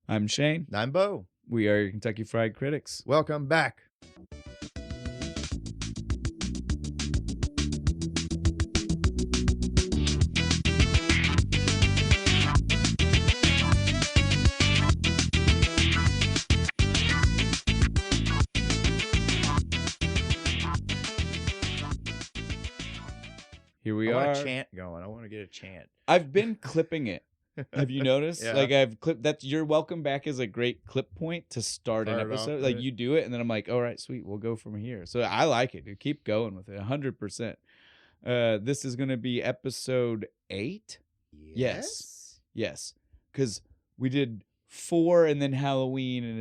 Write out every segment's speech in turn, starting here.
I'm Shane. I'm Bo. We are your Kentucky Fried Critics. Welcome back. Here we I are. want a chant going. I want to get a chant. I've been clipping it. Have you noticed? Yeah. Like I've clipped that. Your welcome back is a great clip point to start an Start it off episode. with Like it. you do it, and then I'm like, all right, sweet, we'll go from here. So I like it. Dude. Keep going with it, 100%. This is gonna be episode 8. Yes. Because we did 4 and then Halloween, and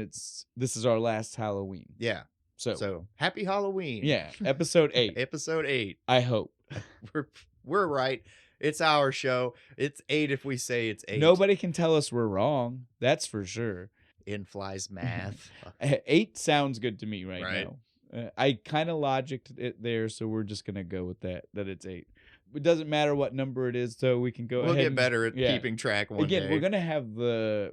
this is our last Halloween. Yeah. So happy Halloween. yeah, episode 8. Episode 8. I hope. We're right. It's our show. It's 8 if we say it's 8. Nobody can tell us we're wrong. That's for sure. In flies math. 8 sounds good to me right Right. now. I kind of logicked it there, so we're just gonna go with that it's 8. It doesn't matter what number it is, so we can go. We'll ahead get and, better at keeping track one Again, day. we're gonna have the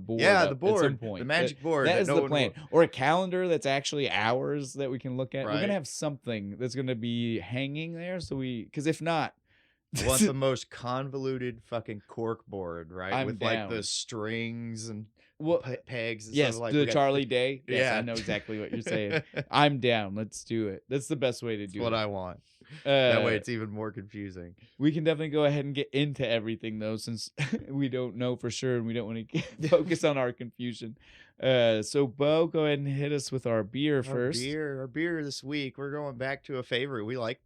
board. Yeah, up the board. at some point. The magic board. That is no the one plan, or a calendar that's actually ours that we can look at. We're Right. gonna have something that's gonna be hanging there, so because if not. I want the most convoluted fucking cork board, right? I'm With down. like the strings and Well, pegs. And yes, stuff. Like the we got- Charlie Day. Yes, Yeah. I know exactly what you're saying. I'm down. Let's do it. That's the best way to do That's what it. I want. That way Uh, it's even more confusing. we can definitely go ahead and get into everything though, since we don't know for sure and we don't want to focus on our confusion. So Bo, go ahead and hit us with our beer first. Our beer this week. We're going back to a favorite. We like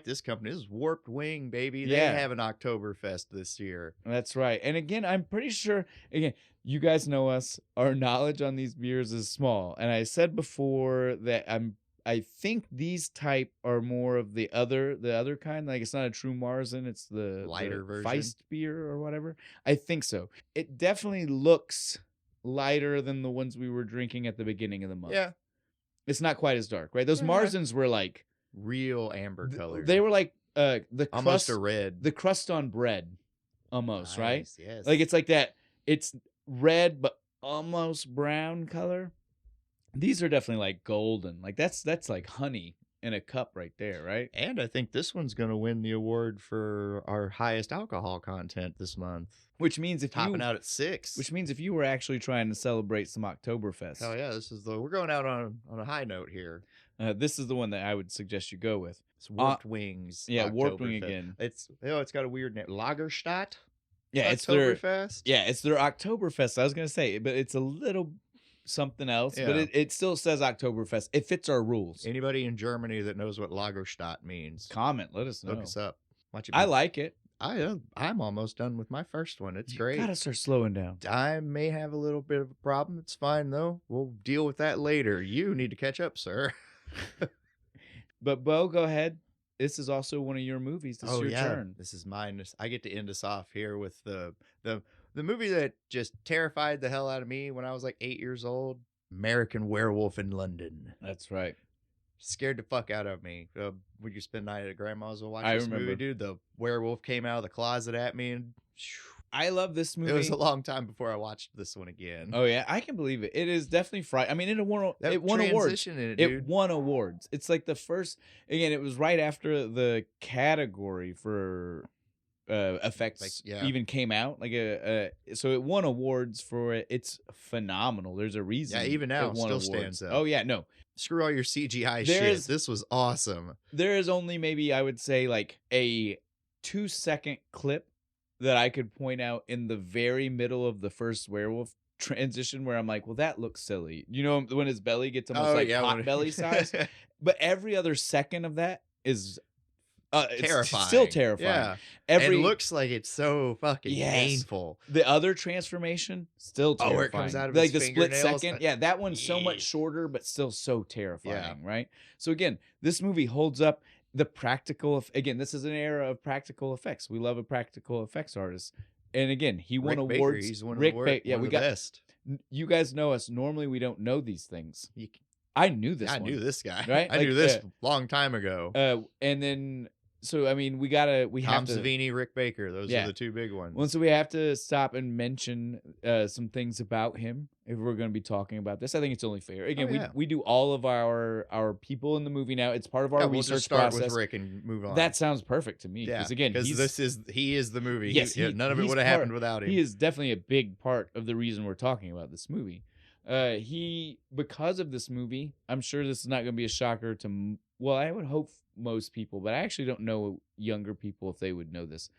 this company. This is Warped Wing, baby. They Yeah. have an Oktoberfest this year. That's right. And again, I'm pretty sure. Again, you guys know us. Our knowledge on these beers is small, and I said before that I think these type are more of the other kind. Like it's not a true Marzen, it's the Lighter version. Feist beer or whatever. I think so. It definitely looks lighter than the ones we were drinking at the beginning of the month. Yeah. It's not quite as dark, right? Those Yeah. Marzens were like Real amber color. they were like the almost crust, a red. the crust on bread, almost, right? Nice, yes. Like it's like that. It's red but almost brown color. These are definitely like golden. Like that's like honey in a cup right there, right? And I think this one's going to win the award for our highest alcohol content this month. Which means if Topping you out at 6. which means if you were actually trying to celebrate some Oktoberfest, Hell yeah, we're going out on a high note here. this is the one that I would suggest you go with. It's Warped Wings. Yeah, Warped Wing Oktoberfest. again. It's got a weird name. Lagerstadt Yeah, it's their Oktoberfest. Oktoberfest. I was gonna say, but it's a little something else. But Yeah. it still says Oktoberfest. It fits our rules. Anybody in Germany that knows what Lagerstadt means, Comment. Let us know. look us up. Watch it I be- like it. I'm almost done with my first one. It's You great. gotta start slowing down. I may have a little bit of a problem. It's fine though. We'll deal with that later. You need to catch up, sir. But Bo, go ahead. This is also one of your movies. This is your turn. This is mine. I get to end us off here with the movie that just terrified the hell out of me when I was like 8 years old. American Werewolf in London. That's right. Scared the fuck out of me. Would you spend the night at grandma's and watch I this remember. movie, dude? The werewolf came out of the closet at me, and I love this movie. it was a long time before I watched this one again. Oh yeah, I can believe it. It is definitely fright. I mean, it won That awards. transition in it, It dude. won awards. It's like the first. Again, it was right after the category for effects Like, yeah. even came out. Like so it won awards for it. It's phenomenal. There's a reason. Yeah, even now, it won still awards. stands out. Oh yeah, no. Screw all your CGI There's- shit. This was awesome. There is only maybe I would say like a 2-second clip that I could point out in the very middle of the first werewolf transition where I'm like, well, that looks silly. You know, when his belly gets almost like pot when- belly size. But every other second of that is it's Terrifying. still terrifying. Yeah. Every It looks like it's so fucking Yes. painful. the other transformation still Oh, terrifying. where it comes out of like his the split fingernails? second. Yeah, that one's so Yeah. much shorter, but still so terrifying, right? So again, this movie holds up. The practical, again, this is an era of practical effects. We love a practical effects artist, and again, he won Rick Baker, awards. he's one of Rick the, Baker, yeah, one we of the got. best. You guys know us. Normally, we don't know these things. You, I knew this. I one. knew this guy. Right? I knew Like, this long time ago. And then So I mean, we Tom have to. Savini, Rick Baker. Those Yeah. are the two big ones. Well, so we have to stop and mention some things about him if we're going to be talking about this. I think it's only fair. Again, yeah. we do all of our people in the movie now. It's part of our We'll research just start process. with Rick and move on. That sounds perfect to me. yeah, Because again, he is the movie. Yes, None of it he's would have happened without him. He is definitely a big part of the reason we're talking about this movie. Because of this movie, I'm sure this is not going to be a shocker to. Well, I would hope most people, but I actually don't know younger people if they would know this.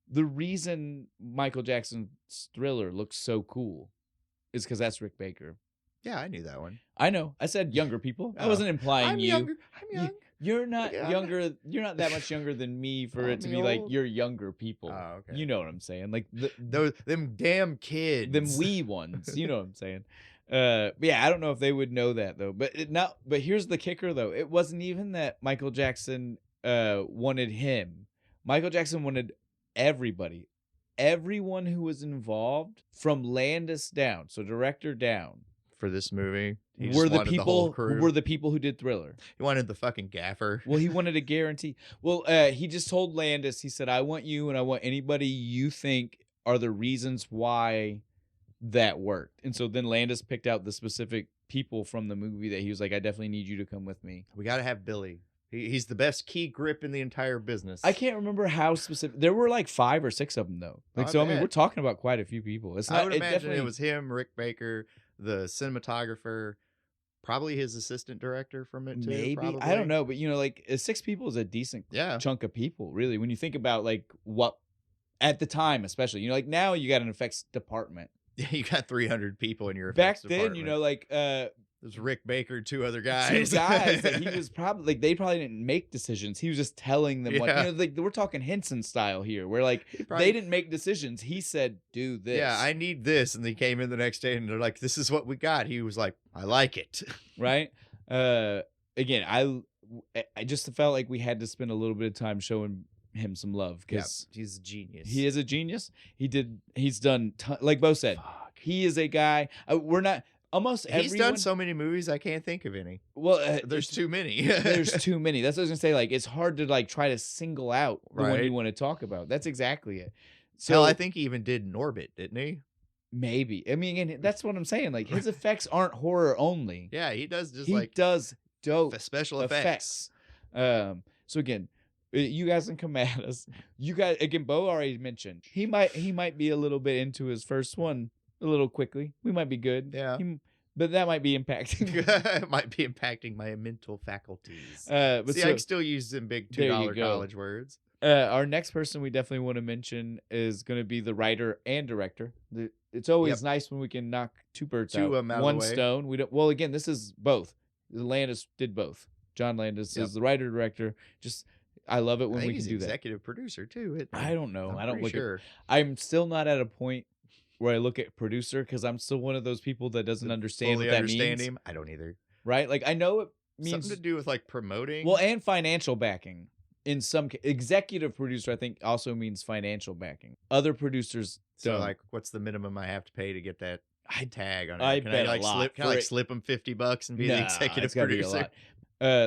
The reason Michael Jackson's Thriller looks so cool is because that's Rick Baker. Yeah, I knew that one. I know. I said younger people. I wasn't implying I'm you. Younger. I'm young. You're not younger. You're not that much younger than me for it to be like you're younger people. Oh, okay. You know what I'm saying? Like them damn kids. them wee ones. You know what I'm saying? But yeah, I don't know if they would know that though. But But here's the kicker though. It wasn't even that Michael Jackson wanted him. Michael Jackson wanted everybody, everyone who was involved from Landis down, so director down, for this movie. Were the people who did Thriller. He wanted the fucking gaffer. Well, he wanted a guarantee. Well, he just told Landis. He said, "I want you, and I want anybody you think are the reasons why that worked." And so then Landis picked out the specific people from the movie that he was like, "I definitely need you to come with me." We got to have Billy. He's the best key grip in the entire business. I can't remember how specific. There were like 5 or 6 of them though. Like I mean, we're talking about quite a few people. It's not. I would imagine it was him, Rick Baker, the cinematographer, probably his assistant director from it too. Maybe probably. I don't know, but 6 people is a decent chunk of people, really. When you think about like what at the time, especially, like now you got an effects department. Yeah, you got 300 people in your effects department. Back then, like there's Rick Baker, 2 other guys. 2 guys that he was probably like they probably didn't make decisions. He was just telling them what like we're talking Henson style here, where like they didn't make decisions. He said, "Do this." Yeah, I need this, and they came in the next day and they're like, "This is what we got." He was like, "I like it." Right. Again, I just felt like we had to spend a little bit of time showing him some love because he's a genius. He is a genius. He's done like Bo said. He is a guy. We're not. Almost he's done so many movies I can't think of any. Well, there's too many. There's too many. That's what I was gonna say. Like it's hard to like try to single out the one you want to talk about. That's exactly it. So hell, I think he even did Norbit, didn't he? Maybe. I mean, again, that's what I'm saying. Like his effects aren't horror only. Yeah, he does does dope special effects. So again, you guys can come at us. You guys again. Bo already mentioned he might be a little bit into his first one. A little quickly. We might be good. Yeah. But that might be impacting. It might be impacting my mental faculties. But I can still use them big $2 college words. Our next person we definitely want to mention is going to be the writer and director. It's always nice when we can knock 2 birds out one stone. We don't. Well, again, this is both. Landis did both. John Landis is the writer director. I love it when we can do that. Executive producer too. I don't know. I don't look sure. I'm still not at a point where I look at producer because I'm still one of those people that doesn't understand what that means. Him. I don't either. Right? Like I know it means something to do with like promoting. Well, and financial backing. In some executive producer, I think also means financial backing. Other producers don't. So like, what's the minimum I have to pay to get that tag on it? I bet a lot. Can I slip him $50 and be the executive producer?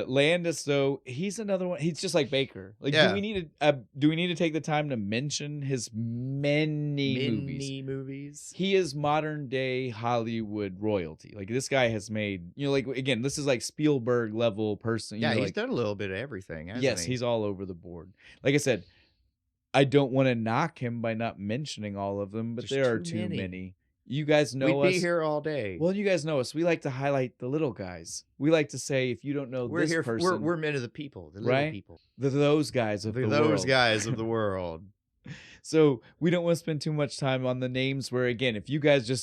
Landis though, he's another one. He's just like Baker. Like, do we need to take the time to mention his many movies? He is modern day Hollywood royalty. Like this guy has made, like again, this is like Spielberg level person. Yeah, he's done a little bit of everything. Yes, he's all over the board. Like I said, I don't want to knock him by not mentioning all of them, but there are too many. You guys know us. We'd be here all day. Well, you guys know us. We like to highlight the little guys. We like to say, if you don't know this person, we're men of the people, the little people, those guys of the world. Those guys of the world. So we don't want to spend too much time on the names. Where again, if you guys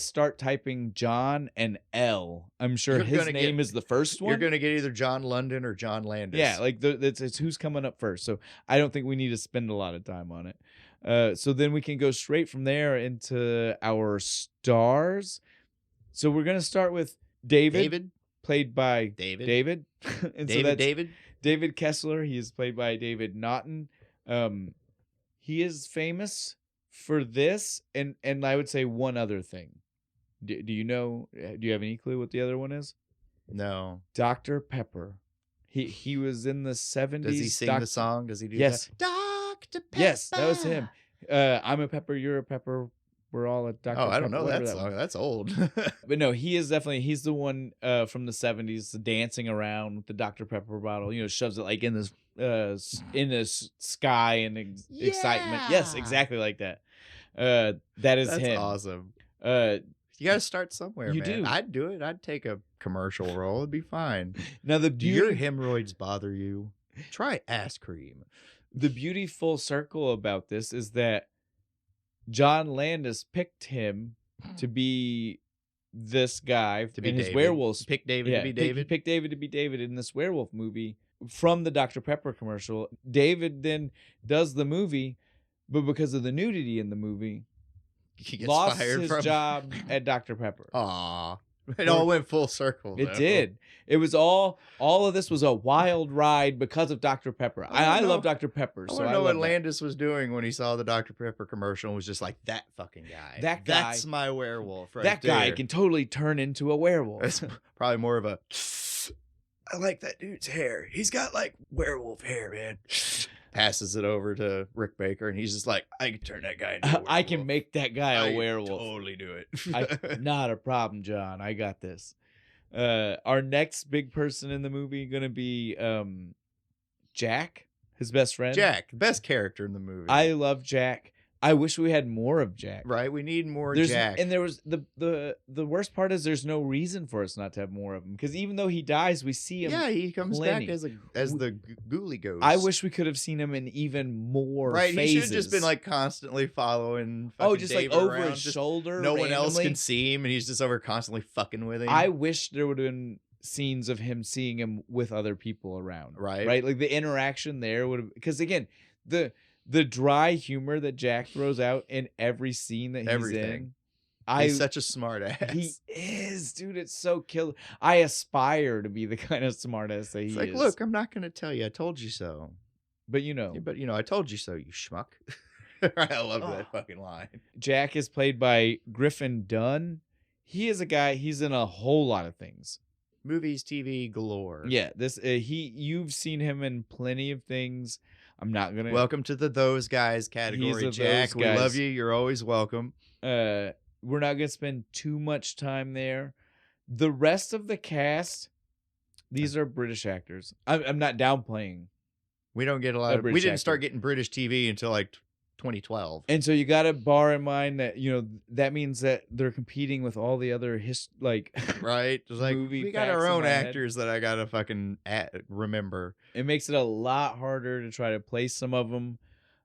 start typing John and L, I'm sure his name is the first one. You're gonna get either John London or John Landis. Yeah, like it's who's coming up first. So I don't think we need to spend a lot of time on it. So then we can go straight from there into our stars. So we're gonna start with David. Played by David. And David Kessler. He is played by David Naughton. He is famous for this, and I would say one other thing. Do you know? Do you have any clue what the other one is? No. Dr. Pepper. He was in the 70s. Does he sing the song? Does he do Yes. that? Dr. Pepper. Yes, that was him. I'm a pepper, you're a pepper. We're all a Dr. Oh, I Pepper. don't know whatever that song. was. That's old. But no, he's the one from the 70s dancing around with the Dr. Pepper bottle, shoves it like in this sky and excitement. Yes, exactly like that. That is That's him. awesome. You got to start somewhere, you man. do. I'd do it. I'd take a commercial role. It'd be fine. Now, do your hemorrhoids bother you? Try ass cream. The beautiful circle about this is that John Landis picked him to be this guy to be in his David. werewolves. Pick David to be David. He picked David to be David in this werewolf movie from the Dr. Pepper commercial. David then does the movie, but because of the nudity in the movie, He gets lost fired his from job at Dr. Pepper. Aw. It all went full circle. It though. did. It was all of this was a wild ride because of Dr. Pepper. I love Dr. Pepper. I So want I to know love what that. Landis was doing when he saw the Dr. Pepper commercial and was just like, that fucking guy. That guy. That's my werewolf right That there. guy can totally turn into a werewolf. It's probably more of a, I like that dude's hair. He's got like werewolf hair, man. Passes it over to Rick Baker, and he's just like, I can turn that guy into a werewolf. I can make that guy a I werewolf. totally do it. Not a problem, John. I got this. Our next big person in the movie gonna be Jack, his best friend. Jack, best character in the movie. I love Jack. I wish we had more of Jack. Right, we need more There's, Jack. And there was the worst part is there's no reason for us not to have more of him, because even though he dies, we see him. Yeah, he comes plenty. back as the ghoulie ghost. I wish we could have seen him in even more. Right, phases. he should have just been like constantly following. just David like over around, his just shoulder. No one else randomly. can see him, and he's just over constantly fucking with him. I wish there would have been scenes of him seeing him with other people around. Right, like the interaction there would have, because again, the dry humor that Jack throws out in every scene that he's in. He's such a smart ass. He is, dude. It's so killer. I aspire to be the kind of smart ass that he It's like, is. look, I'm not going to tell you. I told you so. But I told you so, you schmuck. I love that fucking line. Jack is played by Griffin Dunn. He is a guy. He's in a whole lot of things. Movies, TV galore. Yeah, you've seen him in plenty of things. I'm not gonna. Welcome to the Those Guys category, Jack. We love you. You're always welcome. We're not gonna spend too much time there. The rest of the cast, these are British actors. I'm not downplaying. We don't get a lot of. We British didn't actor. start getting British TV until like 2012. And so you got to bear in mind that that means that they're competing with all the other right. Just like movie we got facts our in own my head. actors that I gotta fucking remember. It makes it a lot harder to try to place some of them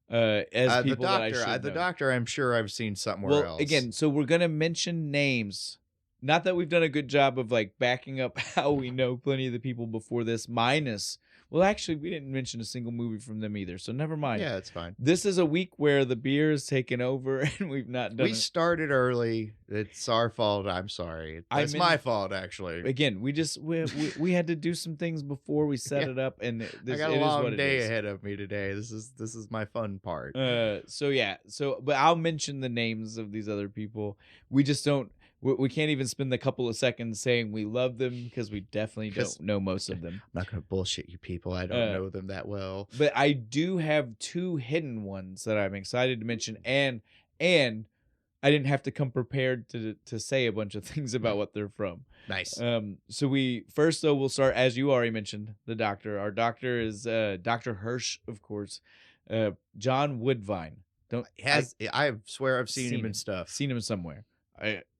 as people that I should the know. Doctor, I'm sure I've seen somewhere else. Again, so we're gonna mention names. Not that we've done a good job of like backing up how we know plenty of the people before this. Well, actually, we didn't mention a single movie from them either, so never mind. Yeah, it's fine. This is a week where the beer is taken over, and we've not done. We started early. It's our fault. I'm sorry. It's my fault, actually. Again, we had to do some things before we set it up, and I got a long day ahead of me today. This is my fun part. But I'll mention the names of these other people. We just don't. We can't even spend the couple of seconds saying we love them, because we definitely don't know most of them. I'm not going to bullshit you people. I don't know them that well. But I do have two hidden ones that I'm excited to mention, and I didn't have to come prepared to say a bunch of things about what they're from. Nice. So we'll start, as you already mentioned, the Doctor. Our Doctor is Dr. Hirsch, of course. John Woodvine. I swear I've seen him in stuff. Seen him somewhere.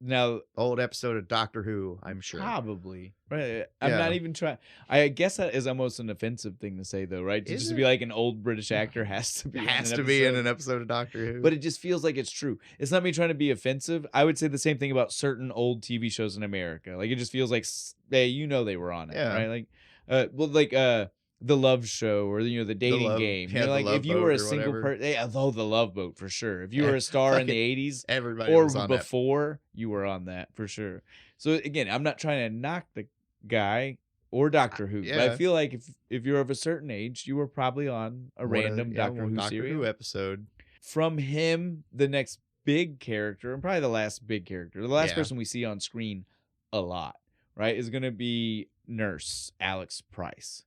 Now, old episode of Doctor Who, I'm sure. Probably. Right. I'm not even trying. I guess that is almost an offensive thing to say, though, right? To be like an old British actor has to be in an episode of Doctor Who. But it just feels like it's true. It's not me trying to be offensive. I would say the same thing about certain old TV shows in America. Like, it just feels like, hey, they were on it, right? Like, The Love Show, or the dating game. Like if you were a single person, the Love Boat for sure. If you were a star in the 80s, everybody or was on before, you were on that for sure. So again, I'm not trying to knock the guy or Doctor Who, but I feel like if you're of a certain age, you were probably on a random Doctor Who episode. From him, the next big character, and probably the last big character, the last person we see on screen a lot, right, is going to be Nurse Alex Price.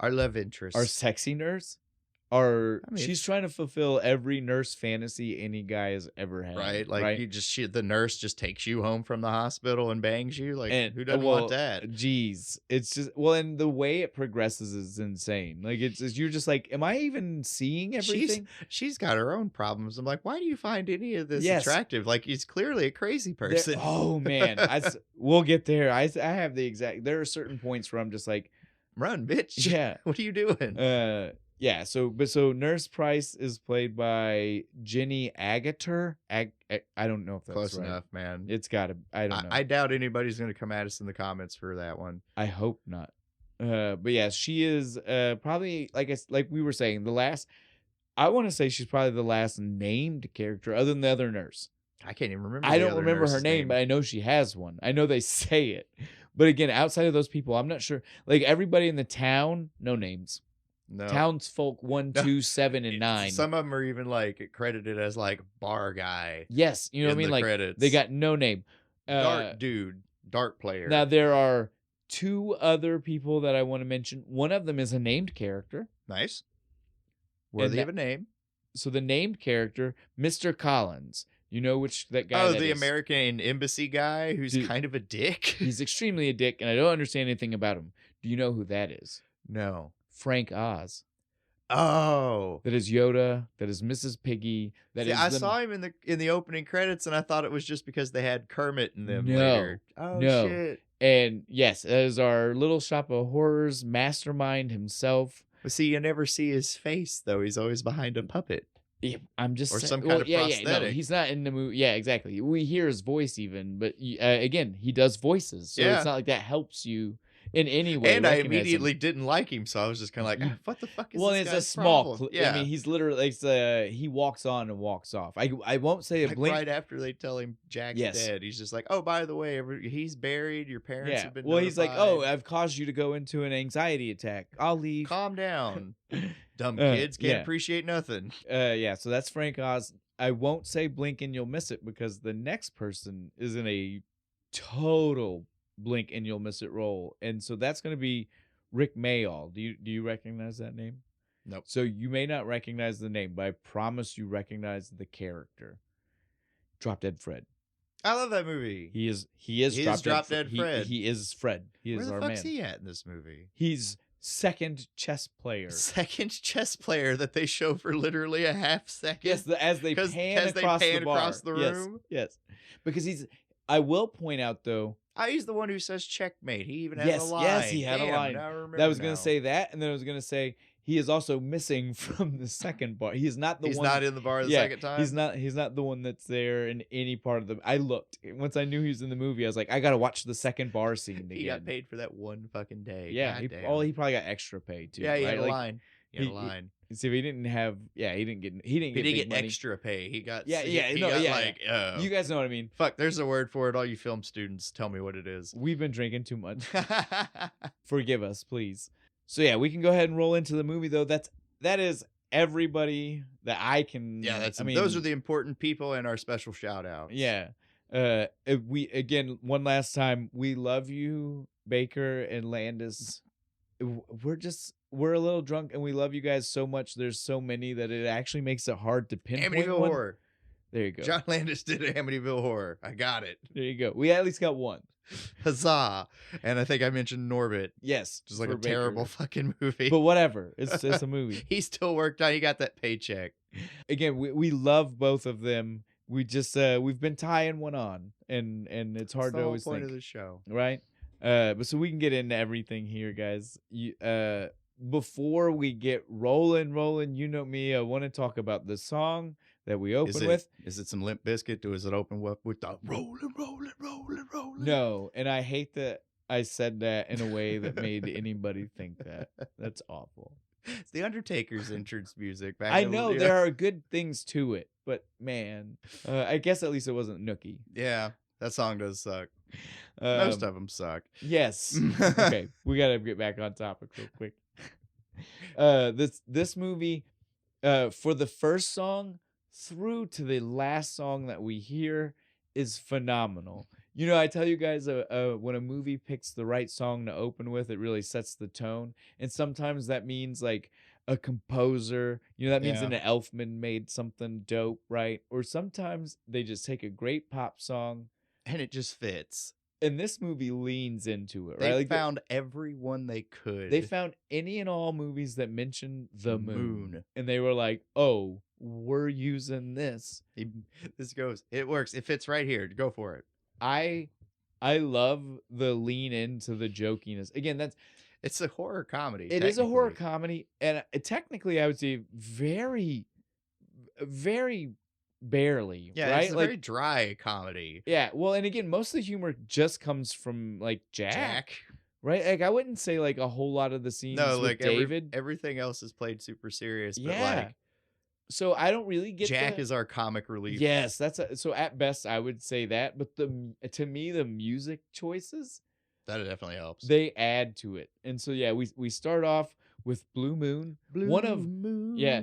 Our love interest. our sexy nurse. Our I mean, she's trying to fulfill every nurse fantasy any guy has ever had. right? Like right? you the nurse just takes you home from the hospital and bangs you. Like And who doesn't want that? Geez, it's just and the way it progresses is insane. Like it's you're just like, am I even seeing everything? She's got her own problems. I'm like, why do you find any of this Yes. attractive? Like he's clearly a crazy person. Oh man, we'll get there. I have the exact. There are certain points where I'm just like, Run, bitch. yeah. What are you doing? Yeah. So Nurse Price is played by Jenny Agutter. I don't know if that's Close right. enough, man. It's gotta. I don't know. I doubt anybody's gonna come at us in the comments for that one. I hope not. But yeah, she is probably like we were saying, the last. I want to say she's probably the last named character other than the other nurse. I can't even remember. I don't remember her name, but I know she has one. I know they say it. But again, outside of those people, I'm not sure. Like everybody in the town, no names. No. Townsfolk 1, 2, 7, and 9. Some of them are even like credited as like bar guy. Yes, you know what I mean. Like credits. they got no name. Dart dude, dart player. Now there are 2 other people that I want to mention. One of them is a named character. Nice. Worthy of a name. So the named character, Mr. Collins. You know which that guy? Oh, that the is. American embassy guy who's kind of a dick. He's extremely a dick, and I don't understand anything about him. Do you know who that is? No. Frank Oz. Oh, That is Yoda. That is Mrs. Piggy. I saw him in the opening credits, and I thought it was just because they had Kermit in them No. later. Oh No. shit! And yes, that is our Little Shop of Horrors mastermind himself. But see, you never see his face though. He's always behind a puppet. Yeah, I'm just Or saying- some kind of no, prosthetic. he's not in the movie. Yeah, exactly. We hear his voice even, but again, he does voices, so Yeah. it's not like that helps you in any way. And I recognize him. immediately didn't like him, so I was just kind of like, what the fuck is Well, this it's guy's a small problem? clip. I mean, he's literally he walks on and walks off. I won't say a like blink. right after they tell him Jack's Yes. dead, he's just like, oh, by the way, he's buried. Your parents have been Well, he's like, notified. oh, I've caused you to go into an anxiety attack. I'll leave. Calm down. Dumb kids can't yeah. appreciate nothing. Yeah, so that's Frank Oz. I won't say blink and you'll miss it because the next person is in a total blink and you'll miss it role. And so that's going to be Rick Mayall. Do you recognize that name? Nope. So you may not recognize the name, but I promise you recognize the character. Drop Dead Fred. I love that movie. He is Drop Dead Fred. He is Fred. He Where is the our fuck's man. he at in this movie? He's second chess player. Second chess player that they show for literally a half second. Yes, as they pan across the bar. across the room. Yes, because I will point out though. He's the one who says checkmate. He even has Yes, a line. yes, he had a Damn, line. now I remember That I was going now. to say that, and then I was going to say he is also missing from the second bar. He's not the He's one. not in the bar the second time. He's not the one that's there in any part of the. I looked once I knew he was in the movie. I was like, I got to watch the second bar scene again. He got paid for that one fucking day. Yeah, God he damn. probably got extra pay too. Yeah, he right? had a Like, line. He had a line. See, he didn't have. Yeah, he didn't get. He didn't He get. didn't big get money. extra pay. He got. Yeah, he yeah, no, got yeah, like. You guys know what I mean. Fuck, there's a word for it. All you film students, tell me what it is. We've been drinking too much. Forgive us, please. So yeah, we can go ahead and roll into the movie though. That is everybody that I can. Yeah, I mean, those are the important people and our special shout outs. Yeah. We again one last time. We love you, Baker and Landis. We're a little drunk and we love you guys so much. There's so many that it actually makes it hard to pinpoint Amityville one. Horror. There you go. John Landis did Amityville Horror. I got it. There you go. We at least got one. Huzzah. And I think I mentioned Norbit. Yes, Just like a for Baker. terrible fucking movie. But whatever. It's a movie. He still worked out. He got that paycheck. Again, we love both of them. We just we've been tying one on, and it's hard That's the to whole always point think, of the show. right? But so we can get into everything here, guys. Before we get rolling, you know me. I want to talk about the song that we open with. Is it some Limp Bizkit? Or is it open with the rolling? No, and I hate that I said that in a way that made anybody think that. That's awful. It's the Undertaker's entrance music. I know there are good things to it, but man, I guess at least it wasn't Nookie. Yeah, that song does suck. Most of them suck. Yes. Okay, we gotta get back on topic real quick. This movie, for the first song through to the last song that we hear, is phenomenal. You know, I tell you guys, when a movie picks the right song to open with, it really sets the tone. And sometimes that means like a composer, that means Yeah. an Elfman made something dope, right? Or sometimes they just take a great pop song, And it just fits. and this movie leans into it, right? They Like found everyone they they could. found any and all movies that mention the moon, Moon. and they were like, "Oh, we're using this." This goes. It works. It fits right here. Go for it. I love the lean into the jokiness. Again, It's a horror comedy. it is a horror technically. comedy, and technically, I would say very, very barely, Yeah, right? it's a Like, very dry comedy. yeah. Well, and again, most of the humor just comes from like Jack, Jack. right? Like, I wouldn't say like a whole lot of the scenes No, with like David. everything else is played super serious, but Yeah. like So I don't really get Jack the, is our comic relief. yes, so at best I would say that, but to me the music choices, That definitely helps. they add to it. And so yeah, we start off with Blue Moon. One of yeah,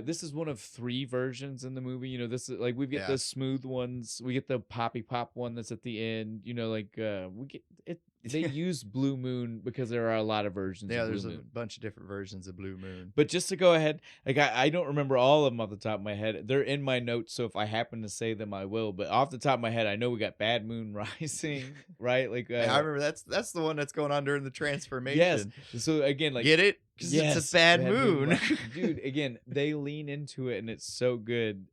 this is one of 3 versions in the movie. This is like we get Yeah. the smooth ones, we get the poppy pop one that's at the end. Like we get it. They use Blue Moon because there are a lot of versions Yeah, of Blue there's a Moon. bunch of different versions of Blue Moon. But just to go ahead, like I don't remember all of them off the top of my head. They're in my notes, so if I happen to say them, I will. But off the top of my head, I know we got Bad Moon Rising, right? Like I remember that's the one that's going on during the transformation. yes. So again, like get it? Because it's a bad moon. Dude. Again, they lean into it, and it's so good.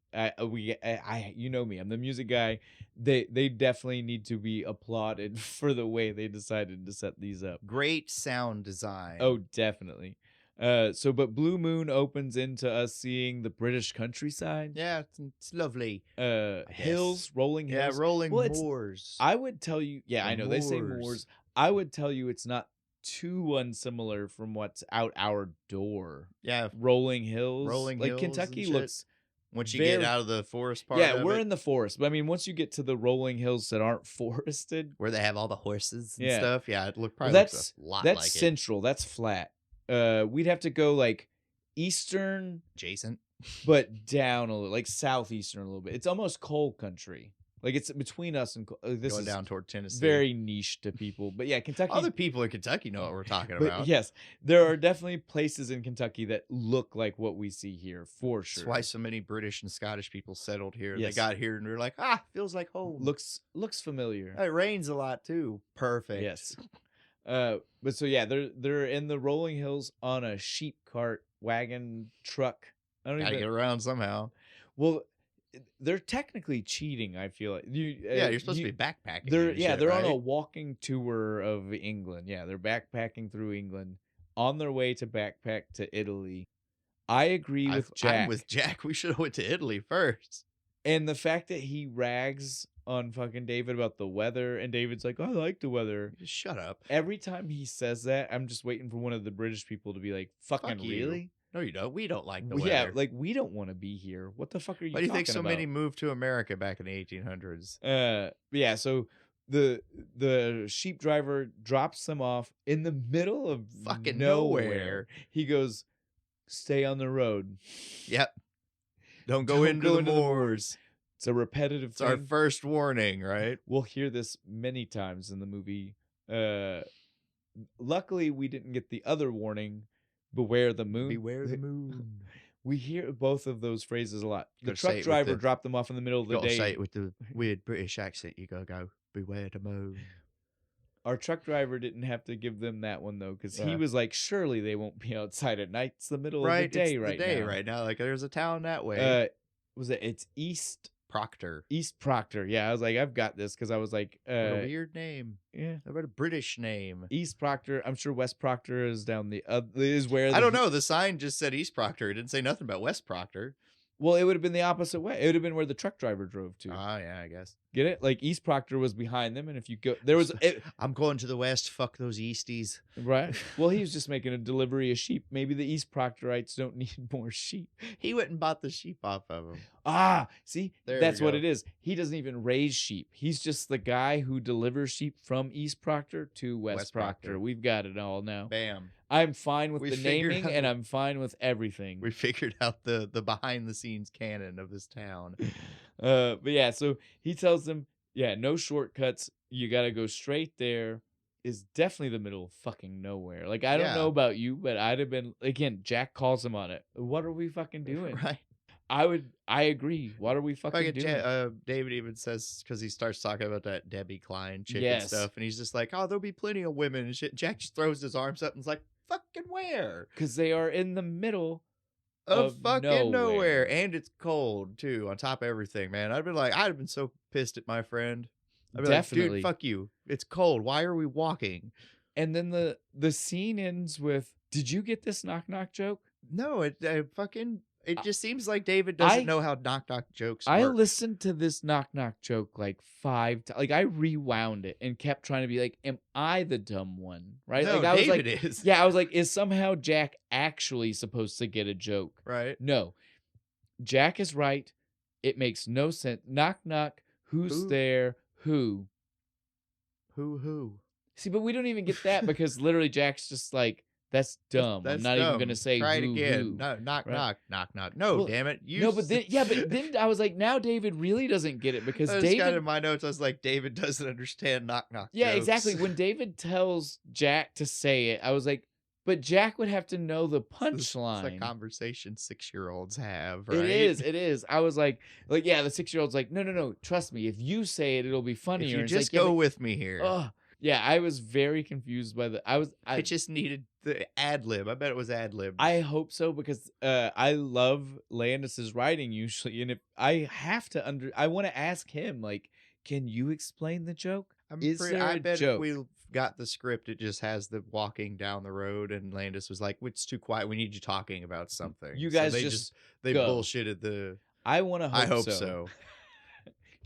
You know me, I'm the music guy. They definitely need to be applauded for the way they decided to set these up. Great sound design. Oh, definitely. But Blue Moon opens into us seeing the British countryside. yeah, it's lovely. Hills, rolling hills. Yeah, rolling Well, it's- moors. I would tell you, yeah, The I know they say moors. moors. I would tell you it's not too unsimilar from what's out our door. yeah, Rolling hills, Rolling like hills Kentucky and shit. looks. once you very- get out of the forest part. Yeah, of we're it, in the forest, but I mean, once you get to the rolling hills that aren't forested, where they have all the horses and Yeah. stuff. Yeah, it well, probably that's looks a lot that's like it. central. That's flat. We'd have to go like eastern, Adjacent. but down a little, like southeastern a little bit. It's almost coal country. Like it's between us and this Going is down toward Tennessee. very niche to people. But yeah, Kentucky. Other people in Kentucky know what we're talking but about. yes, there are definitely places in Kentucky that look like what we see here for sure. That's why so many British and Scottish people settled here. Yes. They got here and they're like, feels like home. looks familiar. It rains a lot too. Perfect. Yes. But so yeah, they're in the rolling hills on a sheep cart, wagon, truck. I don't Gotta even. get around somehow. Well, they're technically cheating. I feel like You're supposed to be backpacking. They're and yeah, shit, they're on a right? walking tour of England. Yeah, they're backpacking through England on their way to backpack to Italy. I agree with Jack. I'm with Jack. We should have went to Italy first. And the fact that he rags on fucking David about the weather, and David's like, I like the weather. Just shut up. Every time he says that, I'm just waiting for one of the British people to be like, fucking Fuck you. really? No, you don't. We don't like the Well, weather. yeah, like we don't want to be here. What the fuck are you Why do you think talking so many about? moved to America back in the 1800s? Yeah, so the sheep driver drops them off in the middle of Fucking nowhere. nowhere. He goes, stay on the road. Yep. Don't go Don't into go the into the moors. It's a repetitive It's thing. our first warning, right? We'll hear this many times in the movie. Luckily, we didn't get the other warning, beware the moon. Beware the moon. We hear both of those phrases a lot. The Gotta say truck it with driver the- dropped them off in the middle of the Gotta day. say it with the weird British accent. You gotta go, beware the moon. Our truck driver didn't have to give them that one though, because he Yeah. was like, "Surely they won't be outside at night. It's the middle Right, of the day it's right the day now." right now. Like there's a town that way. It's East Proctor. Proctor. Yeah, I was like, I've got this because I was like, What a weird name. yeah, What a British name. East Proctor. I'm sure West Proctor is down the is where I don't know. The sign just said East Proctor. It didn't say nothing about West Proctor. Well, it would have been the opposite way. It would have been where the truck driver drove to. Ah, yeah, I guess. Get it? Like East Proctor was behind them, and if you go, there was I'm going to the West. Fuck those Easties. right. Well, he was just making a delivery of sheep. Maybe the East Proctorites don't need more sheep. He went and bought the sheep off of him. Ah, see, There we that's what go. it is. He doesn't even raise sheep. He's just the guy who delivers sheep from East Proctor to West Proctor. Proctor. We've got it all now. Bam. I'm fine with We the figured naming, out- and I'm fine with everything. We figured out the behind the scenes canon of this town. But yeah, so he tells them, Yeah, no shortcuts. You got to go straight there. Is definitely the middle of fucking nowhere. Like, I don't know Yeah. about you, but I'd have been, again, Jack calls him on it. What are we fucking doing? Right. I agree. What are we fucking doing? David even says, because he starts talking about that Debbie Klein chick and Yes. stuff, and he's just like, oh, there'll be plenty of women and shit. Jack just throws his arms up and is like, fucking where? Because they are in the middle Of fucking nowhere. nowhere. And it's cold, too, on top of everything, man. I'd have been so pissed at my friend. I'd be Definitely. like, dude, fuck you. It's cold. Why are we walking? And then the scene ends with, did you get this knock knock joke? No, it just seems like David doesn't know how knock knock jokes work. I listened to this knock knock joke like 5 times. Like, I rewound it and kept trying to be like, am I the dumb one? Right? No, like, I David was like, is. Yeah, I was like, is somehow Jack actually supposed to get a joke? Right. No. Jack is right. It makes no sense. Knock knock. Who's there? Who? Who? See, but we don't even get that because literally Jack's just like, that's dumb. That's I'm not even gonna say Try it who, again. who. No, knock, right? knock. No, Well, damn it. No, but then but then I was like, now David really doesn't get it because I just David got in my notes. I was like, David doesn't understand knock. Yeah, jokes. exactly. When David tells Jack to say it, I was like, but Jack would have to know the punchline. It's a conversation 6-year-olds have, right? It is. I was like, yeah, the 6-year-old's like, no, trust me. If you say it, it'll be funnier. If you And it's just like, go with me here. Yeah, I was very confused by I just needed the ad lib. I bet it was ad lib. I hope so because I love Landis's writing usually, and if I have to I want to ask him like, can you explain the joke? I bet if we got the script, it just has the walking down the road, and Landis was like, "It's too quiet. We need you talking about something." You guys so they go. bullshitted the. I want to. I hope so.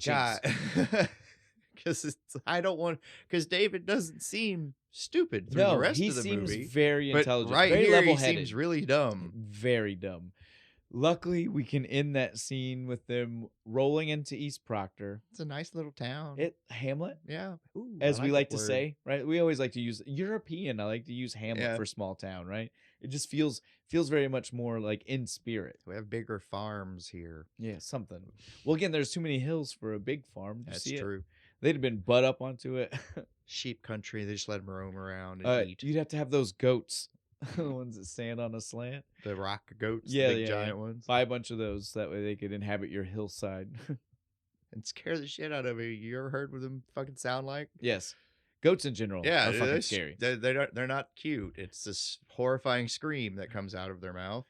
God. Because I don't want, because David doesn't seem stupid through the rest of the movie. He seems very intelligent, right very here, level-headed. he seems really dumb. Very dumb. Luckily, we can end that scene with them rolling into East Proctor. It's a nice little town. Hamlet? Yeah. Ooh, as we like to say, right? We always like to use European. I like to use Hamlet Yeah. for small town, right? It just feels very much more like in spirit. We have bigger farms here. Yeah, something. Well, again, there's too many hills for a big farm. That's true. They'd have been butt up onto it. Sheep country. They just let them roam around and eat. You'd have to have those goats, the ones that stand on a slant. The rock goats, Yeah, the big giant ones. Buy a bunch of those. That way they could inhabit your hillside. And scare the shit out of you. You ever heard what them fucking sound like? Yes. Goats in general are fucking scary. They're not cute. It's this horrifying scream that comes out of their mouth.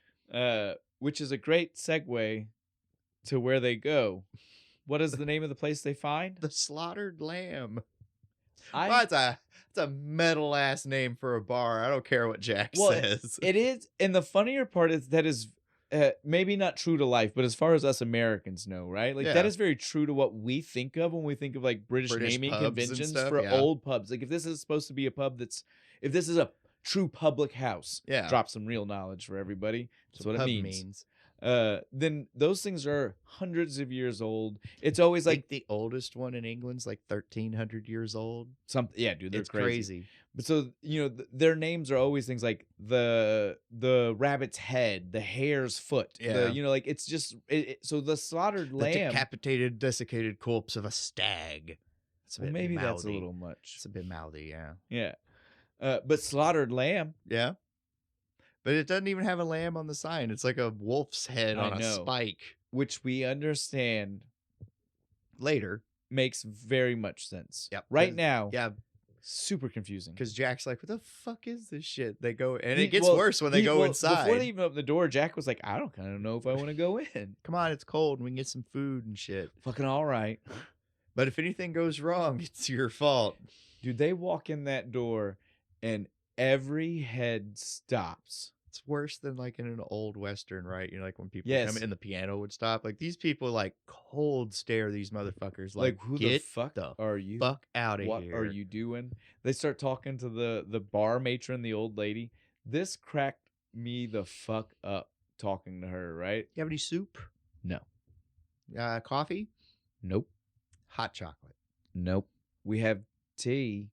Which is a great segue to where they go. What is the name of the place they find? The Slaughtered Lamb. It's a metal ass name for a bar. I don't care what Jack says. It is, and the funnier part is that is maybe not true to life, but as far as us Americans know, right? Like that is very true to what we think of when we think of like British naming conventions for old pubs. Like if this is supposed to be a pub if this is a true public house, drop some real knowledge for everybody. That's what it means. Then those things are hundreds of years old. It's always like the oldest one in England's like 1,300 years old. Dude, they're it's crazy. But so their names are always things like the rabbit's head, the hare's foot. It's just so the slaughtered lamb, the decapitated, desiccated corpse of a stag. Maybe that's a little much. It's a bit mouthy, yeah. Yeah, but slaughtered lamb, yeah. But it doesn't even have a lamb on the sign. It's like a wolf's head on a spike. Which we understand later makes very much sense. Yep. Right now, yeah, super confusing. Because Jack's like, what the fuck is this shit? They go, and it gets worse when they go inside. Before they even open the door, Jack was like, I don't kind of know if I want to go in. Come on, it's cold and we can get some food and shit. Fucking all right. But if anything goes wrong, it's your fault. Dude, they walk in that door and every head stops. It's worse than like in an old Western, right? Like when people come in, the piano would stop. Like these people like cold stare these motherfuckers. Like who get the fuck are you? Fuck out of here. What are you doing? They start talking to the bar matron, the old lady. This cracked me the fuck up talking to her, right? You have any soup? No. Coffee? Nope. Hot chocolate? Nope. We have tea.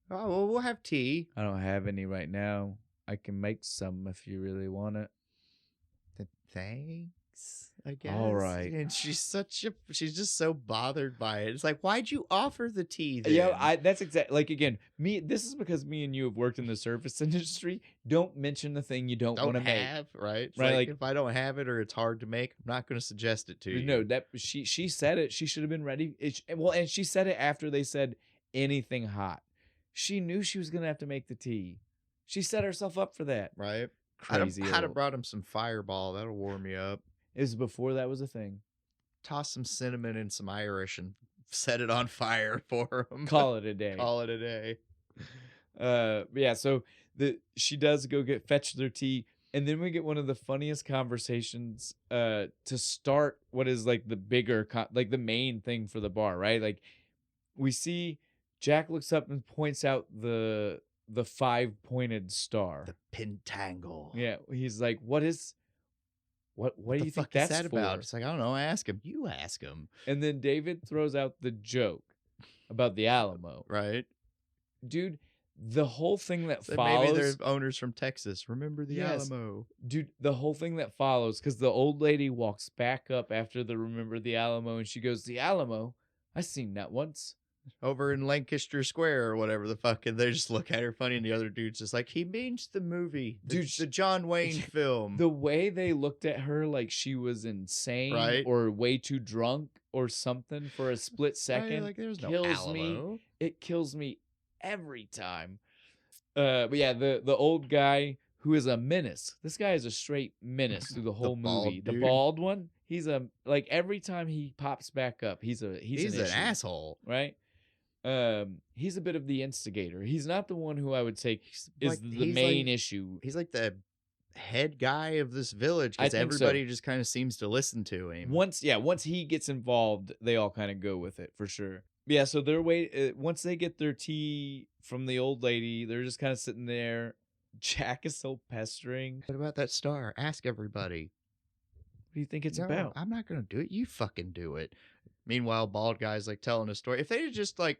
Oh, well, we'll have tea. I don't have any right now. I can make some if you really want it. Thanks. I guess. All right. And she's just so bothered by it. It's like, why'd you offer the tea then? Yeah, that's exactly like again, this is because me and you have worked in the service industry. Don't mention the thing you don't want to make. Right? It's Right, like, like- if I don't have it or it's hard to make, I'm not going to suggest it to you. No, that she said it. She should have been ready. And she said it after they said anything hot. She knew she was gonna have to make the tea. She set herself up for that. Right? Crazy. I'd have brought him some Fireball. That'll warm me up. It was before that was a thing. Toss some cinnamon and some Irish and set it on fire for him. Call it a day. Call it a day. Yeah. So she does go fetch their tea, and then we get one of the funniest conversations to start what is like the bigger like the main thing for the bar, right? Like we see Jack looks up and points out the 5-pointed star. The pentangle. Yeah, he's like, "What do you think is that's that for?" about? It's like, I don't know. Ask him. You ask him. And then David throws out the joke about the Alamo. Right? Dude, the whole thing that So follows. maybe they're owners from Texas. Remember the Yes. Alamo. Dude, the whole thing that follows, because the old lady walks back up after the Remember the Alamo, and she goes, "The Alamo? I seen that once." Over in Lancaster Square or whatever the fuck. And they just look at her funny. And the other dude's just like, he means the movie. Dude, The John Wayne film. The way they looked at her like she was insane Right. or way too drunk or something for a split Right, second like, there's no kills me. Alamo. It kills me every time. But yeah, the old guy who is a menace. This guy is a straight menace through the whole bald movie. The dude. bald one, he's like every time he pops back up, he's an issue, asshole. right? He's a bit of the instigator. He's not the one who I would say is the main issue. He's like the head guy of this village I because think so. everybody just kind of seems to listen to him. Once he gets involved, they all kind of go with it for sure. Yeah, so once they get their tea from the old lady, they're just kind of sitting there. Jack is so pestering. What about that star? Ask everybody. What do you think it's No, about? I'm not going to do it. You fucking do it. Meanwhile, bald guy's like telling a story. If they had just like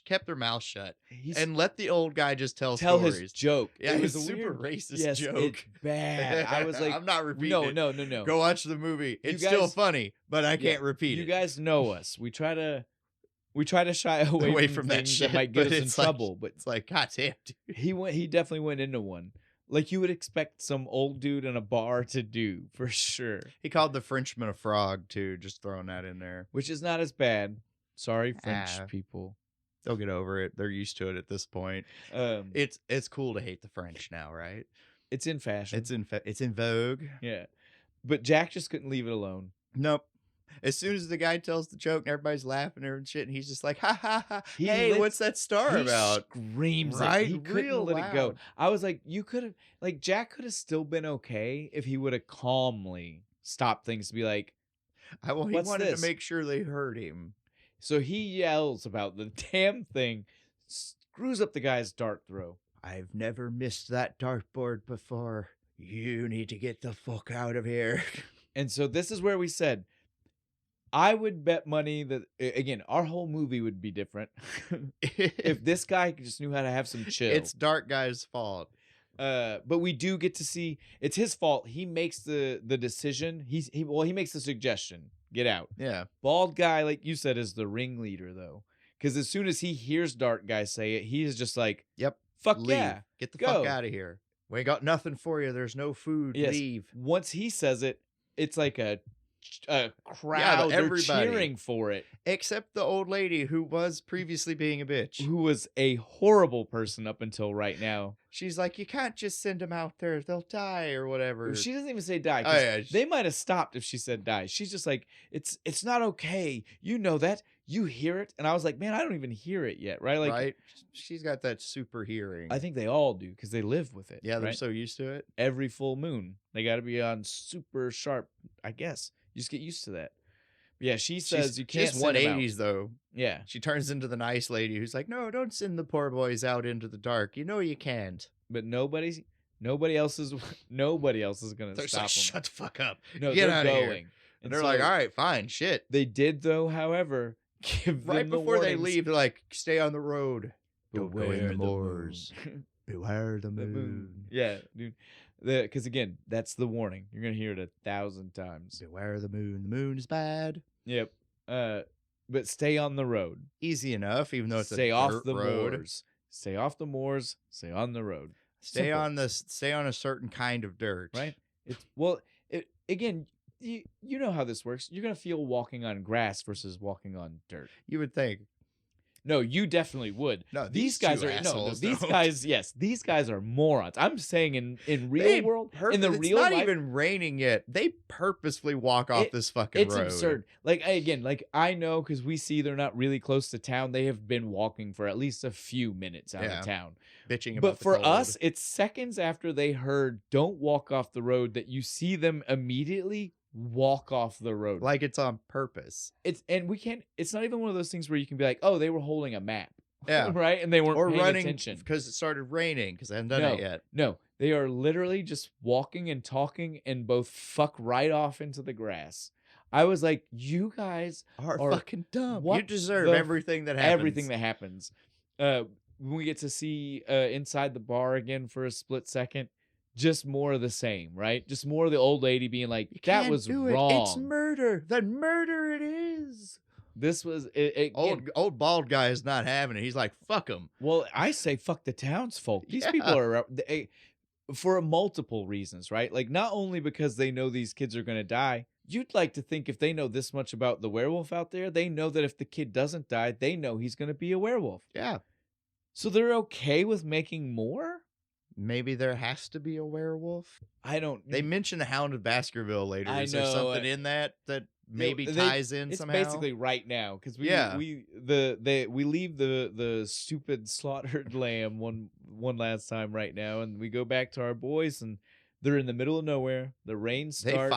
kept their mouth shut and let the old guy just tell stories. His joke. Yeah, it was was a super weird. racist Yes, joke. It's bad. I was like, I'm not repeating it. No. Go watch the movie. It's guys- still funny, but I Yeah, can't repeat you it. guys know us. We try to shy away from that things shit, that might get but us in it's like- trouble. But It's like, God damn, dude. he definitely went into one. Like you would expect some old dude in a bar to do, for sure. He called the Frenchman a frog, too, just throwing that in there. Which is not as bad. Sorry, French Ah. people. They'll get over it. They're used to it at this point. It's cool to hate the French now, right? It's in fashion. It's in vogue. Yeah. But Jack just couldn't leave it alone. Nope. As soon as the guy tells the joke and everybody's laughing and shit, and he's just like, ha ha ha. He Hey, lit- what's that star He about? screams Right? it. He couldn't Real let it go. loud. I was like, Jack could have still been okay if he would have calmly stopped things to be like, He What's wanted this? to make sure they heard him. so he yells about the damn thing, screws up the guy's dart throw. I've never missed that dartboard before. You need to get the fuck out of here. And so this is where we said, I would bet money that, again, our whole movie would be different if this guy just knew how to have some chill. It's Dark Guy's fault. But we do get to see it's his fault. He makes the decision. He makes the suggestion. Get out. Yeah. Bald guy, like you said, is the ringleader though. Because as soon as he hears Dark Guy say it, he is just like, Yep. fuck Leave. yeah. Get the Go. fuck out of here. We ain't got nothing for you. There's no food. Yes. Leave. Once he says it, it's like a crowd. They're everybody. cheering for it. Except the old lady who was previously being a bitch. Who was a horrible person up until right now. She's like, you can't just send them out there. They'll die or whatever. She doesn't even say die. 'Cause Oh, yeah. they might have stopped if she said die. She's just like, it's not okay. You know that. You hear it. And I was like, man, I don't even hear it yet. Right? Like, right? She's got that super hearing. I think they all do because they live with it. yeah, they're right? so used to it. Every full moon, they got to be on super sharp. I guess you just get used to that. But yeah, she says you can't. She's send 'em out. 180s though. Yeah, She turns into the nice lady who's like, no, don't send the poor boys out into the dark. You know you can't. but nobody else is gonna They're just stop like, them. shut the fuck up. No, Get they're outta here. going. And they're like, so all right, fine, shit. They did though, however, give Right them the before they warnings. leave, they're like, stay on the road. Don't go in Beware the moors. moon. Beware the The moon. moon. Yeah, dude. Because again, that's the warning. You're gonna hear it 1,000 times. Beware the moon. The moon is bad. Yep. But stay on the road. Easy enough, even though it's Stay a off dirt the road. moors. Stay off the moors. Stay on the road. Stay Simple. on a certain kind of dirt. Right. Again, you know how this works. You're gonna feel walking on grass versus walking on dirt. You would think. No, you definitely would. No, these two guys are assholes these don't. guys. Yes, these guys are morons. I'm saying in real world, in the real it's not life, even raining yet. They purposefully walk off this fucking it's road. absurd. Like I know because we see they're not really close to town. They have been walking for at least a few minutes out of town. Bitching about But the for cold. us, it's seconds after they heard "Don't walk off the road" that you see them immediately walk off the road. Like it's on purpose. It's not even one of those things where you can be like, oh, they were holding a map. Yeah. Right? And they weren't Or paying running attention. because it started raining because they haven't done it yet. No, they are literally just walking and talking and both fuck right off into the grass. I was like, you guys Are are fucking dumb. what You deserve the everything that happens. everything that happens. When we get to see inside the bar again for a split second, just more of the same, right? Just more of the old lady being like, You that can't was do wrong. It's murder. Then murder it is. This was Old bald guy is not having it. He's like, fuck him. Well, I say fuck the townsfolk. These people are for multiple reasons, right? Like not only because they know these kids are going to die. You'd like to think if they know this much about the werewolf out there, they know that if the kid doesn't die, they know he's going to be a werewolf. Yeah. So they're okay with making more? Maybe there has to be a werewolf. I don't. They mention the Hound of Baskerville later. I Is there know, something in that maybe ties in it's somehow? basically right now because we leave the stupid slaughtered lamb one last time right now, and we go back to our boys, and they're in the middle of nowhere. The rain starts.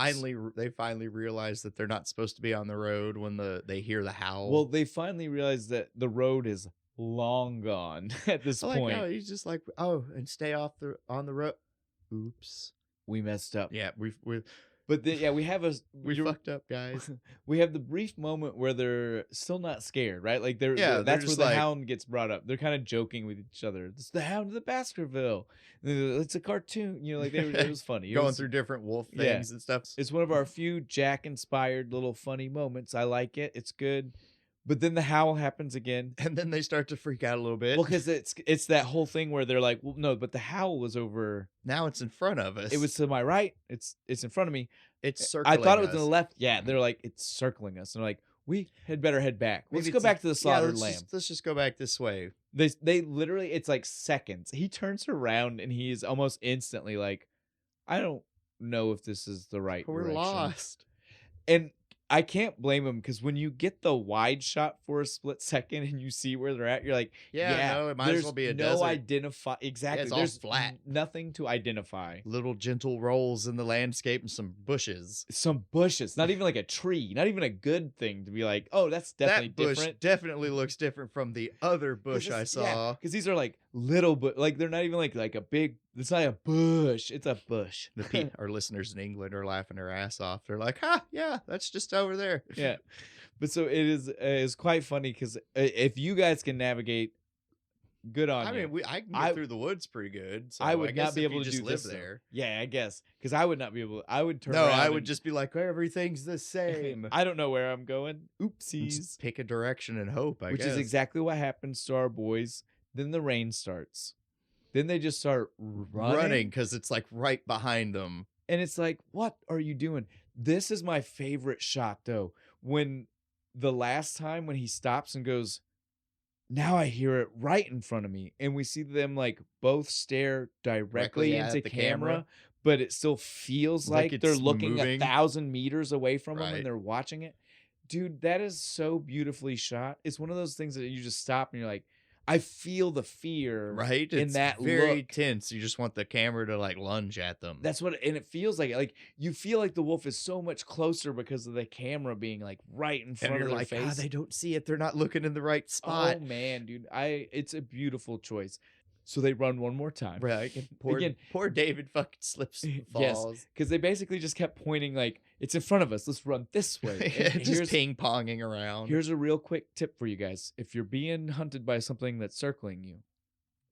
They finally realize that they're not supposed to be on the road when they hear the howl. Well, they finally realize that the road is long gone at this point. No, he's just like, and stay on the road. Oops, we messed up. Yeah, we But we have we fucked up, guys. We have the brief moment where they're still not scared, right? Like that's just where the hound gets brought up. They're kind of joking with each other. It's the Hound of the Baskerville. It's a cartoon, it was funny. Going through different wolf things and stuff. It's one of our few Jack-inspired little funny moments. I like it. It's good. But then the howl happens again. And then they start to freak out a little bit. Well, because it's that whole thing where they're like, well, no, but the howl was over. Now it's in front of us. It was to my right. It's in front of me. It's circling I thought it was us. to the left. Yeah, they're like, it's circling us. And they're like, we had better head back. Let's go back to the slaughtered lamb. Let's just go back this way. They literally, it's like seconds. He turns around and he's almost instantly like, I don't know if this is the right We're direction. lost. And I can't blame him because when you get the wide shot for a split second and you see where they're at, you're like, no, it might as well be a desert. Exactly. It's all There's flat. Nothing to identify. Little gentle rolls in the landscape and some bushes. Some bushes, not even like a tree, not even a good thing to be like, oh, that's definitely that bush different. definitely looks different from the other bush I saw. Because these are like little, but like they're not even like a big. It's not a bush. It's a bush. Our listeners in England are laughing their ass off. They're like, "Ha, yeah, that's just over there." Yeah, but so it is quite funny because if you guys can navigate, good on you. I mean, I can get through the woods pretty good. So I would guess not be if able you to just do live this there. Yeah, I guess because I would not be able. I would turn. No, around I would just be like, everything's the same. I don't know where I'm going. Oopsies. Just pick a direction and hope. I Which guess. is exactly what happens to our boys. Then the rain starts. Then they just start running because it's like right behind them. And it's like, what are you doing? This is my favorite shot, though. When the last time when he stops and goes, now I hear it right in front of me. And we see them like both stare directly into the camera, but it still feels like they're looking 1,000 meters away from them and they're watching it. Dude, that is so beautifully shot. It's one of those things that you just stop and you're like, I feel the fear in it's that very look. tense. You just want the camera to like lunge at them. That's what, and it feels like you feel like the wolf is so much closer because of the camera being like right in front of their face. They don't see it. They're not looking in the right spot. Oh man, dude, it's a beautiful choice. So they run one more time. Right. Poor David fucking slips, falls. Yes, because they basically just kept pointing like, it's in front of us. Let's run this way. Just ping-ponging around. Here's a real quick tip for you guys. If you're being hunted by something that's circling you,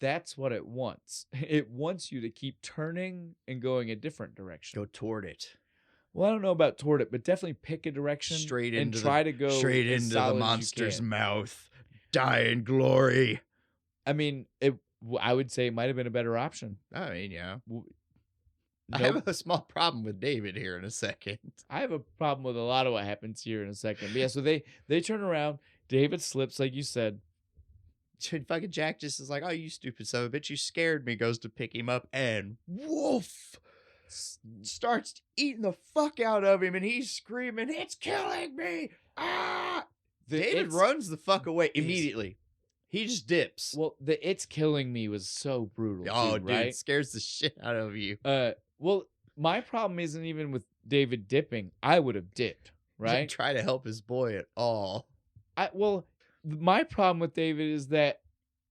that's what it wants. It wants you to keep turning and going a different direction. Go toward it. Well, I don't know about toward it, but definitely pick a direction Straight and into try to go straight as into solid the as you monster's can. mouth. Die in glory. I mean, I would say it might have been a better option. I mean, yeah. W- I Nope. have a small problem with David here in a second. I have a problem with a lot of what happens here in a second. But yeah, so they turn around. David slips, like you said. Fucking Jack just is like, oh, you stupid son of a bitch, you scared me. Goes to pick him up and woof. Starts eating the fuck out of him and he's screaming, it's killing me. Ah! David runs the fuck away immediately. He just dips. Well, the "it's killing me" was so brutal. Oh, dude, dude, right? it scares the shit out of you. Well, my problem isn't even with David dipping. I would have dipped, right? Didn't try to help his boy at all. My problem with David is that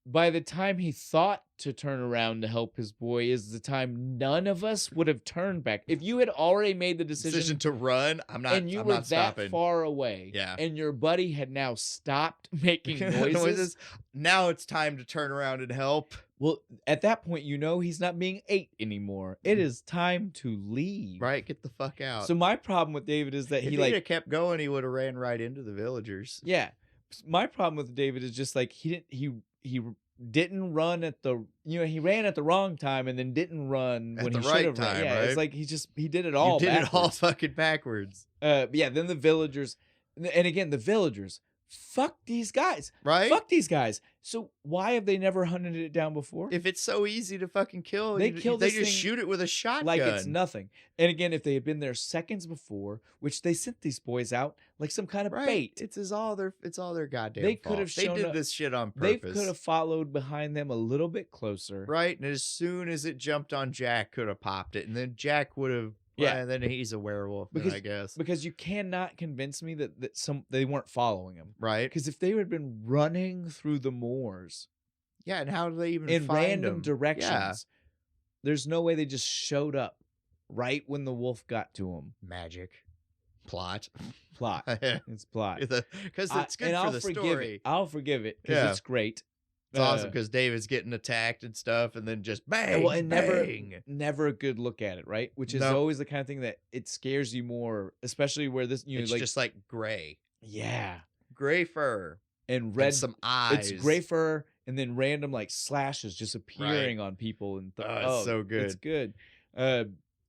by the time he thought to turn around to help his boy is the time none of us would have turned back. If you had already made the decision To run, I'm and you I'm were not that stopping. far away, Yeah. and your buddy had now stopped making noises, now it's time to turn around and help. well, at that point, he's not being ate anymore. It is time to leave. Right, get the fuck out. So my problem with David is that if he he'd have kept going, he would have ran right into the villagers. yeah. My problem with David is just like he didn't run at the he ran at the wrong time and then didn't run At when the he right should have run. time, Yeah, right? it's like he did it all. You did it all backwards. fucking backwards. But yeah, then the villagers, and again the villagers, fuck these guys, Right? Fuck these guys. So why have they never hunted it down before? If it's so easy to fucking kill, They they kill just this thing shoot it with a shotgun. like it's nothing. And again, if they had been there seconds before, which they sent these boys out like some kind of right. bait, It's all their goddamn They fault. could have They shown did up- this shit on they purpose. could have followed behind them a little bit closer. Right? And as soon as it jumped on Jack, could have popped it. And then Jack would have Yeah. then he's a werewolf, then, I guess. Because you cannot convince me that they weren't following him. Right? Because if they had been running through the moors Yeah, and how do they even in find random him? directions, Yeah. there's no way they just showed up right when the wolf got to them. Magic. Plot. Plot. It's plot. Because it's good for the story. I'll forgive it because Yeah. it's great. It's awesome because David's getting attacked and stuff, and then just bang, Well, and bang. never a good look at it, right? Which is No. always the kind of thing that it scares you more, especially where this It's like just like gray. yeah, Gray fur. and red And some eyes. It's gray fur and then random like slashes just appearing on people and it's so good. It's good.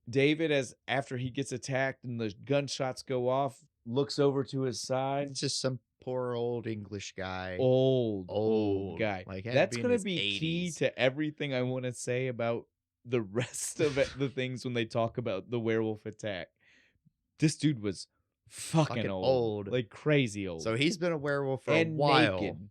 David, after he gets attacked and the gunshots go off, looks over to his side. It's just some poor old English guy. Old guy. Like, had to That's be in gonna his be key 80s. to everything I want to say about the rest of the things when they talk about the werewolf attack. This dude was fucking old, like crazy old. So he's been a werewolf for and a while. naked.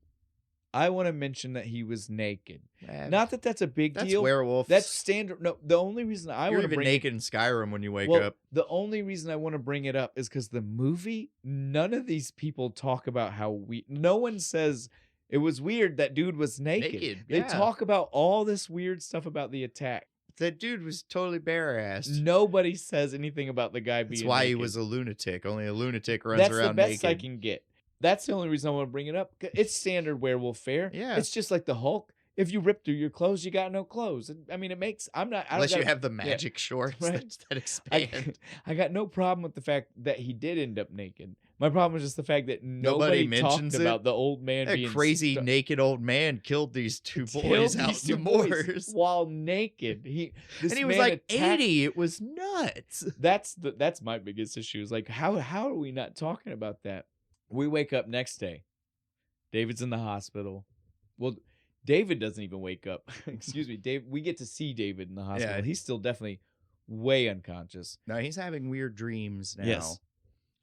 I want to mention that he was naked. Man, Not that that's a big that's deal. werewolves. That's standard. No, the only reason I You're want to even bring naked in Skyrim when you wake well, up. the only reason I want to bring it up is because the movie, none of these people talk about how no one says it was weird that dude was naked. They yeah. talk about all this weird stuff about the attack. That dude was totally bare-assed. Nobody says anything about the guy being That's why he naked. was a lunatic. Only a lunatic runs That's around the best naked. I can get. That's the only reason I want to bring it up. It's standard werewolf fare. Yeah. It's just like the Hulk. If you rip through your clothes, you got no clothes. I mean, it makes. I don't Unless you gotta- have the magic shorts right. that expand. I got no problem with the fact that he did end up naked. My problem was just the fact that nobody mentions talked it. about the old man That being crazy stu- naked old man killed these two killed boys out these in two the boys moors. while naked. And he was like 80. It was nuts. That's my biggest issue. Is like how are we not talking about that? We wake up next day. David's in the hospital. Well, David doesn't even wake up. Excuse me, Dave. We get to see David in the hospital. Yeah. He's still definitely way unconscious. No, he's having weird dreams now. Yes.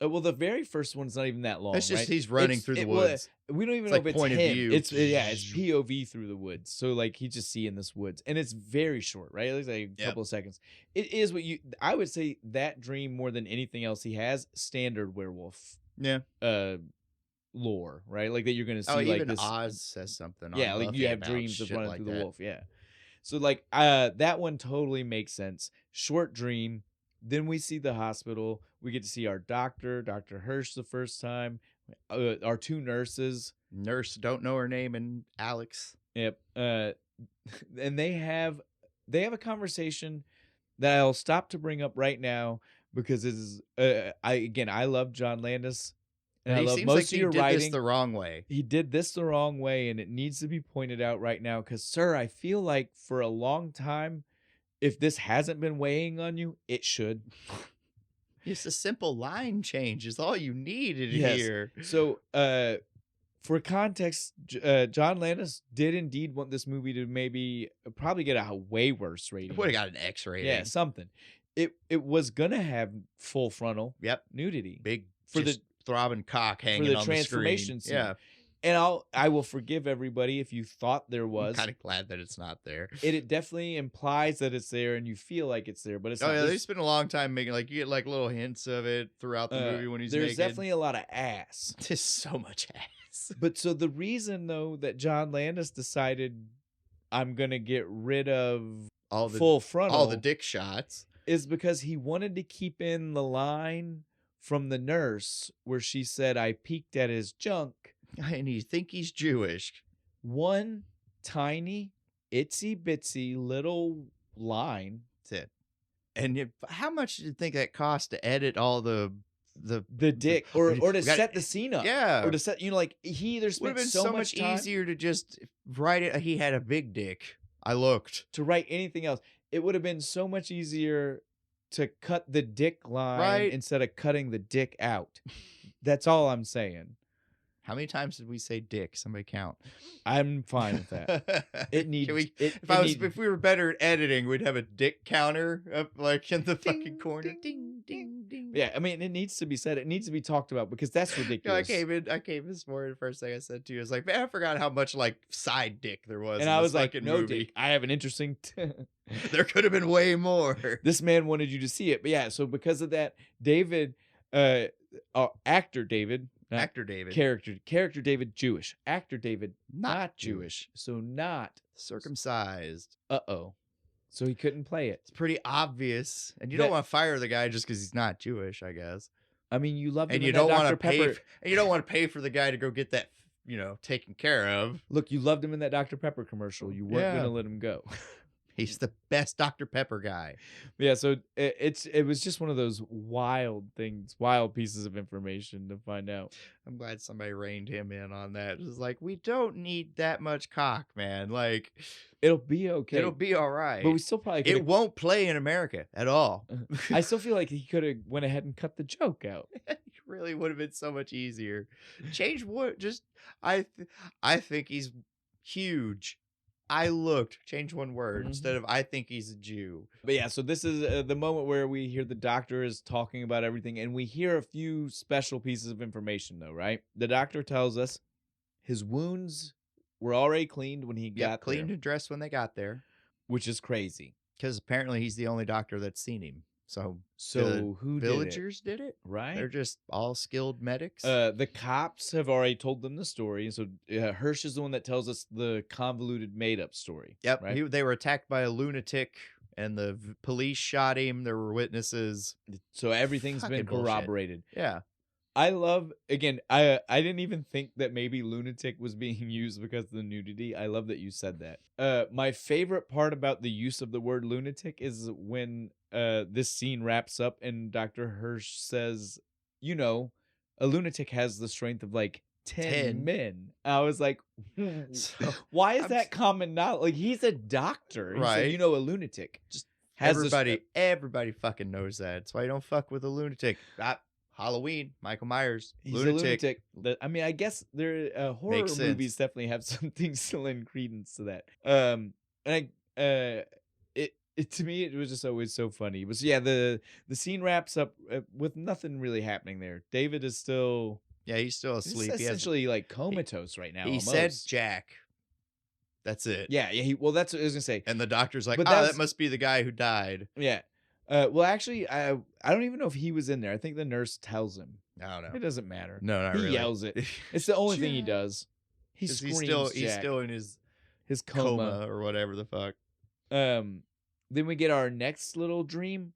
Well, the very first one's not even that long. That's just right? he's running through the woods. We don't even It's know like if it's point of him. view. It's POV through the woods. So like he's just seeing this woods, and it's very short, right? It's like a couple of seconds. It is what I would say that dream more than anything else he has standard werewolf. Yeah. Lore, right? Like that you're gonna see. Oh, like even this. Oz says something. Yeah, on like Buffy you have about dreams of shit running like through the that. wolf. Yeah. So like that one totally makes sense. Short dream. Then we see the hospital. We get to see our doctor, Dr. Hirsch, the first time. Our two nurses. Nurse, don't know her name, and Alex. Yep. And they have a conversation that I'll stop to bring up right now because it is I love John Landis and I He love seems most like of he your did this writing. the wrong way. He did this the wrong way, and it needs to be pointed out right now because, sir, I feel like for a long time, if this hasn't been weighing on you, it should. Just a simple line change is all you needed Yes. here. So, for context, John Landis did indeed want this movie to maybe probably get a way worse rating. It would have got an X rating. Yeah, something. It was gonna have full frontal Yep. nudity Big for just throbbing cock hanging the on the transformation screen. scene. Yeah. And I will forgive everybody if you thought there I'm was. kind of glad that it's not there. It definitely implies that it's there and you feel like it's there, but it's not. Yeah, they spent a long time making you get like little hints of it throughout the movie when he's there's naked. definitely a lot of ass. There's so much ass. But so the reason though that John Landis decided I'm gonna get rid of all the full frontal, all the dick shots, is because he wanted to keep in the line from the nurse where she said, "I peeked at his junk." and you think he's Jewish. One tiny, itsy bitsy little line. That's it. And how much did you think that cost to edit all the dick or to set the scene up? Yeah. Or to set, like he either spent would have been so much time easier to just write it. He had a big dick. I looked. to write anything else. It would have been so much easier to cut the dick line instead of cutting the dick out. That's all I'm saying. How many times did we say dick? Somebody count. I'm fine with that. It needs. If we were better at editing, we'd have a dick counter up like in the fucking corner. Ding, ding, ding. Yeah, I mean, it needs to be said. It needs to be talked about because that's ridiculous. I came in this morning. The first thing I said to you was like, man, I forgot how much like side dick there was. And in I this was like, fucking no movie. dick. I have an interesting. There could have been way more. This man wanted you to see it, but yeah. So because of that, David, actor David. Actor David. Character David, Jewish. Actor David, not Jewish. So not circumcised. Uh-oh. So he couldn't play it. It's pretty obvious. And you don't want to fire the guy just because he's not Jewish, I guess. I mean, you loved him and in you that don't Dr. want to Pepper. pay. You don't want to pay for the guy to go get that, taken care of. Look, you loved him in that Dr. Pepper commercial. You weren't going to let him go. He's the best Dr. Pepper guy. Yeah, so it was just one of those wild things, wild pieces of information to find out. I'm glad somebody reined him in on that. It's like, we don't need that much cock, man. Like, it'll be okay. It'll be all right. But we still probably it won't play in America at all. I still feel like he could have went ahead and cut the joke out. It really would have been so much easier. Change what? Just I think he's huge. I looked. Change one word instead of I think he's a Jew. But yeah, so this is the moment where we hear the doctor is talking about everything, and we hear a few special pieces of information, though, right? The doctor tells us his wounds were already cleaned when he got there. Cleaned and dressed when they got there. Which is crazy. Because apparently he's the only doctor that's seen him. So who villagers did it? Right. They're just all skilled medics. The cops have already told them the story. So Hirsch is the one that tells us the convoluted made-up story. Yep. Right? They were attacked by a lunatic, and the police shot him. There were witnesses. So everything's been corroborated. Bullshit. Yeah. I love, again, I didn't even think that maybe lunatic was being used because of the nudity. I love that you said that. My favorite part about the use of the word lunatic is when this scene wraps up and Dr. Hirsch says, a lunatic has the strength of like 10 men. I was like, why is that common knowledge? Like, he's a doctor. Right. He said, a lunatic. Just has everybody fucking knows that. That's why you don't fuck with a lunatic. Halloween, Michael Myers, he's a lunatic. I mean, I guess horror movies definitely have something to lend credence to that. To me, it was just always so funny. But yeah, the scene wraps up with nothing really happening there. David is still he's still asleep. He's essentially like comatose right now. He said Jack. That's it. Yeah. Well, that's what I was gonna say. And the doctor's like, that must be the guy who died. Yeah. Well, actually, I don't even know if he was in there. I think the nurse tells him. I don't know. It doesn't matter. No, not really. He yells it. It's the only thing he does. He screams. He's still in his coma or whatever the fuck. Then we get our next little dream,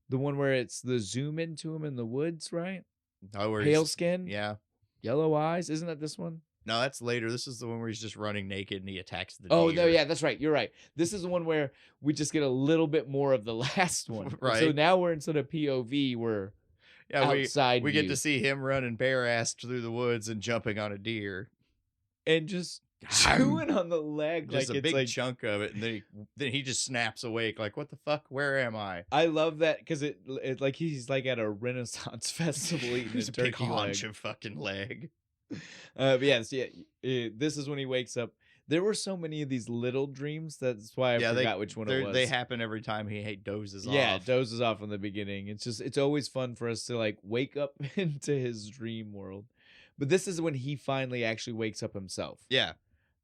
the one where it's the zoom into him in the woods, right? Oh, where pale skin, yeah, yellow eyes. Isn't that this one? No, that's later. This is the one where he's just running naked and he attacks the Oh, deer. no, yeah, that's right. You're right. This is the one where we just get a little bit more of the last one. Right. So now we're instead of POV, we're outside we get to view. see him running bare-assed through the woods and jumping on a deer. And just chewing on the leg Just like a it's big like chunk of it, and then he just snaps awake like, what the fuck? Where am I? I love that because it like he's like at a Renaissance festival eating There's a a big turkey haunch leg. of fucking leg. But yes, this is when he wakes up. There were so many of these little dreams. That's why I forgot which one it was. They happen every time he dozes off. Yeah, dozes off in the beginning. It's always fun for us to like wake up into his dream world. But this is when he finally actually wakes up himself. Yeah.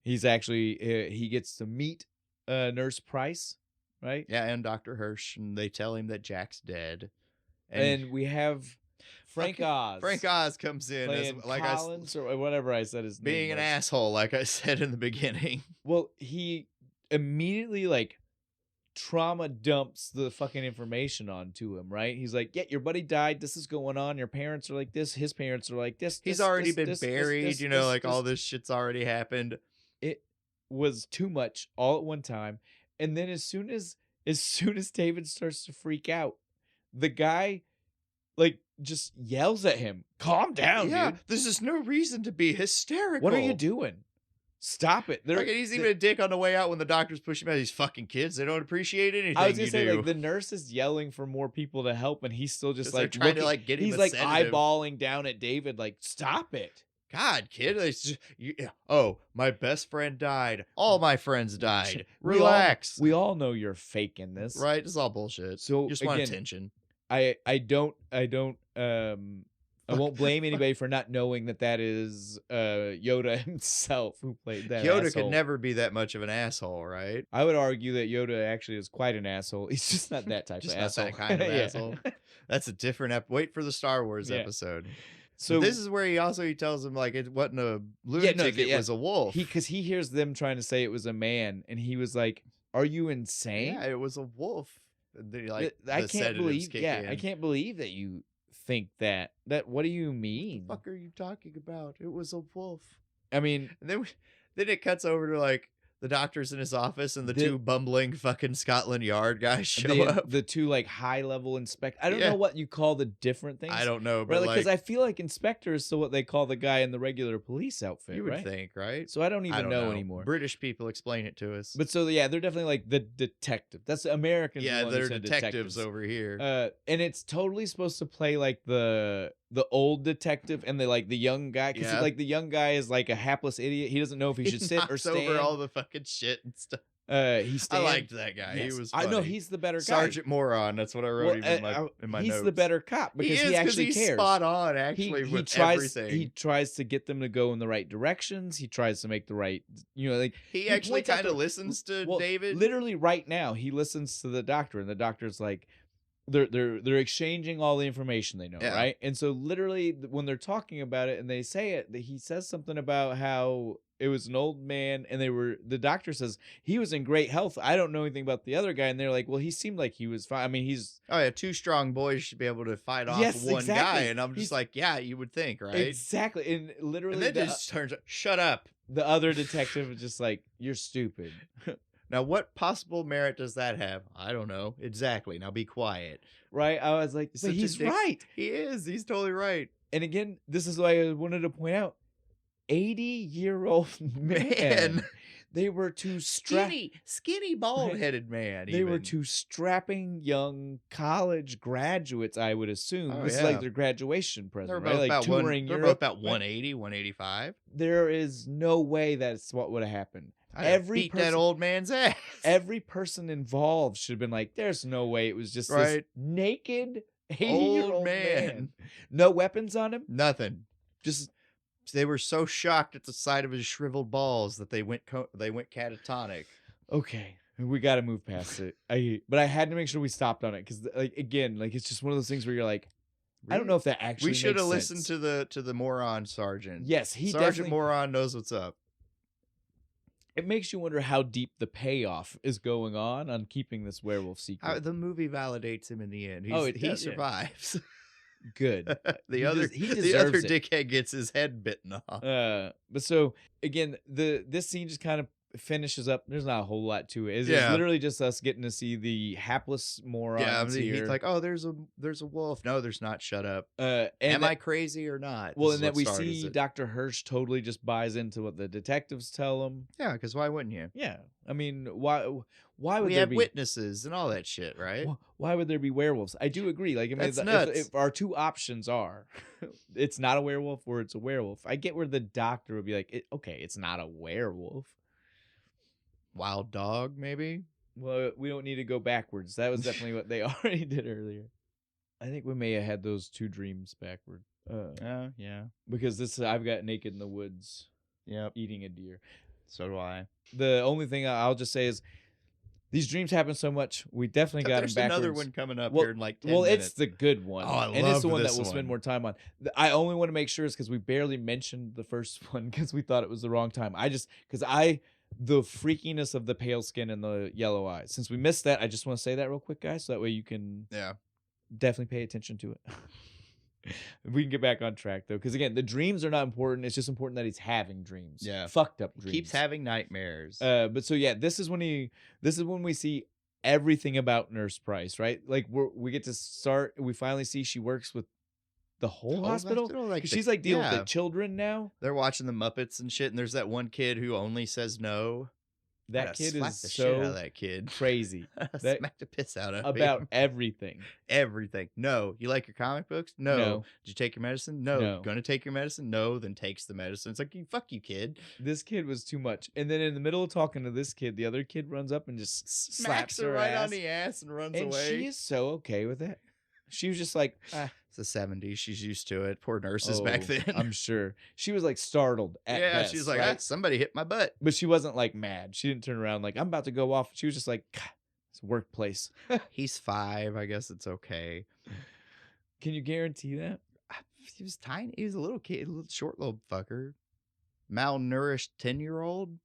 He's actually he gets to meet Nurse Price, right? Yeah, and Dr. Hirsch, and they tell him that Jack's dead. And we have Frank Oz. Frank Oz comes in as playing like Collins or whatever I said his name being an was. asshole, like I said in the beginning. Well, he immediately like trauma dumps the fucking information onto him, right? He's like, yeah, your buddy died. This is going on. Your parents are like this. His parents are like this. He's this, already this, been this, buried, this, you know, this, like this. all this shit's already happened. It was too much all at one time. And then as soon as David starts to freak out, the guy like just yells at him, calm down, Yeah, dude. there's just no reason to be hysterical. What are you doing? Stop it. Like, he's even a dick on the way out when the doctors push him out. These fucking kids, they don't appreciate anything I was gonna you say, do. like, the nurse is yelling for more people to help, and he's still just They're like trying to like get him. he's a like sedative. eyeballing down at David, like, stop it. God, kid, it's just, oh, my best friend died. All my friends died. We all- Relax. We all know you're faking this. Right? It's all bullshit. So You just want again, attention. I won't blame anybody for not knowing that is Yoda himself who played that Yoda asshole. could never be that much of an asshole, right? I would argue that Yoda actually is quite an asshole. He's just not that type Just of not asshole. that kind of Yeah. asshole. That's a different wait for the Star Wars Yeah. episode. So But this is where he tells him like it wasn't a lunatic, it was a wolf. Because he hears them trying to say it was a man, and he was like, "Are you insane? Yeah, it was a wolf. And then, like, I the can't sedatives believe. kick Yeah, in. I can't believe that you think that. What do you mean? What the fuck are you talking about? It was a wolf. I mean, And then it cuts over to like the doctor's in his office and the two bumbling fucking Scotland Yard guys show up. the two like high level inspect. I don't Yeah. know what you call the different things. I don't know, but Right, because like I feel like inspector is still what they call the guy in the regular police outfit. you would right? think, right? So I don't even I don't know anymore. British people explain it to us. But so yeah, they're definitely like the detective. That's Americans. yeah, the one who they're said detectives over here. And it's totally supposed to play like the old detective and the young guy, because Yeah. like the young guy is like a hapless idiot. He doesn't know if he should sit or knocks stand. over all the fucking shit and stuff. He stands. I liked that guy. Yes. He was I know funny. he's the better guy. Sergeant Moron. That's what I wrote Well, in my he's notes. the better cop because he he actually he's cares. spot on actually he with tries everything. he tries to get them to go in the right directions. He tries to make the right, like He actually points out kind of the- listens to well, David. Literally right now, he listens to the doctor, and the doctor's like, they're exchanging all the information they know, Yeah. right? And so literally when they're talking about it and they say it, he says something about how it was an old man, and the doctor says he was in great health. I don't know anything about the other guy, and they're like, well, he seemed like he was fine. I mean, he's Oh yeah, two strong boys should be able to fight off Yes, one exactly. guy, and I'm just He's- like, yeah, you would think, right? exactly, and literally And then just turns out, shut up. the other detective is just like, you're stupid. Now, what possible merit does that have? I don't know. Exactly. Now be quiet. Right? I was like, He's but such a he's dick. right. He is. He's totally right. And again, this is why I wanted to point out 80-year-old man. They were two Skinny, bald-headed man. They were even. two strapping young college graduates, I would assume. Oh, this is yeah. like their graduation present, They're right? both Like about touring they're Europe. both about 180, 185. There is no way that's what would have happened. Every beat that old man's ass. Every person involved should have been like, there's no way it was just this Right. naked Old 80-year-old man. man. No weapons on him. Nothing. Just They were so shocked at the sight of his shriveled balls that they went catatonic. okay. We got to move past it. But I had to make sure we stopped on it because, like, again, like it's just one of those things where you're like, I don't know if that actually. We should have makes listened sense. to the moron sergeant. Yes, he Sergeant definitely. Moron knows what's up. It makes you wonder how deep the payoff is going on keeping this werewolf secret. The movie validates him in the end. Oh, it he does, yeah. survives. Good. the He other he the other deserves it. dickhead gets his head bitten off. But so again, this scene just kind of finishes up. There's not a whole lot to it. It's Yeah. literally just us getting to see the hapless morons Yeah, here. he's like, "Oh, there's a wolf." No, there's not. Shut up. and Am that- I crazy or not? Well, This and is that what we started see it. Dr. Hirsch totally just buys into what the detectives tell him. Yeah, because why wouldn't you? Yeah, I mean, why would We there have be witnesses and all that shit, right? why would there be werewolves? I do agree. Like, I mean, That's nuts. if our two options are, it's not a werewolf or it's a werewolf. I get where the doctor would be like, okay, it's not a werewolf. Wild dog, maybe. Well, we don't need to go backwards. That was definitely what they already did earlier. I think we may have had those two dreams backward. Yeah. Because I've got naked in the woods Yep. eating a deer. So do I. The only thing I'll just say is these dreams happen so much. We definitely got them There's backwards. another one coming up Well- here in like 10 Well, minutes. it's the good one. Oh, I and it's the love one that this we'll spend one. more time on. I only want to make sure is because we barely mentioned the first one because we thought it was the wrong time. The freakiness of the pale skin and the yellow eyes. Since we missed that, I just want to say that real quick, guys, so that way you can definitely pay attention to it. We can get back on track though, because again, the dreams are not important. It's just important that he's having dreams. Yeah. Fucked up dreams. Keeps having nightmares. But so yeah, this is when we see everything about Nurse Price, right? Like we get to start. We finally see she works with the whole hospital. like 'Cause the- she's like dealing with yeah. the children now. They're watching the Muppets and shit, and there's that one kid who only says no. That Gotta kid slap is the shit out of so that kid. crazy that- Smack the piss out of about him. everything. Everything. No. You like your comic books? No. No. Did you take your medicine? No. No. Gonna take your medicine? No. Then takes the medicine. It's like, fuck you, kid. This kid was too much. And then in the middle of talking to this kid, the other kid runs up and just slaps her her right ass. on the ass and runs And away. she is so okay with it. She was just like, It's the 70s. She's used to it. Poor nurses back then. I'm sure. She was like startled at best, she's like, right? somebody hit my butt. But she wasn't like mad. She didn't turn around like, I'm about to go off. She was just like, God, it's a workplace. He's 5. I guess it's okay. Can you guarantee that? He was tiny. He was a little kid, a little short little fucker. Malnourished 10-year-old.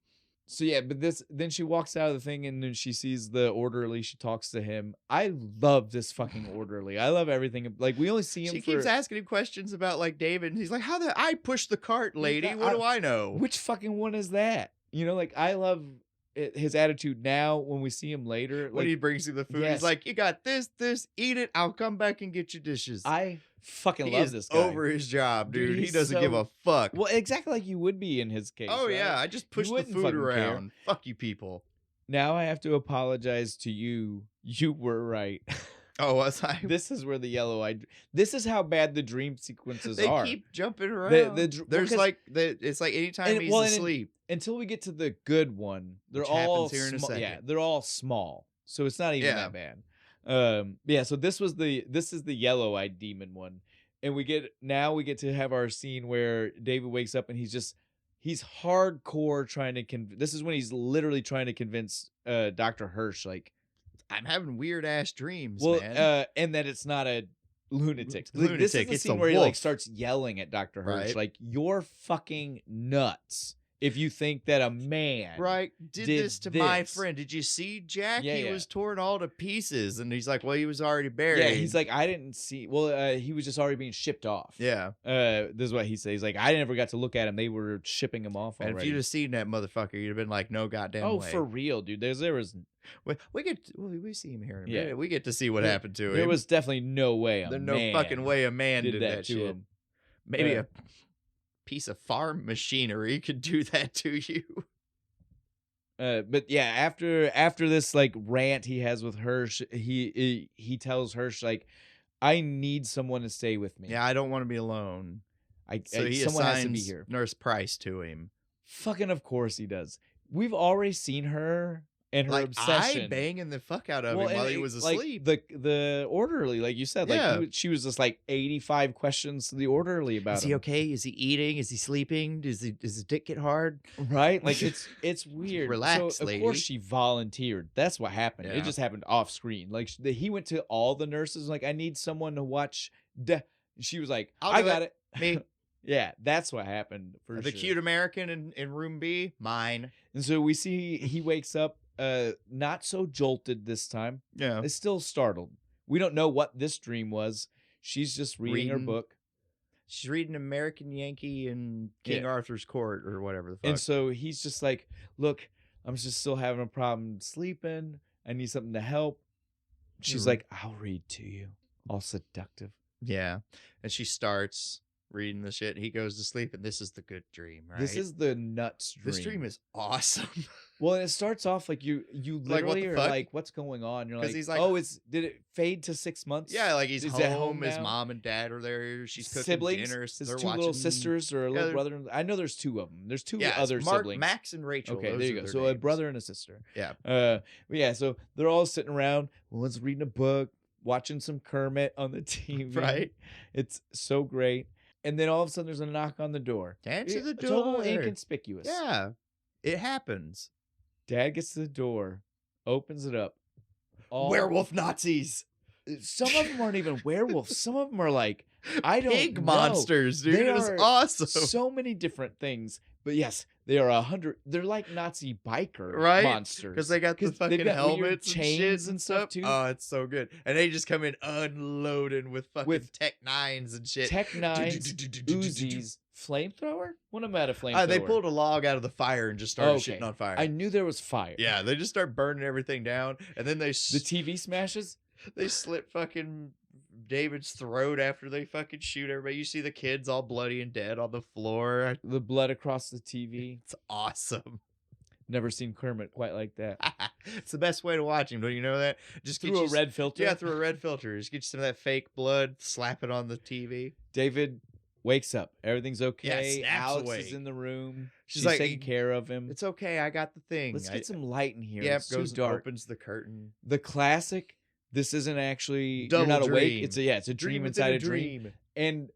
So yeah, but then she walks out of the thing and then she sees the orderly. She talks to him. I love this fucking orderly. I love everything. Like we only see him. She keeps asking him questions about like David, and he's like, "How the I pushed the cart, lady? What do I know?" Which fucking one is that? You know, like I love his attitude now when we see him later. When Like, he brings you the food, yes. he's like, "You got this, eat it. I'll come back and get your dishes." I fucking he love is this guy. over his job, Dude, dude. He he's doesn't give so- a fuck. Well, exactly like you would be in his case. Oh right? yeah, I just push the wouldn't food fucking care. around. Fuck you, people. Now I have to apologize to you. You were right. Oh, was I? This is where the yellow eye. This is how bad the dream sequences They are. keep jumping around. well, There's 'cause- like it's like anytime and- he's well, and- asleep. Until we get to the good one, they're Which all happens here in a small. Yeah, second. they're all small, so it's not even Yeah. that bad. Yeah. So this is the yellow-eyed demon one, and we get to have our scene where David wakes up and he's hardcore trying to this is when he's literally trying to convince Dr. Hirsch like, I'm having weird ass dreams, well, man. and that it's not a lunatic. Lunatic, This is the it's scene a where he like wolf. starts yelling at Dr. Hirsch Right. like, you're fucking nuts if you think that a man Right, did did this to my this. friend. Did you see Jack? Yeah, he yeah. was torn all to pieces, and he's like, "Well, he was already buried." Yeah, he's like, I didn't see. Well, he was just already being shipped off. "Yeah." This is what he says. He's like, I never got to look at him. They were shipping him off And already. if you'd have seen that motherfucker, you'd have been like, "No goddamn way." for real, dude. There was we see him here in a Yeah. minute. We get to see what There- happened to him. there was definitely no way a There's man no fucking way a man did that to shit. him. Maybe Yeah. a piece of farm machinery could do that to you. But yeah, after this like rant he has with Hirsch, he tells Hirsch like, I need someone to stay with me. Yeah, I don't want to be alone. So he someone has assigns to be here. Nurse Price to him. Fucking of course he does. We've already seen her and her Like obsession. I banging the fuck out of Well, him while and he was like, asleep. the orderly, like you said, like Yeah. she was just like 85 questions to the orderly about Is he him. okay? Is he eating? Is he sleeping? Does his dick get hard? Right? Like it's weird. Relax, so, of lady. course she volunteered. That's what happened. Yeah. It just happened off screen. Like he went to all the nurses like, I need someone to watch. She was like, I'll I do got it. it. Me. Yeah, that's what happened for The sure. cute American in room B, mine. And so we see he wakes up not so jolted this time. Yeah. Is still startled. We don't know what this dream was. She's just reading her Reading. book. She's reading American Yankee and King Yeah. Arthur's Court or whatever the fuck. And so he's just like, look, I'm just still having a problem sleeping. I need something to help. She's like, I'll read to you. All seductive. Yeah. And she starts reading the shit. He goes to sleep, and this is the good dream, right? This is the nuts dream. This dream is awesome. Well, and it starts off like you Like, what literally the are fuck? like, what's going on? You're 'Cause like, he's like- oh, did it fade to 6 months? Yeah, like he's Is home. at home His now? mom and dad are there. She's cooking Siblings, dinner. his They're two watching little sisters or a little they're- brother. I know there's two of them. There's two Yeah, it's other Mark, siblings. Max and Rachel. Okay, Those there are you go. their So a names. brother and a sister. Yeah. But yeah, so they're all sitting around. One's reading a book, watching some Kermit on the TV. Right. It's so great. And then all of a sudden, there's a knock on the door. Answer the Total door. inconspicuous. Yeah. It happens. Dad gets to the door, opens it up. All- Werewolf Nazis. Some of them aren't even werewolves. Some of them are like, I don't Pig know. monsters, dude. They It was are awesome. So many different things. But yes, they are 100. They're like Nazi biker Right? monsters. Because they got the 'Cause they've fucking got weird helmets and chains shit and stuff, too. Oh, it's so good. And they just come in unloading with fucking With Tech 9s and shit. Tech 9s, Uzis, flamethrower? What about a flamethrower? They pulled a log out of the fire and just started Okay. shitting on fire. I knew there was fire. Yeah, they just start burning everything down, and then they The TV smashes? they slit fucking David's throat after they fucking shoot everybody. You see the kids all bloody and dead on the floor. The blood across the TV. It's awesome. Never seen Kermit quite like that. It's the best way to watch him. Don't you know that? Just get Through a you red filter? Yeah, through a red filter. Just get you some of that fake blood, slap it on the TV. David wakes up. Everything's okay. snaps Alex awake. is in the room. She's She's like, taking care of him. It's okay. I got the thing. Let's get some light in here. Yep, It's too goes and dark. opens the curtain. The classic. This isn't actually. Double you're not awake. dream. It's a dream within inside a dream. And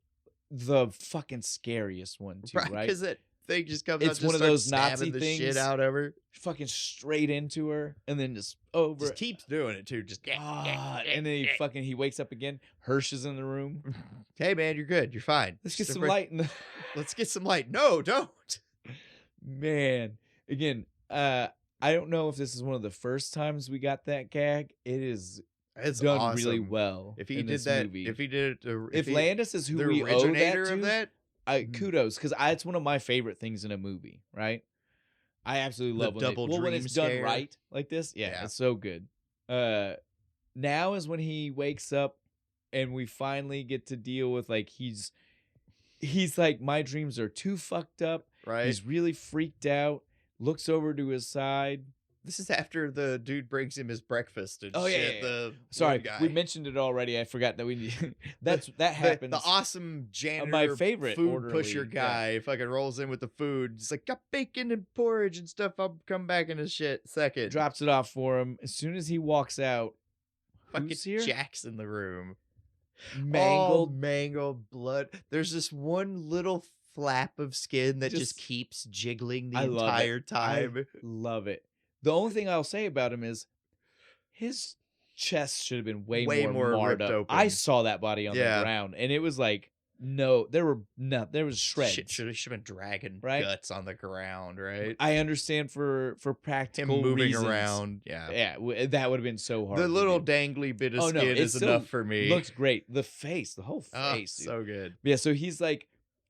the fucking scariest one too, right? Because that thing just comes It's out. one Just of those starts Nazi stabbing the things. shit out of her. Fucking straight into her, and then just over. Just keeps doing it too. Just and then he wakes up again. Hirsch is in the room. Hey man, you're good. You're fine. Let's get Just some a- light in the. Let's get some light. No, don't. Man, again, I don't know if this is one of the first times we got that gag. It is It's done awesome. really well. If he in did this that, movie. if he did it, if he- Landis is who the we owe that originator to, of that, kudos, because it's one of my favorite things in a movie. Right? I absolutely The love double when dream it's done scare. right like this. Yeah, Yeah. it's so good. Now is when he wakes up, and we finally get to deal with like he's like, my dreams are too fucked up. right? He's really freaked out. Looks over to his side. This is after the dude brings him his breakfast and Oh, yeah, shit. yeah, The Sorry, one guy. we mentioned it already. I forgot that we. That The- happens. The awesome janitor, my favorite food orderly, pusher yeah. guy, fucking rolls in with the food. He's like, got bacon and porridge and stuff. I'll come back in a second. Drops it off for him. As soon as he walks out, fucking who's here? Jack's in the room. Mangled. All mangled blood. There's this one little flap of skin that just Just- keeps jiggling the I love it. entire time. Love it. The only thing I'll say about him is his chest should have been way more marred ripped up. open. I saw that body on Yeah. the ground, and it was like, no, there was shreds. Shit should have been dragging Right? guts on the ground, right? I understand for Him practical moving reasons. around. Yeah. Yeah, that would have been so hard. The to little do. dangly bit of Oh, no, skin it's is still enough for me. looks great. The face, the whole Oh, face, dude. so good. Yeah, so he's like,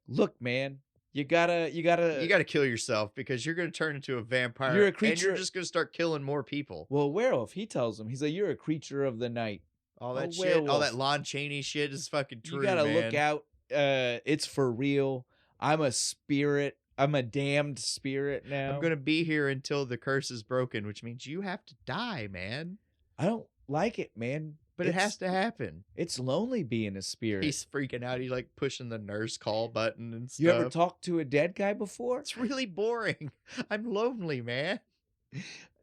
"Look, man, you gotta, You got to kill yourself because you're going to turn into a vampire. You're a and creature- you're just going to start killing more people. Well, werewolf. He tells him, he's like, "You're a creature of the night. All a that shit, all werewolf. that Lon Chaney shit is fucking true. You gotta man. look out. It's for real. I'm a spirit. I'm a damned spirit now. I'm going to be here until the curse is broken, which means you have to die, man. I don't like it, man. But it has to happen. It's lonely being a spirit. He's freaking out. He's like pushing the nurse call button and stuff. You ever talked to a dead guy before, It's really boring. I'm lonely, man.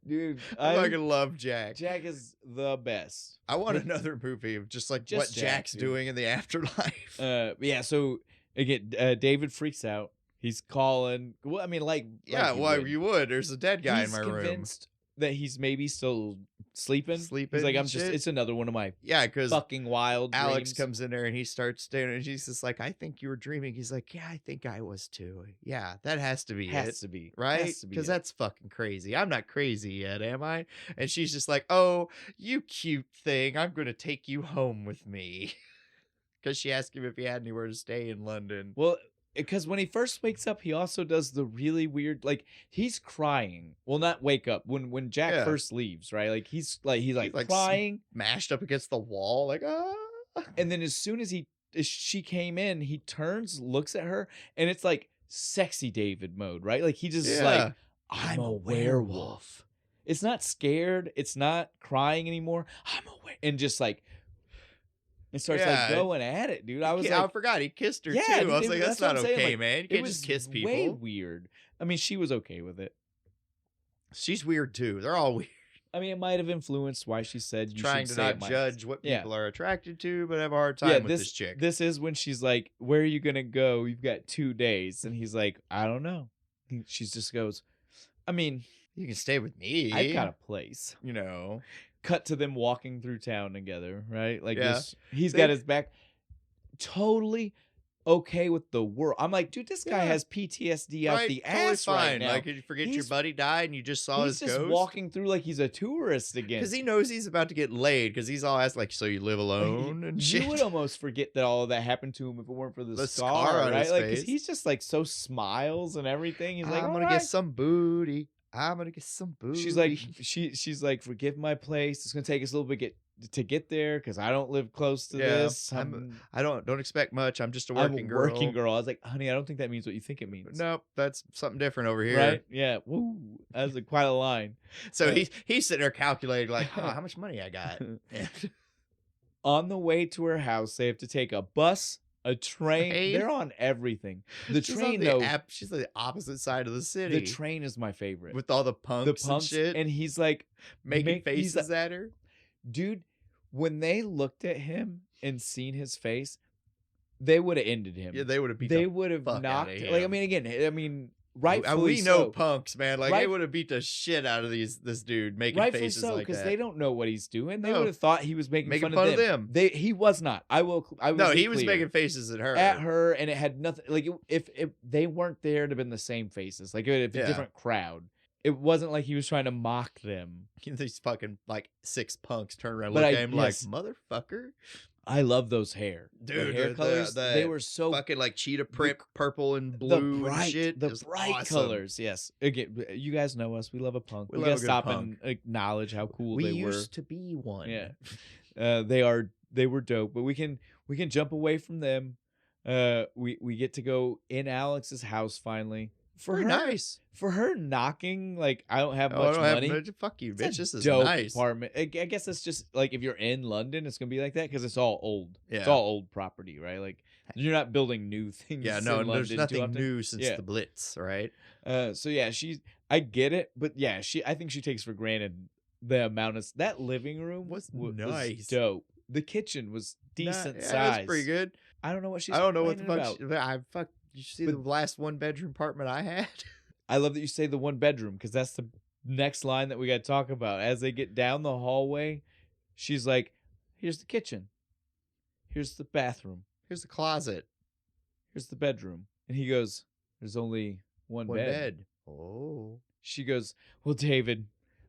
dude? I fucking love Jack. Jack is the best. I want another movie of just like what Jack, Jack's dude. doing in the afterlife. Yeah. So again, David freaks out. He's calling. Well, I mean, like yeah, you why would. you would? There's a dead guy He's in my room. convinced that he's maybe still sleeping. Sleeping He's like, and I'm just. shit. It's another one of my Yeah, because fucking wild Alex dreams. comes in there and he starts staring, and she's just like, "I think you were dreaming." He's like, "Yeah, I think I was too." Yeah, that has to be Has it. to be Right? Has to be Because it. that's fucking crazy. I'm not crazy yet, am I? And she's just like, "Oh, you cute thing. I'm going to take you home with me." because she asked him if he had anywhere to stay in London. Well, because when he first wakes up, he also does the really weird, like he's crying. Well, not wake up when Jack Yeah. first leaves, right? Like he's like like, crying, mashed up against the wall, like and then as soon as she came in, he turns, looks at her, and it's like sexy David mode, right? Like he just is like, I'm a werewolf. It's not scared. It's not crying anymore. I'm a werewolf, and just like. And starts like going at it, dude. I forgot he kissed her yeah, too. I was like, that's not okay, like, man. You can't just kiss people. Way weird. I mean, she was okay with it. She's weird too. They're all weird. I mean, it might have influenced why she said you trying should to not judge what people are attracted to, but have a hard time with this chick. This is when she's like, "Where are you gonna go? You've got 2 days," and he's like, "I don't know." She just goes, "I mean, you can stay with me. I've got a place." You know. Cut to them walking through town together, right? Like this, he's got his back. Totally okay with the world. I'm like, dude, this guy has PTSD out the ass right now. Like, you forget your buddy died and you just saw his ghost. He's just walking through like he's a tourist again. Because he knows he's about to get laid. Because he's all asked like, so you live alone and shit. You would almost forget that all of that happened to him if it weren't for the scar on his face. Because he's just like so smiles and everything. He's like, I'm gonna get some booty. I'm gonna get some booty. She's like, forgive my place. It's gonna take us a little bit to get there because I don't live close to this. I don't expect much. I'm just a working girl. Working girl. I was like, honey, I don't think that means what you think it means. Nope, that's something different over here. Right? Yeah. Woo. That was quite a line. So he's sitting there calculating like, oh, how much money I got. On the way to her house, they have to take a bus, a train. They're on everything. The train, though. She's on the opposite side of the city. The train is my favorite. With all the punks and shit. And he's like making faces at her. Dude, when they looked at him and seen his face, they would have ended him. Yeah, they would have beat They would have knocked him. Like, I mean, rightfully we know punks, man. Like, they would have beat the shit out of this dude making faces like that. Because they don't know what he's doing. They would have thought he was making fun of them. He was not. He was making faces at her. And it had nothing. Like, if they weren't there, it'd have been the same faces. Like, it would have been a different crowd. It wasn't like he was trying to mock them. These fucking like 6 punks turn around and look at him like, motherfucker. I love those hair. Dude, the hair colors, they were so fucking like cheetah print, purple and blue and shit. The bright colors, yes. Again, you guys know us. We love a punk. We gotta stop and acknowledge how cool they were. We used to be one. Yeah. They were dope, but we can jump away from them. We get to go in Alex's house finally. Nice. For her knocking, like, I don't have much money. Fuck you, bitch. This is dope nice. Apartment. I guess it's just like if you're in London, it's gonna be like that because it's all old. Yeah. It's all old property, right? Like you're not building new things. Yeah, no, there's nothing new since the Blitz, right? So yeah, I get it, but yeah, I think she takes for granted the amount of that living room was nice, was dope. The kitchen was decent size. That's pretty good. I don't know what she's. I don't know what the fuck. You see the last 1-bedroom apartment I had? I love that you say the 1-bedroom because that's the next line that we got to talk about. As they get down the hallway, she's like, here's the kitchen. Here's the bathroom. Here's the closet. Here's the bedroom. And he goes, there's only one bed. Oh. She goes, well, David,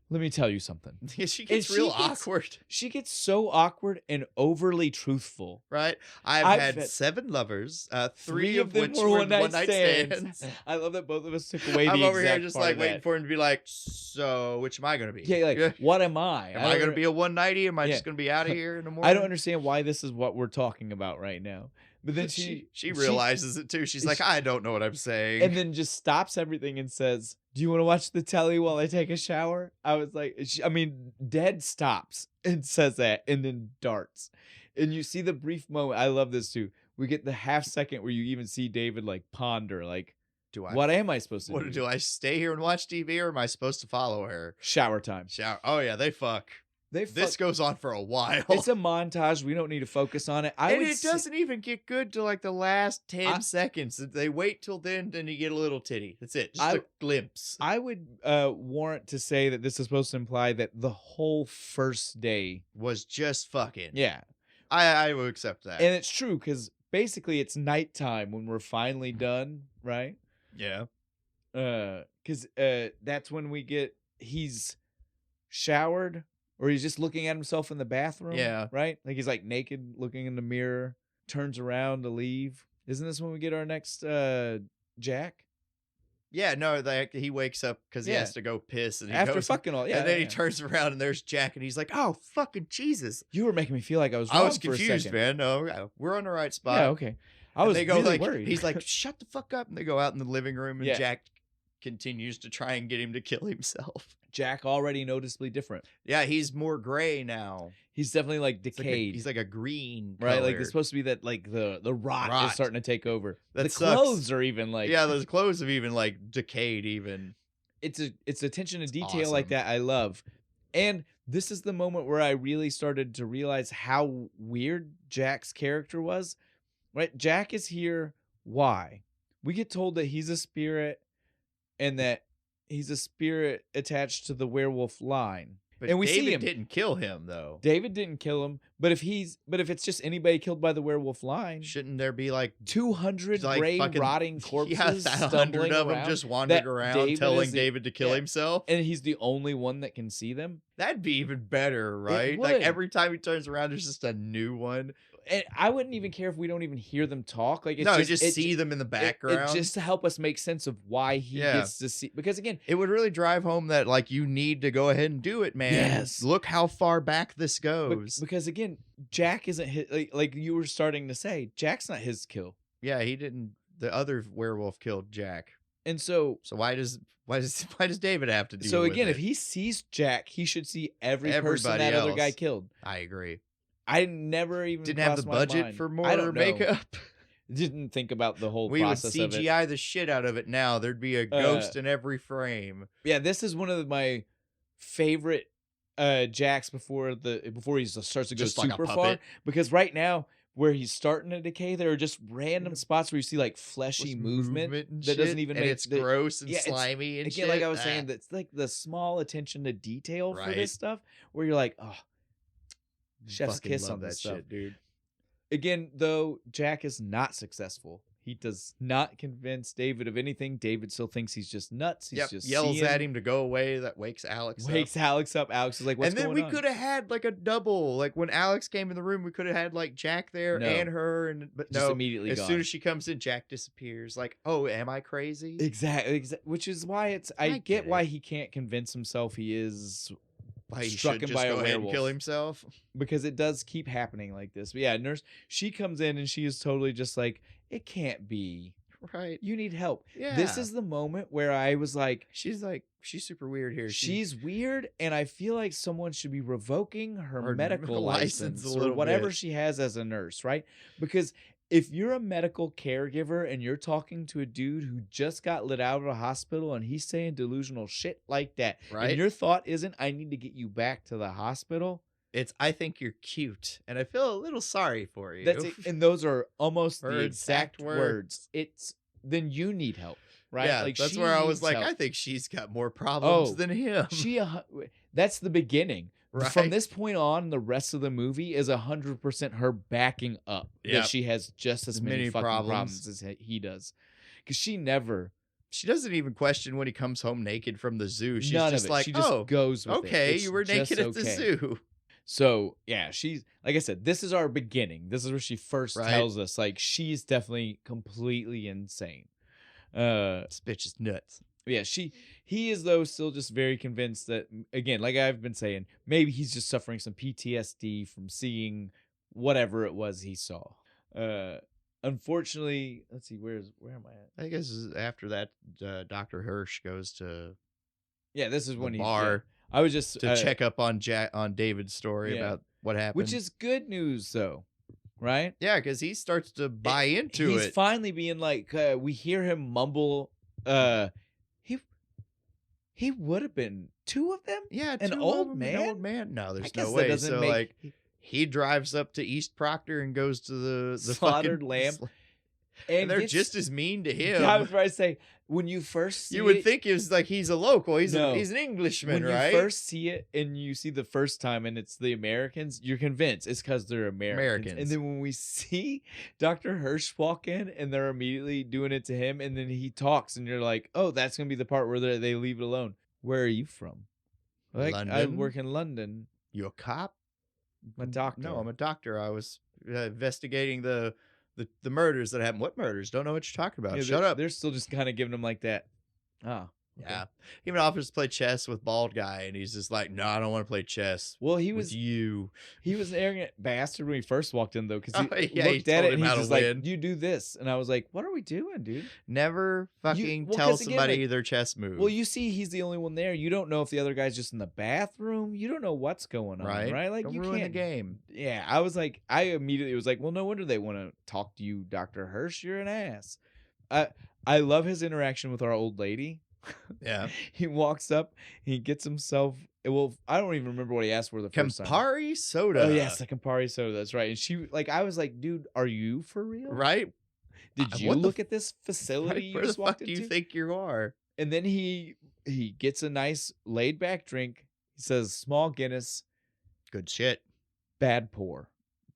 let me tell you something. She gets real awkward. She gets so awkward and overly truthful. Right? I've had 7 lovers, 3 of which were one-night stands. I love that both of us took away the I'm over exact here just part like of waiting that. for him to be like, so which am I going to be? Yeah, like, what am I? Am I going to be a one-nighty? Am I just going to be out of here in the morning? I don't understand why this is what we're talking about right now. But then she realizes it too. She's like, I don't know what I'm saying. And then just stops everything and says, do you want to watch the telly while I take a shower? I was like, dead stops and says that and then darts. And you see the brief moment. I love this too. We get the half second where you even see David like ponder, like, what am I supposed to do? Do I stay here and watch TV or am I supposed to follow her? Shower time. Oh yeah, they fuck. This goes on for a while. It's a montage. We don't need to focus on it. It doesn't even get good till like the last 10 seconds. They wait till then you get a little titty. That's it. Just a glimpse. I would warrant to say that this is supposed to imply that the whole first day was just fucking. Yeah. I will accept that. And it's true because basically it's nighttime when we're finally done, right? Yeah. Because that's when he's showered. Or he's just looking at himself in the bathroom. Yeah. Right? Like he's like naked looking in the mirror. turns around to leave. Isn't this when we get our next Jack? Yeah, no, like he wakes up because he Yeah. has to go piss, and he After goes fucking all, yeah. and then he yeah. turns around and there's Jack, and he's like, "Oh, fucking Jesus!" You were making me feel like I was wrong I was for a confused, second. man. No, we're on the right spot. Yeah, okay. I And was they go really like, worried. he's like, "Shut the fuck up!" And they go out in the living room, and Yeah. Jack continues to try and get him to kill himself. Jack already noticeably different. Yeah, he's more gray now. He's definitely like It's like decayed. he's like a green, right? Like color. it's supposed to be that like the rot Rot. is starting to take over. That the sucks. clothes are even like yeah, those clothes have even like decayed. Even it's attention to detail like awesome. that I love. And this is the moment where I really started to realize how weird Jack's character was. Right? Jack is here. Why? We get told that he's a spirit and that he's a spirit attached to the werewolf line. but And we see David him. didn't kill him though. David didn't kill him, but if it's just anybody killed by the werewolf line, Shouldn't there be like 200 like gray fucking- rotting corpses, yeah, 100 stumbling of them around, just wandered that around David telling is the- David to kill yeah. himself? and he's the only one that can see them? That'd be even better, right? Like would. every time he turns around, there's just a new one. And I wouldn't even care if we don't even hear them talk. Like, it's No, just, just see them in the background. It just to help us make sense of why he Yeah. gets to see. Because again, It would really drive home that like you need to go ahead and do it, man. Yes. Look how far back this be- goes. because again, Jack isn't his, like you were starting to say. Jack's not his kill, Yeah, he didn't. The other werewolf killed Jack. and so So why does David have to do? so again, if he sees Jack, he should see every person Everybody that other guy else. killed. I agree. I never even Didn't have the crossed my budget mind. for I more don't know. makeup. Didn't think about the whole We would process of it. CGI the shit out of it now. There'd be a ghost in every frame. Yeah, this is one of my favorite Jacks before he starts to go Just like a super far. puppet. Because right now, where he's starting to decay, there are just random spots where you see like fleshy Just movement and that doesn't shit, even and make it's the- gross and yeah, it's- slimy and again, shit. like I was Ah. saying, that's like the small attention to detail for Right. this stuff, where you're like, oh, chef's Fucking kiss love on that this stuff. shit, dude. Again, though, Jack is not successful. He does not convince David of anything. David still thinks he's just nuts. He's just Yells seeing, at him to go away. That wakes Alex up. wakes Alex up. Alex is like, what's And then going we on? could have had like a double. Like when Alex came in the room, we could have had like Jack there No. and her, but just no. immediately As gone. soon as she comes in, Jack disappears. Like, oh, am I crazy? Exactly, which is why I get get why it. he can't convince himself he is Why he struck should him just by a go ahead and werewolf. kill himself? because it does keep happening like this. But yeah, nurse, she comes in and she is totally just like, it can't be. Right. You need help. Yeah. This is the moment where I was like, She's super weird here. she's weird, and I feel like someone should be revoking her Her medical license license a or little whatever bit. she has as a nurse, right? Because if you're a medical caregiver and you're talking to a dude who just got let out of a hospital and he's saying delusional shit like that, Right. and your thought isn't, I need to get you back to the hospital, It's I think you're cute, and I feel a little sorry for you. that's it. And those are almost Her the exact exact words. It's then you need help, right? Yeah, like that's she where I was needs like, help. I think she's got more problems Oh, than him. She that's the beginning. Right. From this point on, the rest of the movie is 100% her backing up Yep. that she has just as many fucking problems as he does, because she never She doesn't even question when he comes home naked from the zoo. She's none just of it. like, She just oh, goes with it. okay, It's you were just naked at the okay. zoo. So yeah, she's like I said, this is our beginning. This is where she first Right. tells us like she's definitely completely insane. This bitch is nuts. Yeah, he is though still just very convinced that, again, like I've been saying, maybe he's just suffering some PTSD from seeing whatever it was he saw. Unfortunately, let's see, where am I at? I guess after that, Dr. Hirsch goes to Yeah, this is the when he bar I was just to check up on David's story yeah. about what happened. which is good news though, right? yeah, because he starts to buy into He's it. finally being like, we hear him mumble. He would have been two of them. Yeah, An two of old them, man? An old man. No, I there's guess no that way. doesn't So make- like, he drives up to East Proctor and goes to the Slaughtered fucking lamb. and they're gets- just as mean to him. I was about to say, when you first see You would it, think it was like he's a local. He's No. he's an Englishman, when right? you first see it and you see the first time and it's the Americans, you're convinced it's because they're Americans. And Americans. then when we see Dr. Hirsch walk in and they're immediately doing it to him, and then he talks and you're like, oh, that's going to be the part where they leave it alone. Where are you from? Like, I London. work in London. You a cop? I'm a doctor. No, I'm a doctor. I was investigating the murders that happened. What murders? Don't know what you're talking about. Shut up. They're still just kind of giving him like that. Oh. Okay. Yeah. He even offers to play chess with bald guy, and he's just like, no, I don't want to play chess. Well, he was an arrogant bastard when he first walked in, though, because he he looked at it and told him he's how to just like, win. you do this. And I was like, what are we doing, dude? Never fucking tell 'cause again, somebody like, their chess move. Well, you see he's the only one there. You don't know if the other guy's just in the bathroom. You don't know what's going on, right? Like, don't you ruin can't the game. Yeah, I immediately was like, well, no wonder they want to talk to you, Dr. Hirsch. You're an ass. I love his interaction with our old lady. Yeah. He walks up, he gets himself, well, I don't even remember what he asked for the first time. Campari soda. Oh, yes, the Campari soda. That's right. And she, like, I was like, dude, are you for real? Right? Did you look at this facility you Where just the walked fuck into? do you think you are? And then he gets a nice laid back drink. He says, small Guinness, Good shit. bad pour.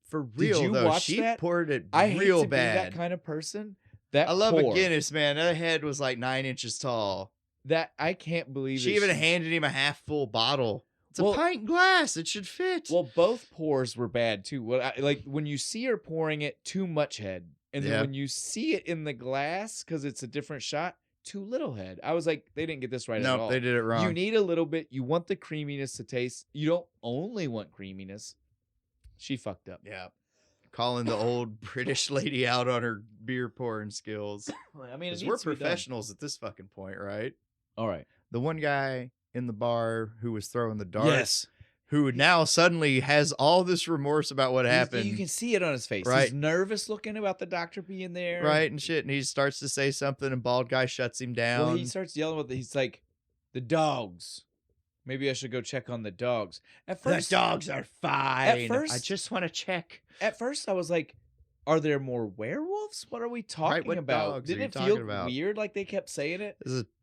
For real, you though, watch she that? poured it I hate real to bad. be that kind of person. That I love pour, a Guinness, man. That head was like 9 inches tall. That I can't believe She that even handed him a half full bottle. It's Well- a pint glass. It should fit. Well, both pours were bad too. Like when you see her pouring it, too much head, and then Yeah. when you see it in the glass because it's a different shot, too little head. I was like, they didn't get this right at all. Nope, they did it wrong. You need a little bit. You want the creaminess to taste. You don't only want creaminess. She fucked up. Yeah. Calling the old British lady out on her beer pouring skills. I mean, Because we're professionals at this fucking point, right? All right. The one guy in the bar who was throwing the darts, Yes. who now suddenly has all this remorse about what happened. You can see it on his face. Right. He's nervous looking about the doctor being there. Right, and shit. And he starts to say something, and bald guy shuts him down. Well, he starts yelling about he's like, the dogs. Maybe I should go check on the dogs. At first, the dogs are fine. At first, I just want to check. At first, I was like, are there more werewolves? What are we talking what about? dogs Didn't are it you feel talking about? weird like they kept saying it?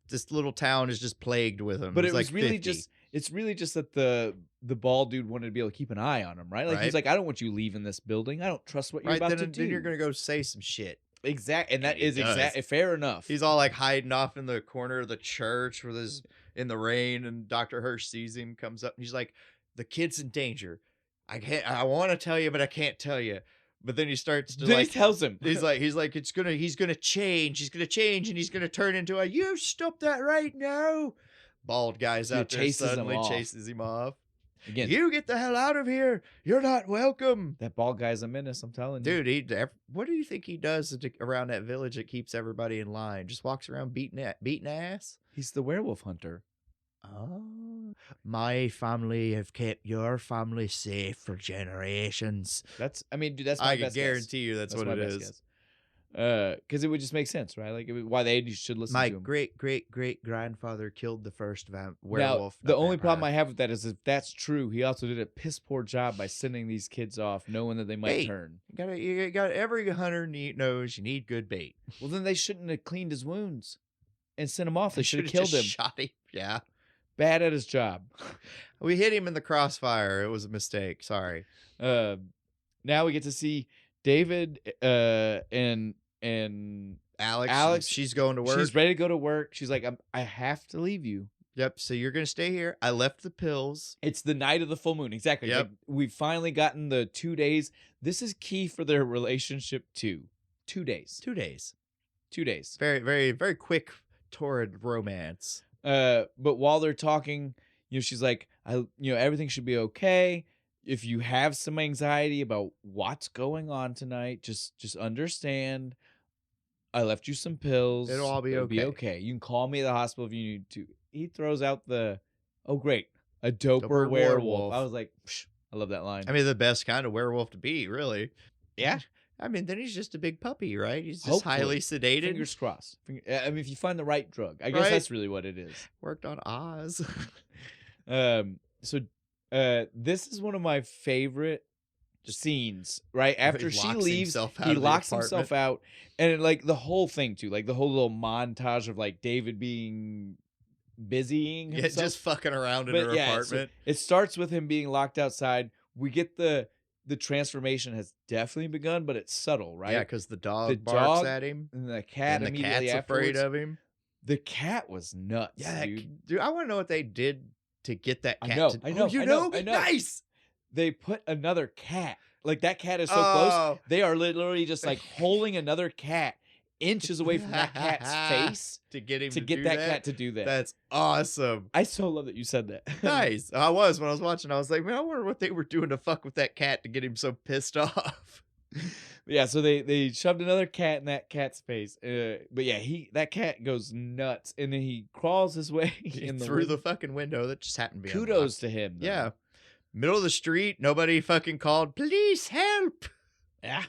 This little town is just plagued with them. But There's it was like really 50. it's really just that the bald dude wanted to be able to keep an eye on him, right? Like Right. he's like, I don't want you leaving this building. I don't trust what you're right. about Then, to do. then you're gonna go say some shit. Exact, and that He is does. exact. Fair enough. He's all like hiding off in the corner of the church with his in the rain, and Dr. Hirsch sees him, comes up, and he's like, "The kid's in danger. I want to tell you, but I can't tell you." But then he starts to then like he tells him. he's like he's gonna change. He's gonna change, and he's gonna turn into a you stop that right now. Bald guy's Dude, out there chases him suddenly off. chases him off. Again, You get the hell out of here. You're not welcome. that bald guy's a menace. I'm telling you, Dude, what do you think he does around that village that keeps everybody in line? Just walks around beating ass? he's the werewolf hunter. Oh, my family have kept your family safe for generations. That's, I mean, dude, that's my I can best guess. guarantee you that's what my it best is. guess. Because it would just make sense, right? Like why they should listen My to him. great grandfather killed the first Now, werewolf. the only problem I have with that is if that's true, he also did a piss poor job by sending these kids off, knowing that they might Hey. turn. you got every hunter knows you need good bait. Well, then they shouldn't have cleaned his wounds and sent him off. They should have Should've killed just him. Shot him. Yeah, Bad at his job. we hit him in the crossfire. It was a mistake. Sorry. Now we get to see David and Alex, she's going to work. She's ready to go to work. She's like, I have to leave you. Yep. So you're gonna stay here. I left the pills. It's the night of the full moon. Exactly. Yep. Like, we've finally gotten the 2 days. This is key for their relationship too. 2 days. 2 days. 2 days. Very, very, very quick, torrid romance. But while they're talking, she's like, everything should be okay. If you have some anxiety about what's going on tonight, just understand. I left you some pills. It'll all be okay. You can call me at the hospital if you need to. He throws out oh great, a doper Doper werewolf. werewolf. I was like, psh, I love that line. I mean, the best kind of werewolf to be, really. Yeah. I mean, then he's just a big puppy, right? He's just Hopefully. highly sedated. Fingers crossed. I mean, if you find the right drug, I guess Right. that's really what it is. Worked on Oz. So this is one of my favorite scenes, right? After she locks leaves, himself out he of the locks himself apartment. out. And like the whole thing too, like the whole little montage of like David being busying Yeah, himself. just fucking around in But her yeah, so apartment. it starts with him being locked outside. We get the transformation has definitely begun, but it's subtle, right? Yeah, because the dog The barks dog at him. And the cat And the immediately cat's afraid afterwards. of him. The cat was nuts, Yeah, dude. I want to know what they did to get that cat. I know, to, I know, Oh, you I know, know? I know. Nice. They put another cat Like that cat is so close. They are literally just like holding another cat inches away from that cat's face to get him to get that cat to do that. That's awesome. I so love that you said that. Nice. When I was watching, I was like, man, I wonder what they were doing to fuck with that cat to get him so pissed off. Yeah, so they shoved another cat in that cat's face. But yeah, that cat goes nuts, and then he crawls his way through the fucking window that just happened to be Kudos unlocked. to him. Though. Yeah. Middle of the street, nobody fucking called, please help. Yeah.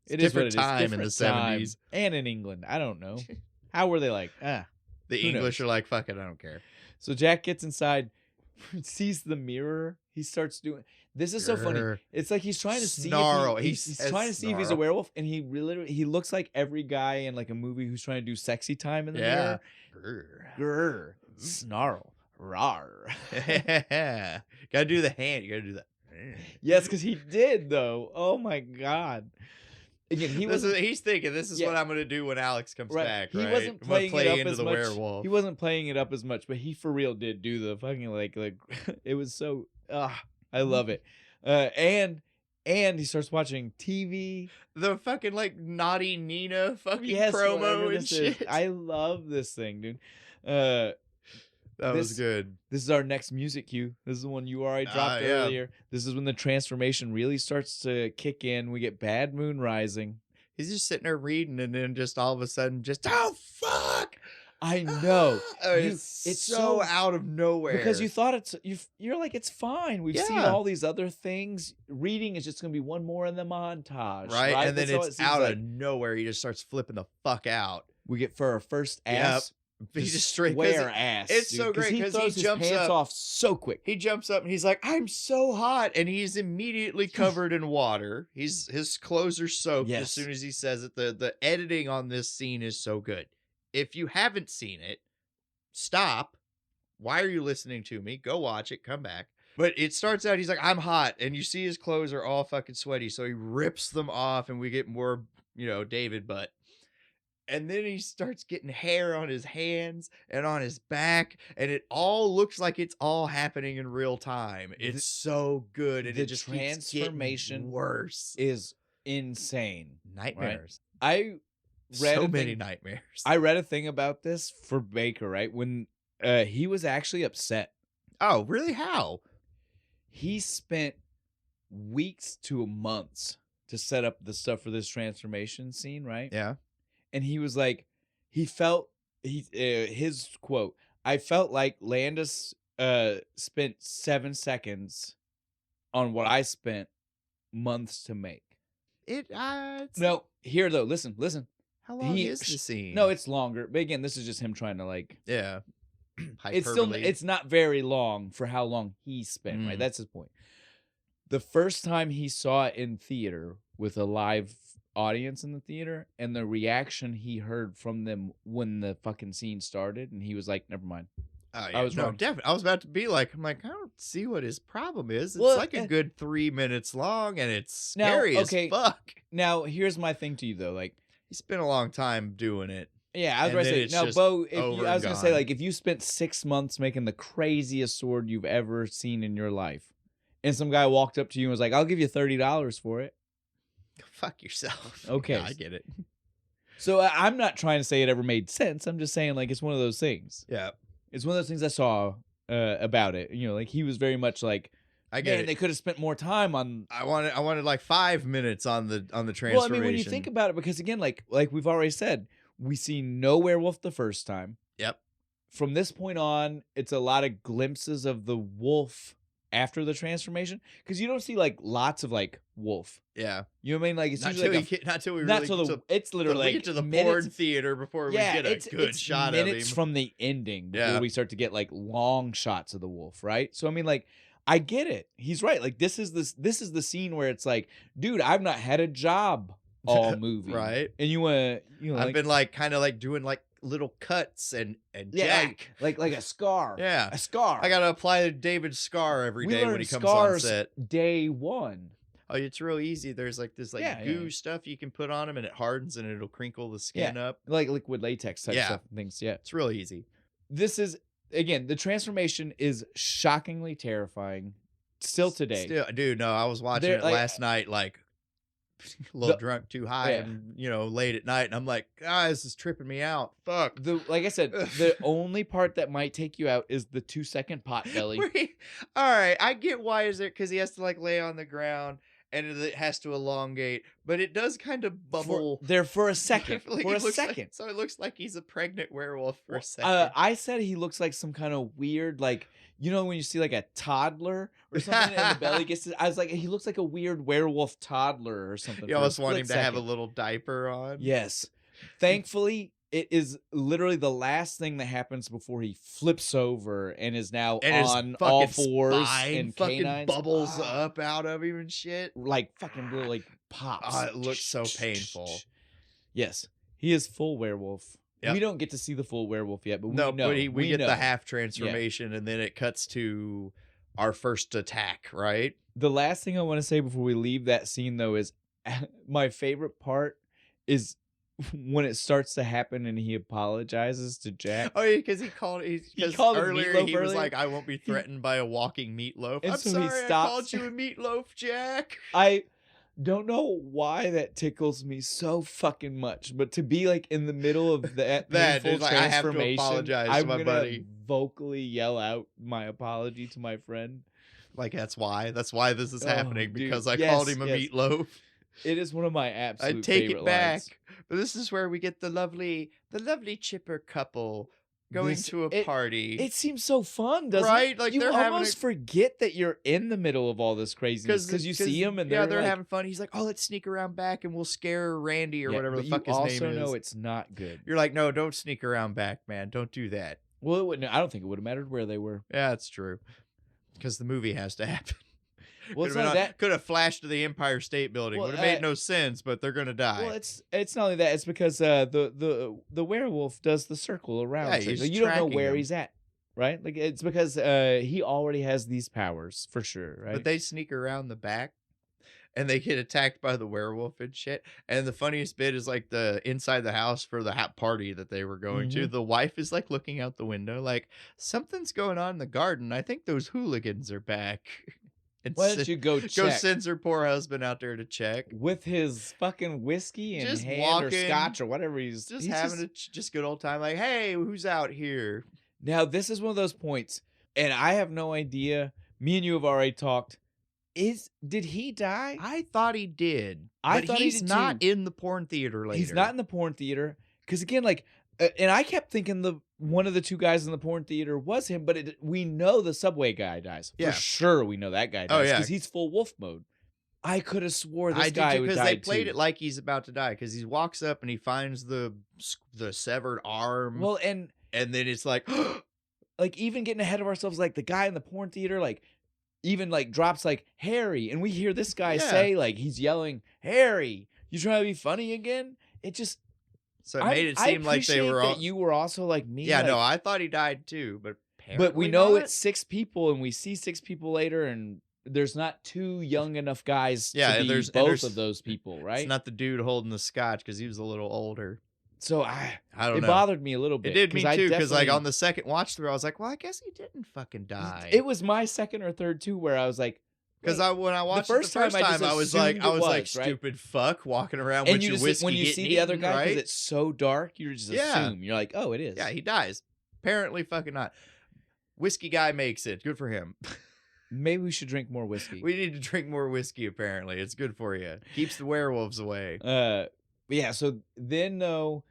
It is different time in the 70s. And in England. I don't know. How were they like? The English are like, fuck it, I don't care. So Jack gets inside, sees the mirror. He starts doing... This is so funny. It's like he's trying to see if he's trying to see if he's a werewolf, and he looks like every guy in like a movie who's trying to do sexy time in the mirror. Grr. Snarl. Rawr. Gotta do the hand. You gotta do that. Yes, because he did though. Oh my god. Again, he's thinking this is what I'm gonna do when Alex comes back. Right? He wasn't playing it up as much. Werewolf. He wasn't playing it up as much, but he for real did do the fucking like it was so I love it. And he starts watching TV. The fucking like Naughty Nina fucking promo and shit. I love this thing, dude. That was good. This is our next music cue. This is the one you already dropped earlier. This is when the transformation really starts to kick in. We get Bad Moon Rising. He's just sitting there reading, and then just all of a sudden, just oh fuck! I know. It's so out of nowhere because you thought you're like it's fine. We've seen all these other things. Reading is just gonna be one more in the montage, right? And then it's out of nowhere. He just starts flipping the fuck out. We get for our first ass. He just straight square ass. It's so great because he jumps pants off so quick. He jumps up and he's like, "I'm so hot," and he's immediately covered in water. His clothes are soaked as soon as he says it. The editing on this scene is so good. If you haven't seen it, stop. Why are you listening to me? Go watch it. Come back. But it starts out, he's like, I'm hot. And you see his clothes are all fucking sweaty. So he rips them off and we get more, David butt. And then he starts getting hair on his hands and on his back. And it all looks like it's all happening in real time. It's so good. And the it just transformation worse. Is insane. Nightmares. Right? I read so many nightmares. I read a thing about this for Baker, right? When he was actually upset. Oh, really? How? He spent weeks to months to set up the stuff for this transformation scene, right? Yeah. And he was like, his quote, I felt like Landis spent 7 seconds on what I spent months to make. No, here though, listen. How long is the scene? No, it's longer. But again, this is just him trying to like... Yeah. It's not very long for how long he spent, right? That's his point. The first time he saw it in theater with a live audience in the theater and the reaction he heard from them when the fucking scene started, and he was like, never mind. Oh, yeah. I was wrong. Definitely. I was about to be like, I don't see what his problem is. It's like a good 3 minutes long and it's scary as fuck. Now, here's my thing to you though. Like, he spent a long time doing it. Yeah, I was going to say, now, Bo, I was going to say, like, if you spent 6 months making the craziest sword you've ever seen in your life, and some guy walked up to you and was like, I'll give you $30 for it. Fuck yourself. Okay. Yeah, I get it. So I'm not trying to say it ever made sense. I'm just saying, like, it's one of those things. Yeah. It's one of those things I saw about it. Like, he was very much like, I get it. They could have spent more time on... I wanted like 5 minutes on the transformation. Well, I mean, when you think about it, because again, like we've already said, we see no werewolf the first time. Yep. From this point on, it's a lot of glimpses of the wolf after the transformation, because you don't see like lots of like wolf. Yeah. You know what I mean? Like it's not usually it's literally we get to the porn theater before we get a good shot of him. Minutes from the ending before we start to get like long shots of the wolf, right? So I mean, like, I get it. He's right. Like this is the scene where it's like, dude, I've not had a job all movie, right? And I've been like kind of like doing like little cuts and Jack like a scar. Yeah, a scar. I gotta apply David's scar every day when he comes on set. Day one. Oh, it's real easy. There's like this goo stuff you can put on them and it hardens and it'll crinkle the skin up. Like liquid latex type stuff and things. Yeah, it's real easy. This is, again, the transformation is shockingly terrifying. Still today. Still, dude, no, I was watching They're it like- last night, like a little The- drunk, too high, yeah. and late at night, and I'm like, this is tripping me out. Fuck. Like I said, the only part that might take you out is the 2-second pot belly. All right, I get why is it because he has to like lay on the ground and it has to elongate, but it does kind of bubble For a second. Like, For it a looks like- second. so it looks like he's a pregnant werewolf for a second. I said he looks like some kind of weird, like, when you see like a toddler or something and the belly gets to, I was like, he looks like a weird werewolf toddler or something. You almost want him split to have a second. little diaper on. Yes. Thankfully, it is literally the last thing that happens before he flips over and is now And his on all fucking fours spine and fucking canines. bubbles Ah, up out of him and shit. like fucking little, like pops. It looks so painful. Yes, he is full werewolf. Yep. We don't get to see the full werewolf yet, but No, we know. but we get know. the half transformation, and then it cuts to our first attack, right? The last thing I want to say before we leave that scene, though, is my favorite part is when it starts to happen and he apologizes to Jack. Oh, yeah, because he called called him earlier meatloaf he was earlier. like, "I won't be threatened by a walking meatloaf." And I'm so he sorry, I stops. called you a meatloaf, Jack. I don't know why that tickles me so fucking much, but to be like in the middle of that That painful is like, I have to transformation, apologize to I'm my gonna buddy. vocally yell out my apology to my friend. Like that's why this is happening, dude. because I Yes, called him a yes. meatloaf. It is one of my I absolute take favorite it back. lines. But this is where we get the lovely chipper couple going This- to a it- party. It seems so fun, doesn't Right? it? Like, you they're having almost forget that you're in the middle of all this craziness because you see them and they're they're like, having fun. He's like, "Oh, let's sneak around back and we'll scare Randy or Yeah, whatever but the fuck you his also name is." know it's not good. You're like, "No, don't sneak around back, man. Don't do that." Well, it wouldn't. I don't think it would have mattered where they were. Yeah, that's true. Because the movie has to happen. Well, it's not that. Could have flashed to the Empire State Building. Well, Would have made no sense, but they're gonna die. Well, it's not only that. It's because the werewolf does the circle around. Yeah, thing. he's Like, you don't know tracking where him. he's at, right? Like it's because he already has these powers for sure, right? But they sneak around the back and they get attacked by the werewolf and shit. And the funniest bit is like the inside the house for the party that they were going to. Mhm. The wife is like looking out the window, like something's going on in the garden. I think those hooligans are back. And Why don't you go check sends her poor husband out there to check. with his fucking whiskey in Just hand walking, or scotch or whatever he's Just having a just good old time. Like, hey, who's out here? Now, this is one of those points, and I have no idea. Me and you have already talked. Did he die? I thought he did. I but thought he he's did not too. in the porn theater later. He's not in the porn theater because again, like, and I kept thinking one of the two guys in the porn theater was him, but we know the subway guy dies Yeah. for sure. We know that guy Oh, dies yeah. because he's full wolf mode. I could have swore this I guy did would because die they played too. it like he's about to die because he walks up and he finds the severed arm. Well, and and then it's like, like even getting ahead of ourselves, like the guy in the porn theater, like even like drops like Harry, and we hear this guy Yeah. say like he's yelling, "Harry, you trying to be funny again?" It just so it made it seem like they were all. That you were also like me. Yeah, like, no, I thought he died too, but but we apparently know not. it's 6 people, and we see 6 people later, and there's not 2 young enough guys Yeah, to be there's- and both there's- of those people, right? It's not the dude holding the scotch because he was a little older. So I don't it know. bothered me a little bit. It did me 'cause I too because like definitely- on the second watch through, I was like, well, I guess he didn't fucking die. it was my second or third too, where I was like, Because wait, when I watched first it the first time, I time, just I was like, assumed it was, right? stupid fuck walking around and with you your just whiskey when you getting see the other eaten, guy because right? it's so dark, you just Yeah. assume. You're like, oh, it is. Yeah, he dies. Apparently, fucking not. Whiskey guy makes it. Good for him. Maybe we should drink more whiskey. We need to drink more whiskey. Apparently, it's good for you. Keeps the werewolves away. But yeah. So then, though,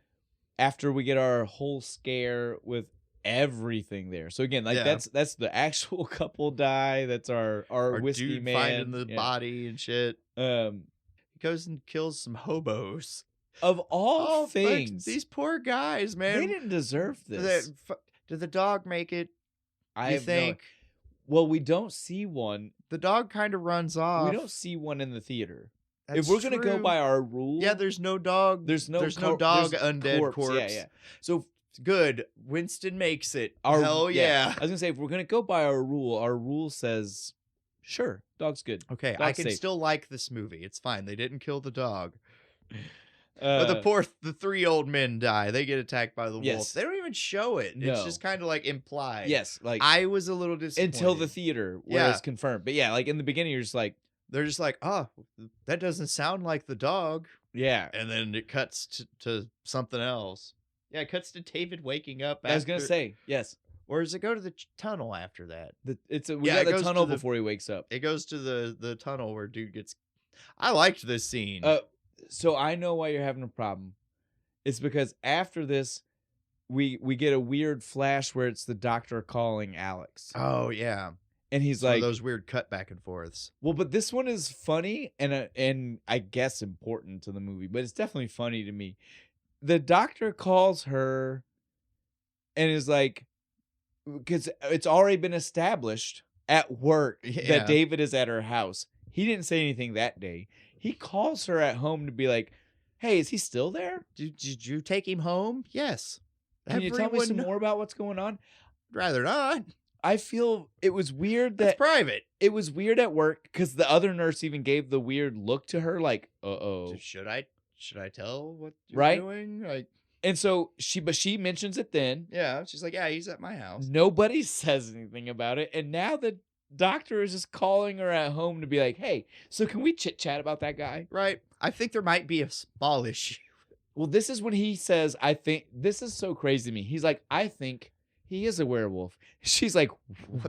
after we get our whole scare with everything there. So again, like Yeah. that's the actual couple die. That's our whiskey dude man finding the Yeah. body and shit. He goes and kills some hobos. Of all Oh, fuck, things, these poor guys, man. they didn't deserve this. Did the dog make it? I You have no- think well, we don't see one. the dog kind of runs off? We don't see one in the theater. That's if we're gonna go true. by our rule, Yeah, there's no dog. there's no dog there's undead corpse. Yeah, yeah. So Good. Winston makes it. our Hell yeah. I was gonna say if we're gonna go by our rule says, sure, dog's good. Okay, Dog's I can safe. still like this movie. It's fine. They didn't kill the dog. But the 3 old men die. They get attacked by the wolf. Yes. They don't even show it. It's No. just kind of like implied. Yes, like I was a little disappointed until the theater where Yeah. it's confirmed. But yeah, like in the beginning, you're just like, they're just like, oh, that doesn't sound like the dog. yeah. And then it cuts to something else. Yeah, it cuts to David waking up. I was gonna after- say yes. Or does it go to the tunnel after that? We Yeah, got it the goes to tunnel the- before he wakes up. It goes to the tunnel where dude gets. I liked this scene. So I know why you're having a problem. It's because after this, we get a weird flash where it's the doctor calling Alex, Oh yeah, and he's One of like, those weird cut back and forths. "Well, but this one is funny and I guess important to the movie, but it's definitely funny to me." The doctor calls her, and is like, because it's already been established at work Yeah. that David is at her house. He didn't say anything that day. He calls her at home to be like, "Hey, is he still there? Did you take him home? Yes. Can you tell me some Everyone- more about what's going on?" Rather not. I feel it was weird That's that private. it was weird at work because the other nurse even gave the weird look to her, like, "Uh-oh." Should I tell what you're Right? doing? Like, And so she mentions it then. yeah, she's like, yeah, he's at my house. Nobody says anything about it, and now the doctor is just calling her at home to be like, "Hey, so can we chit chat about that guy?" Right. I think there might be a small issue. Well, this is when he says, "I think," this is so crazy to me. He's like, "I think he is a werewolf." She's like,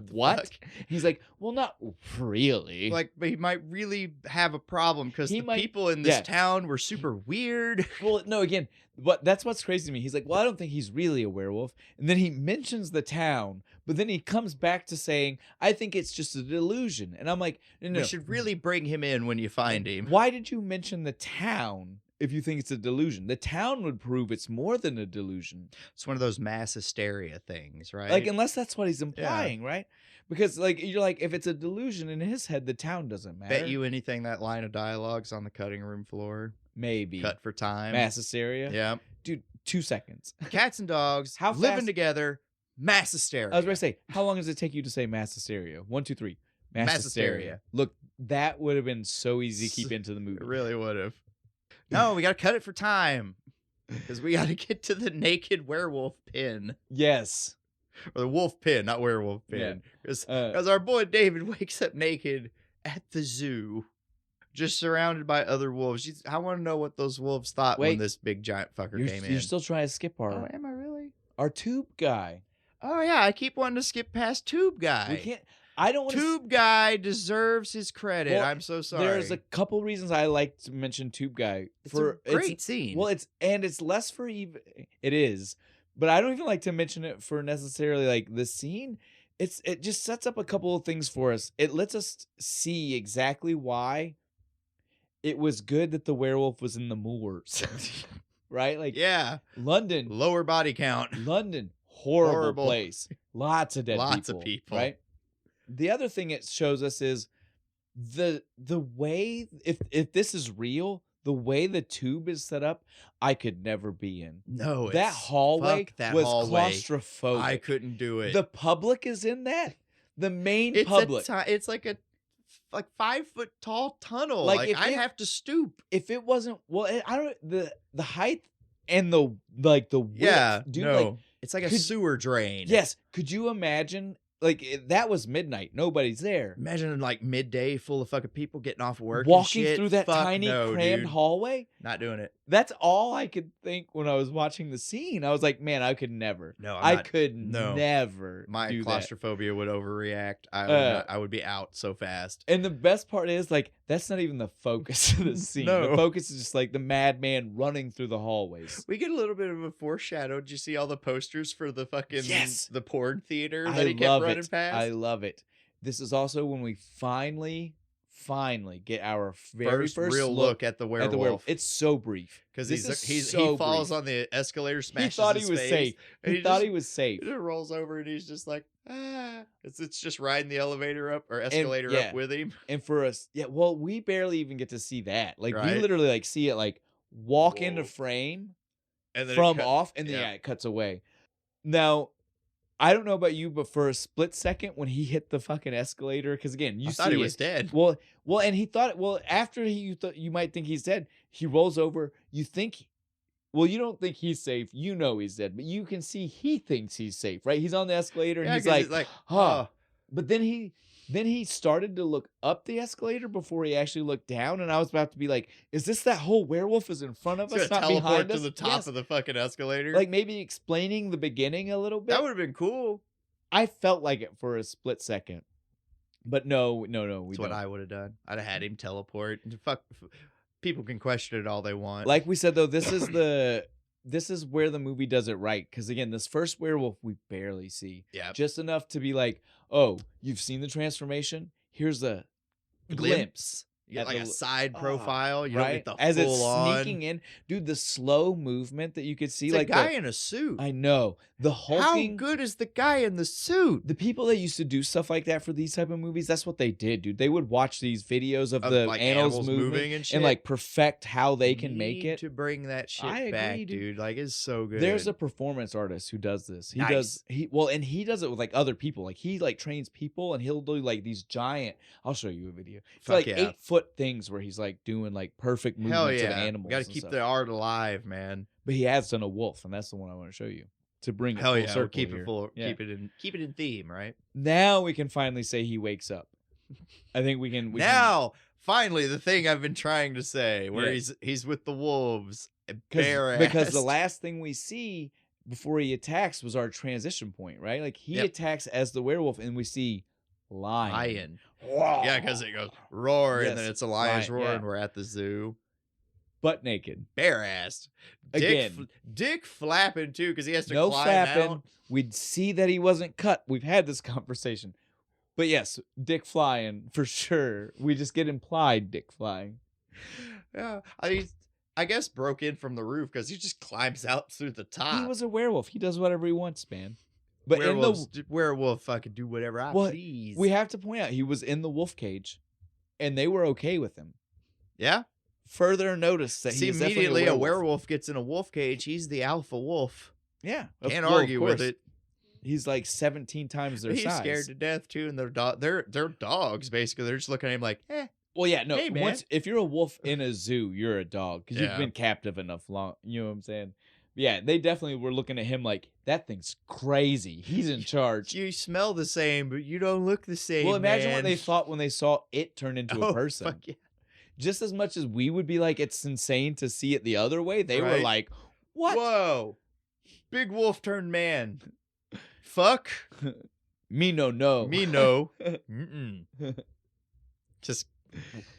"What?" fuck? He's like, "Well, not really." Like, but he might really have a problem because He the might- people in this yeah. town were super weird. Well, no, again, but that's what's crazy to me. He's like, "Well, I don't think he's really a werewolf." And then he mentions the town, but then he comes back to saying, "I think it's just a delusion." And I'm like, no. We should really bring him in when you find him. Why did you mention the town if you think it's a delusion? The town would prove it's more than a delusion. It's one of those mass hysteria things, right? Like, unless that's what he's implying, right? Because, like, you're like, if it's a delusion in his head, the town doesn't matter. Bet you anything that line of dialogue's on the cutting room floor. Maybe. Cut for time. Mass hysteria. Yeah. Dude, 2 seconds. Cats and dogs How living fast- together. Mass hysteria. I was about to say, how long does it take you to say mass hysteria? 1, 2, 3. Mass, Mass hysteria. hysteria. Look, that would have been so easy to keep into the movie. It really would have. No, we got to cut it for time. Because we got to get to the naked werewolf pin. Yes. Or the wolf pin, not werewolf Yeah. pin. Because Uh, our boy David wakes up naked at the zoo. Just surrounded by other wolves. I want to know what those wolves thought when Wait. this big giant fucker you're, came in. you're still trying to skip Oh, our am I really? tube guy. Oh, yeah. I keep wanting to skip past Tube Guy. We can't. I don't want to. Tube Guy deserves his credit. Well, I'm so sorry. There's a couple reasons I like to mention Tube Guy. It's a great scene. Well, it's less for even. It is, but I don't even like to mention it for necessarily like the scene. It just sets up a couple of things for us. It lets us see exactly why it was good that the werewolf was in the moors, right? Like, yeah. London, Lower body count. London, horrible Horrible. place, lots of dead Lots of people. right? The other thing it shows us is the way if this is real, the way the tube is set up, I could never be in. No, That hallway fuck that was hallway. claustrophobic. I couldn't do it. The public is in that. The main it's public. it's like a 5-foot tall tunnel. Like, Like, if I'd it- have to stoop. If it wasn't I don't the height and the width, Yeah, dude. no. Like, It's like a could- sewer drain. yes, could you imagine? Like that was midnight, nobody's there. Imagine like midday full of fucking people getting off work Walking and shit. through that Fuck tiny no, crammed dude. hallway. Not doing it. That's all I could think when I was watching the scene. I was like, man, I could never. No, I could no. never My do that. claustrophobia would overreact. I would be out so fast. And the best part is, like, that's not even the focus of the scene. No. The focus is just like the madman running through the hallways. We get a little bit of a foreshadow. Did you see all the posters for the fucking Yes. the porn theater that I he kept love running it. past? I love it. This is also when we finally get our very first real look at the at werewolf. the werewolf. It's so brief Because This is he so falls brief. on the escalator, smashes He thought he his was face, safe. and He thought just, he was safe. He just rolls over and he's just like, ah. It's just riding the elevator up or escalator yeah. up with him. And for us, yeah, well, we barely even get to see that. Like we Right. literally like see it like walk into Whoa. frame And then from it cut- off, and then yeah. yeah, it cuts away. Now, I don't know about you, but for a split second when he hit the fucking escalator, because again, you I thought see he was it. dead. Well, and he thought, after you might think he's dead, he rolls over. You think, you don't think he's safe. You know he's dead, but you can see he thinks he's safe, right? He's on the escalator and Yeah, he's 'cause like, he's like, huh. But then he started to look up the escalator before he actually looked down, and I was about to be like, is this that whole werewolf is in front of he's us, gonna not teleport behind to us? the top Yes. of the fucking escalator. Like maybe explaining the beginning a little bit. that would have been cool. I felt like it for a split second. But no, we That's what don't. I would have done. I'd have had him teleport. People can question it all they want. Like we said though, this is where the movie does it right, because again, this first werewolf we barely see. Yeah. Just enough to be like, oh, you've seen the transformation? Here's a glimpse. You get at like the- a side Oh, profile. You right? don't get the As it's full on. sneaking in. Dude, the slow movement that you could see, It's like a guy in a suit. I know. The hulking. How good is the guy in the suit? The people that used to do stuff like that for these type of movies, that's what they did, dude. They would watch these videos of the like, animals moving and shit. and like perfect how they can make Need it. to bring that shit I agree, back, dude. dude. Like, it's so good. There's a performance artist who does this. He Nice. and he does it with like other people. Like he like trains people, and he'll do like these giant. I'll show you a video. It's Fuck like yeah. 8-foot things where he's like doing like perfect Hell movements yeah. of animals. Got to and keep stuff. the art alive, man. But he has done a wolf, and that's the one I want to show you to bring it Hell full yeah. circle We'll keep here. it full. Yeah. Keep it in theme, right? Now we can finally say he wakes up. I think we can. Now, finally, the thing I've been trying to say, where Yeah. he's with the wolves, because the bare-assed. last thing we see before he attacks was our transition point, right? Like he Yep. attacks as the werewolf, and we see lion. Yeah, because it goes roar, Yes, and then it's a lion's lion, roar, yeah. and we're at the zoo. butt naked. Bare ass. Again. Dick flapping too, because he has to No climb flapping. out. We'd see that he wasn't cut. We've had this conversation. But yes, dick flying for sure. We just get implied dick flying. Yeah, I guess broke in from the roof because he just climbs out through the top. He was a werewolf. He does whatever he wants, man. But werewolf, I can do whatever I Well, please. we have to point out he was in the wolf cage, and they were okay with him. Yeah. Further notice that See, he's immediately definitely a werewolf gets in a wolf cage. He's the alpha wolf. Yeah, Can't argue with it. He's like 17 times their He's size. scared to death too, and they're dogs basically. They're just looking at him like, eh. Well, yeah, no. Hey, man. If you're a wolf in a zoo, you're a dog because you've Yeah. been captive enough long. You know what I'm saying? Yeah, they definitely were looking at him like that thing's crazy. He's in charge. You smell the same, but you don't look the same. Well, imagine man. what they thought when they saw it turn into a person. Fuck yeah. Just as much as we would be like, it's insane to see it the other way, they were Right. like, what? Whoa. Big wolf turned man. Fuck. Me no. Me no. Mm-mm. Just,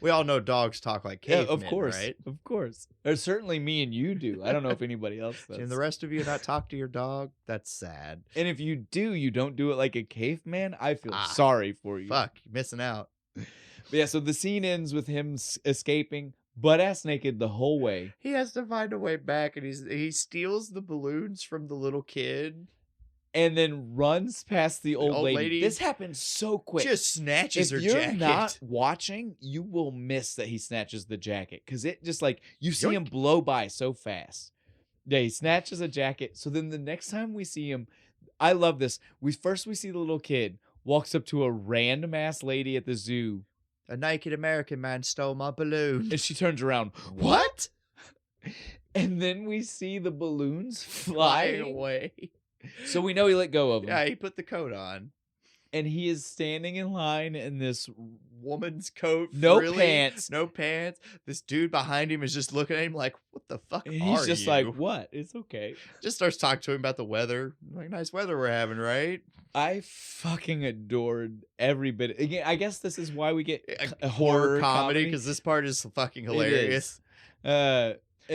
we all know dogs talk like Yeah, cavemen, of course. right? Of course. Or certainly me and you do. I don't know if anybody else does. And the rest of you not talk to your dog? That's sad. And if you do, you don't do it like a caveman, I feel Ah, sorry for you. Fuck, you're missing out. But yeah, so the scene ends with him escaping, butt-ass naked the whole way. He has to find a way back, and he steals the balloons from the little kid. And then runs past the old, old lady. lady This happens so quick. Just snatches if her you're jacket. not watching, you will miss that he snatches the jacket. Because it just like, you see him Yoink. blow by so fast. Yeah, he snatches a jacket. So then the next time we see him, I love this. We see the little kid, walks up to a random ass lady at the zoo. A naked American man stole my balloon. And she turns around. What? And then we see the balloons Flying flying. away. So we know he let go of them. Yeah, he put the coat on. And he is standing in line in this Woman's coat. no frilly, pants. No pants. This dude behind him is just looking at him like, what the fuck And are he's just you? like, what? It's okay. Just starts talking to him about the weather. Like, nice weather we're having, right? I fucking adored every bit. Again, I guess this is why we get A horror comedy, comedy. because this part is fucking hilarious.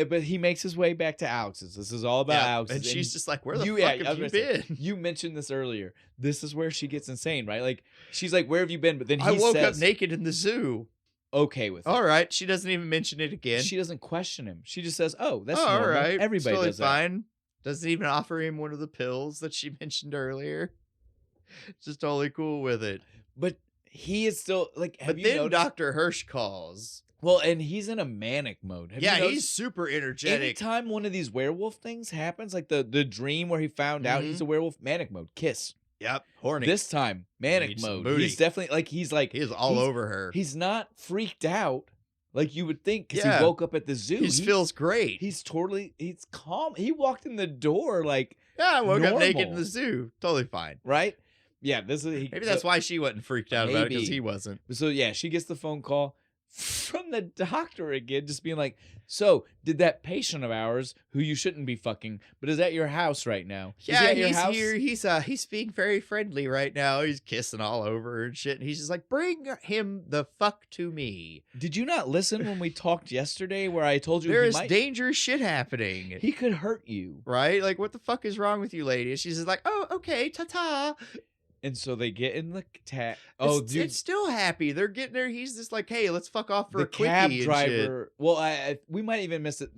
But he makes his way back to Alex's. This is all about Yeah, Alex's. and she's just like, where the I fuck was have you gonna say, been? you mentioned this earlier. This is where she gets insane, right? Like, she's like, where have you been? But then he I woke up says, naked in the zoo. okay with it. All right. She doesn't even mention it again. She doesn't question him. She just says, oh, that's all normal. right. Everybody totally does that. fine. Doesn't even offer him one of the pills that she mentioned earlier. Just totally cool with it. But he is still, like, have But you then noticed? Dr. Hirsch calls. Well, and he's in a manic mode. Have you Yeah, noticed? he's super energetic. Anytime one of these werewolf things happens, like the dream where he found out he's a werewolf, manic mode, kiss. Yep, horny. This time, manic Needs some mode. booty. He's definitely like He is all over her. He's not freaked out like you would think because Yeah. he woke up at the zoo. He feels great. He's calm. He walked in the door like I woke up naked in normal. the zoo. Totally fine. right. Yeah, this is Maybe that's why she wasn't freaked out about it, because Maybe. he wasn't. So yeah, she gets the phone call from the doctor again, just being like, "So, did that patient of ours, who you shouldn't be fucking, but is at your house right now? Is he Yeah, at your he's house?" here. He's being very friendly right now. He's kissing all over her and shit. And he's just like, bring him the fuck to me. Did you not listen when we talked yesterday, where I told you There he is might, dangerous shit happening. he could hurt you? Right? Like, what the fuck is wrong with you, lady? And she's just like, oh, okay, ta-ta. And so they get in the Oh, it's, dude, it's still happy. They're getting there. He's just like, hey, let's fuck off for the a quickie cab and shit. driver. Well, we might even miss it.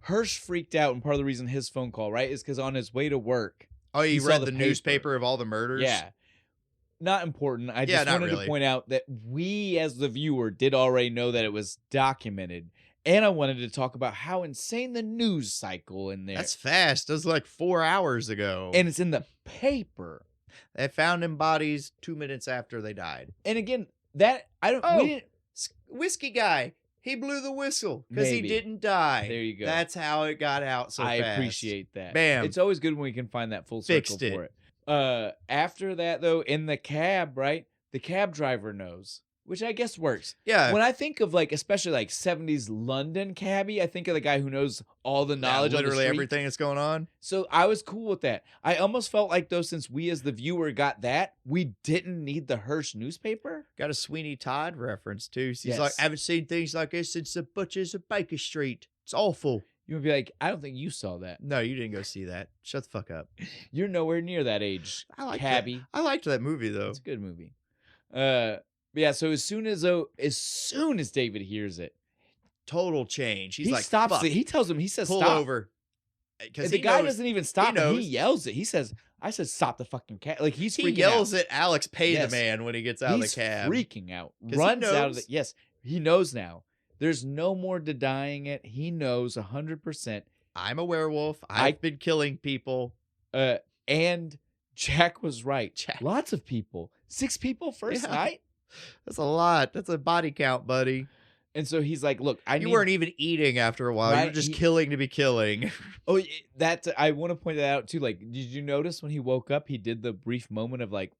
Hirsch freaked out, and part of the reason his phone call, right, is because on his way to work. Oh, he you saw read the the paper. newspaper of all the murders? Yeah. Not important. I Yeah, just not wanted really. to point out that we, as the viewer, did already know that it was documented. And I wanted to talk about how insane the news cycle in there. That's fast. That was like 4 hours ago. And it's in the paper. They found them bodies 2 minutes after they died. And again, that I don't. Oh. We didn't, Whiskey guy. He blew the whistle because he Maybe. didn't die. There you go. That's how it got out so I fast. appreciate that. Bam. It's always good when we can find that full circle Fixed it. for it. After that, though, in the cab, right? The cab driver knows, which I guess works. Yeah. When I think of like, especially like 70s London cabbie, I think of the guy who knows all the knowledge on the literally street. everything that's going on. So I was cool with that. I almost felt like, though, since we as the viewer got that, we didn't need the Hirsch newspaper. Got a Sweeney Todd reference too. He's Yes. like, I haven't seen things like this since the Butchers of Baker Street. It's awful. You would be like, I don't think you saw that. No, you didn't go see that. Shut the fuck up. You're nowhere near that age, I like cabbie. I liked that movie though. It's a good movie. Yeah. So as soon as David hears it, Total change. He's he like, stops fuck. it. He tells him. He says, Pull "Stop." over. Because The guy doesn't even stop. knows. He yells it. He says, "I said, stop the fucking cab!" Like he's He freaking yells out. at Alex, pay Yes. the man when he gets out He's of the cab. freaking out. 'Cause he Runs out of knows. the. Yes, he knows now. There's no more denying it. He knows 100%. I'm a werewolf. I've been killing people. And Jack was right. Jack. Lots of people. 6 people first Yeah. night. That's a lot. That's a body count, buddy. And so he's like, "Look, You weren't even eating after a while. You were Right, just killing to be killing. Oh, that I want to point that out too. Like, did you notice when he woke up, he did the brief moment of like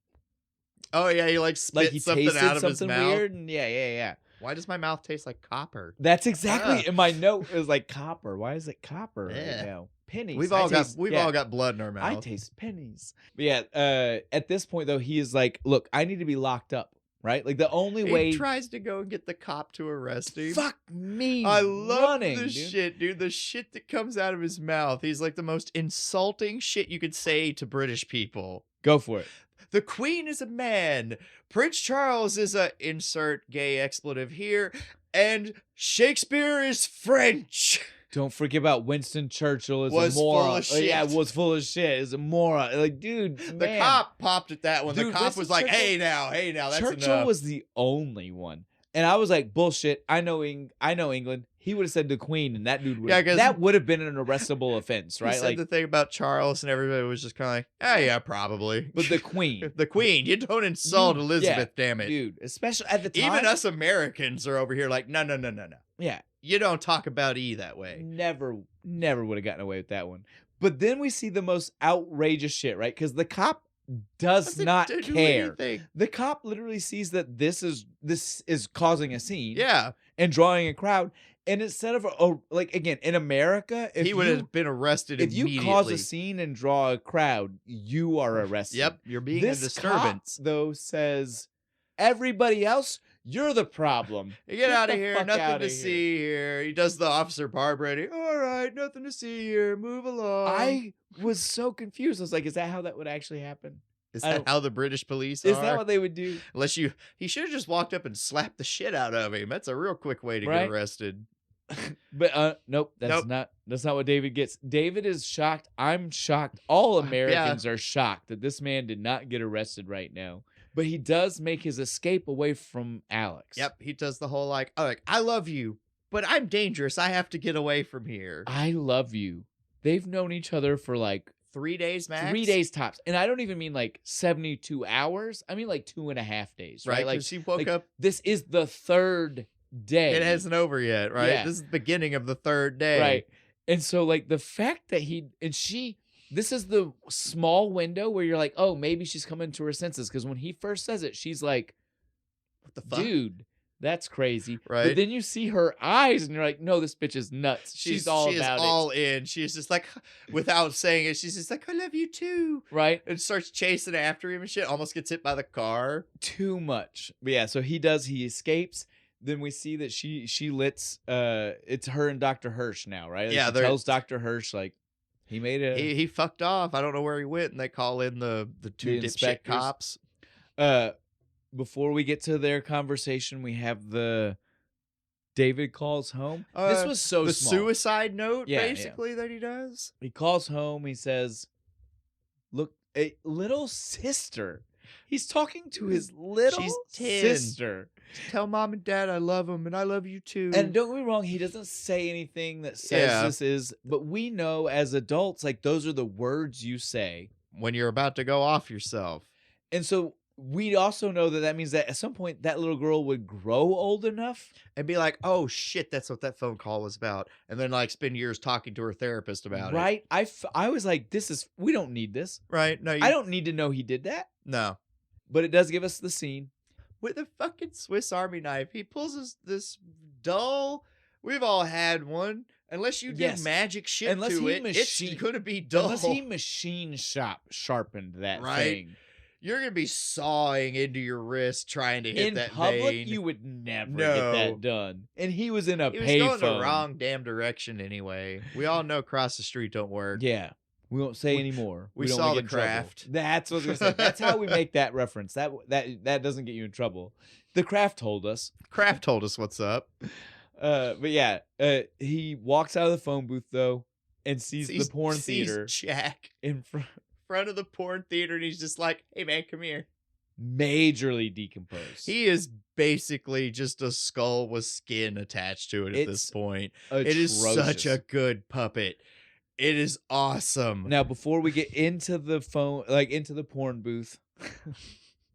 Oh yeah, he like spit he something tasted out of his something mouth. weird? And yeah. Why does my mouth taste like copper? That's exactly Ah. in my note. It was like copper. Why is it copper Yeah. right now? Pennies. We've I all taste- yeah, got blood in our I mouth. taste pennies. But yeah. At this point though, he is like, "Look, I need to be locked up." Right? Like the only He way. tries to go and get the cop to arrest him. Fuck me. I love running, this dude. shit, dude. The shit that comes out of his mouth. He's like the most insulting shit you could say to British people. Go for it. The Queen is a man. Prince Charles is a insert gay expletive here. And Shakespeare is French. Don't forget about Winston Churchill is Was a full moron. of Yeah, shit. was full of shit. Is a moron. Like, dude, The man. cop popped at that one. Dude, the cop Winston was like, Churchill- hey now, that's Churchill enough. was the only one, and I was like, bullshit. I know England. He would have said the Queen, and that dude would. Yeah, 'cause- that would have been an arrestable offense, He right? said Like, the thing about Charles, and everybody was just kind of like, oh yeah, probably. but the Queen, The Queen, you don't insult You- Elizabeth, damn it. dude, especially at the time. Even us Americans are over here like, no. yeah, You don't talk about E that way. never would have gotten away with that one. But then we see the most outrageous shit, right? Because the cop does Doesn't not do care. anything. The cop literally sees that this is causing a scene, Yeah, and drawing a crowd. And instead of like again in America, if he would you have been arrested if you immediately. cause a scene and draw a crowd, you are arrested. Yep, you're being This a disturbance. cop, though, says everybody else, you're the problem. You get out of the here, fuck nothing outta to here. see here. He does the Officer Barbrady. All right, nothing to see here. Move along. I was so confused. I was like, is that how that would actually happen? Is I that don't- how the British police Is are? that what they would do? Unless he should have just walked up and slapped the shit out of him. That's a real quick way to Right? get arrested. But nope, Nope. that's not what David gets. David is shocked. I'm shocked. All Americans are shocked that this man did not get arrested right now. But he does make his escape away from Alex. Yep, he does the whole like, I love you, but I'm dangerous. I have to get away from here. I love you. They've known each other for like 3 days max? 3 days tops. And I don't even mean like 72 hours. I mean like 2.5 days, right? Like, Like she woke like, up. this is the third day. It hasn't over yet, right? Yeah. This is the beginning of the third day. Right. And so like the fact that this is the small window where you're like, oh, maybe she's coming to her senses. Because when he first says it, she's like, What the fuck? dude, that's crazy. Right. But then you see her eyes and you're like, no, this bitch is nuts. She's all she about is all in. She's just like, without saying it, she's just like, I love you too. it. Right. And starts chasing after him and shit. Almost gets hit by the car. Too much. But yeah, so he escapes. Then we see that she lets it's her and Dr. Hirsch now, right? Like Yeah, she tells Dr. Hirsch like he made a He fucked off. I don't know where he went, and they call in the two The dipshit inspectors. cops. Before we get to their conversation, we have the David calls home. This was so the small. suicide note, Yeah, basically, that he does. He calls home. He says, "Look, a little sister." He's talking to his little She's 10. sister. Tell mom and dad I love them, and I love you too. And don't get me wrong, he doesn't say anything that says Yeah. this is, but we know as adults, like those are the words you say. when you're about to go off yourself. And so we also know that means that at some point that little girl would grow old enough. And be like, oh shit, that's what that phone call was about. And then like spend years talking to her therapist about it. Right? I was like, we don't need this. Right? No, I don't need to know he did that. No. But it does give us the scene. With a fucking Swiss Army knife, he pulls this dull. We've all had one. Unless you do Yes. magic shit Unless to he it, machine- it's gonna be dull. Unless he machine sharpened that Right? thing. You're gonna be sawing into your wrist trying to hit In that public, vein. you would never No. get that done. And he was in a He was going the payphone. wrong damn direction anyway. We all know cross the street don't work. Yeah. We won't say anymore. we don't saw wanna The get in trouble. Craft. That's what I was gonna say. That's how we make that reference. That doesn't get you in trouble. The Craft told us. Kraft told us what's up. But yeah, he walks out of the phone booth though and sees the porn sees theater Jack in front of the porn theater, and he's just like, "Hey man, come here." majorly decomposed. He is basically just a skull with skin attached to it at this It's point. It is such a good puppet. It is awesome. Now, before we get into the phone, like into the porn booth,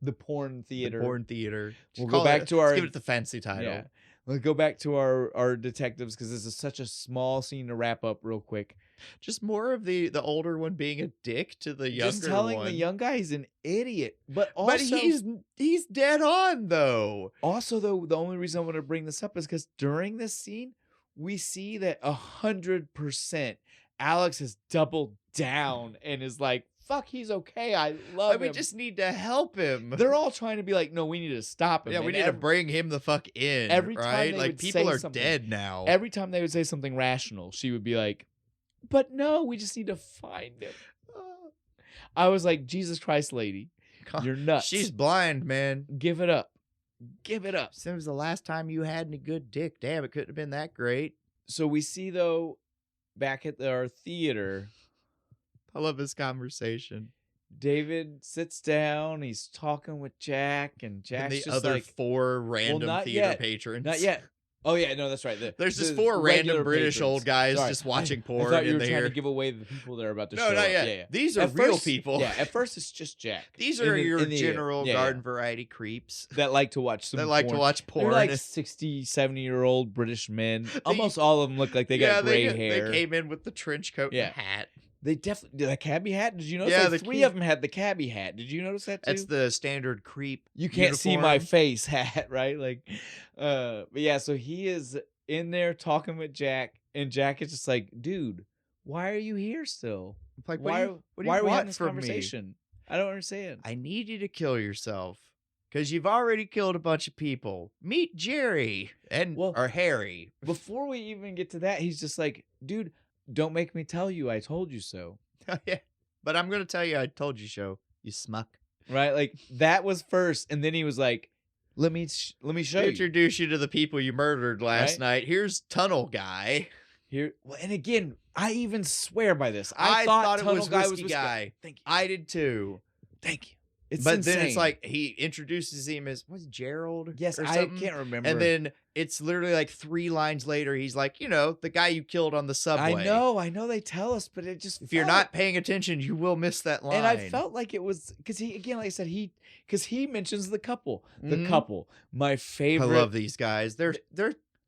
the porn theater, The porn theater. We'll Call go back it- to our. let's give it the fancy title. Yeah, we'll go back to our detectives because this is such a small scene to wrap up real quick. Just more of the older one being a dick to the younger Just telling one. the young guy he's an idiot, but also, But he's dead on though. also though the only reason I want to bring this up is because during this scene we see that 100% Alex has doubled down and is like, "Fuck, he's okay. I love him." We just need to help him. They're all trying to be like, "No, we need to stop him." Yeah, we And need to bring him the fuck in. every time right? they Like would people say are something- dead now. Every time they would say something rational, she would be like, "But no, we just need to find him." I was like, "Jesus Christ, lady, you're nuts. She's blind, man. Give it up. Give it up." It was the last time you had any good dick. Damn, it couldn't have been that great. So we see though, back at our theater, I love this conversation. David sits down. He's talking with Jack, and And Jack's the just other like, four random not theater yet. patrons. "Not yet." Oh yeah, no, that's right. There's just the four regular random British patrons. old guys Sorry. just watching I porn thought you in were trying there. to give away the people that are about to No, show not up. yet. Yeah. These are At real first- people. Yeah, at first it's just Jack. These In are the- your in the- general yeah, garden variety creeps that like to watch some that like to porn. watch porn. They're like 60, 70-year-old British men. Almost all of them look like they got gray hair. They came in with the trench coat Yeah. and hat. They definitely the cabbie hat. Did you notice? Yeah, like the three key- of them had the cabbie hat. Did you notice that too? That's the standard creep. You can't see my uniform. face hat, right? Like, but yeah. So he is in there talking with Jack, and Jack is just like, "Dude, why are you here still? Like, Why are we want having this from me? conversation? I don't understand." I need you to kill yourself because you've already killed a bunch of people. Meet Jerry or Harry. Before we even get to that, he's just like, "Dude, don't make me tell you I told you so." Yeah, but I'm gonna tell you, I told you so. You smuck. Right? Like that was first, and then he was like, "Let me show you." Introduce you to the people you murdered last Right? night. Here's Tunnel Guy. Here, well, and again, I even swear by this. I thought thought it Tunnel was Guy Whiskey was Whiskey Guy. Thank you. I did too. Thank you. It's but insane. then it's like he introduces him as what's Gerald? Yes, or I something? can't remember. And then it's literally like 3 lines later, he's like, the guy you killed on the subway. I know they tell us, but it just If you're not paying attention, you will miss that line. And I felt like it was because he again, like I said, because he mentions the couple, Mhm. couple, my favorite. I love these guys. They're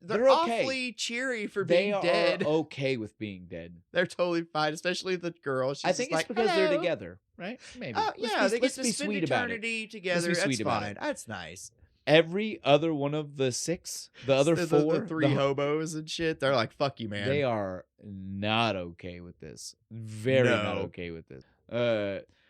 They're okay. awfully cheery for They being dead. are okay with being dead. They're totally fine, especially the girl. She's I think just it's because they're "Hello." together, right? Maybe. Oh yeah, they get let's to be spend sweet about it. eternity together. be That's sweet about fine. it. That's nice. Every other one of the 6, the other 4, the 3 hobos and shit. They're like, "Fuck you, man." they are not okay with this. Very not No. okay with this.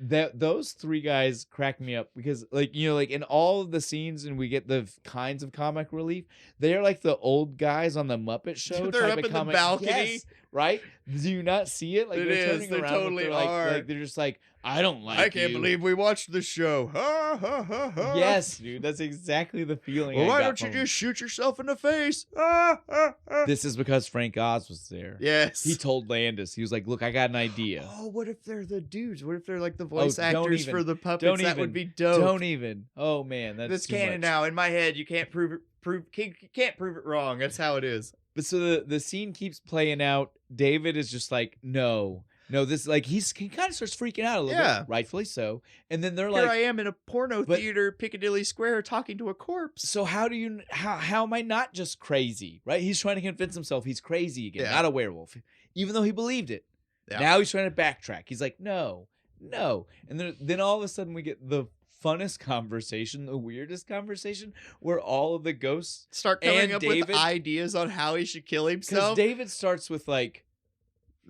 Those 3 guys crack me up because, like, like in all of the scenes, and we get the kinds of comic relief. They are like the old guys on the Muppet Show. They're type up of in the comic. balcony. Yes, right? Do you not see it? Like It they're is. turning They around. totally they're like, are. they're just like, I don't like. I can't you." believe we watched the show. Ha ha ha ha. Yes, dude. That's exactly the feeling. Well, I why got don't you from just shoot yourself in the face? Ha ha ha. This is because Frank Oz was there. Yes. He told Landis, he was like, "Look, I got an idea. Oh, what if they're the dudes? What if they're like the voice don't actors even. for the puppets? Don't That even. would be dope. Don't even. Oh man, that's too canon much. now. In my head, you can't prove it. Can't prove it wrong. That's how it is. But so the scene keeps playing out. David is just like, no, this like he kind of starts freaking out a little Yeah. bit, rightfully so. And then they're Here like, I am in a porno but- theater, Piccadilly Square, talking to a corpse. so how am I not just crazy, right? He's trying to convince himself he's crazy again, Yeah. not a werewolf, even though he believed it. Yeah. Now he's trying to backtrack. He's like, no. And then all of a sudden we get the funnest conversation, the weirdest conversation, where all of the ghosts Start coming and up David- with ideas on how he should kill because himself. David starts with like,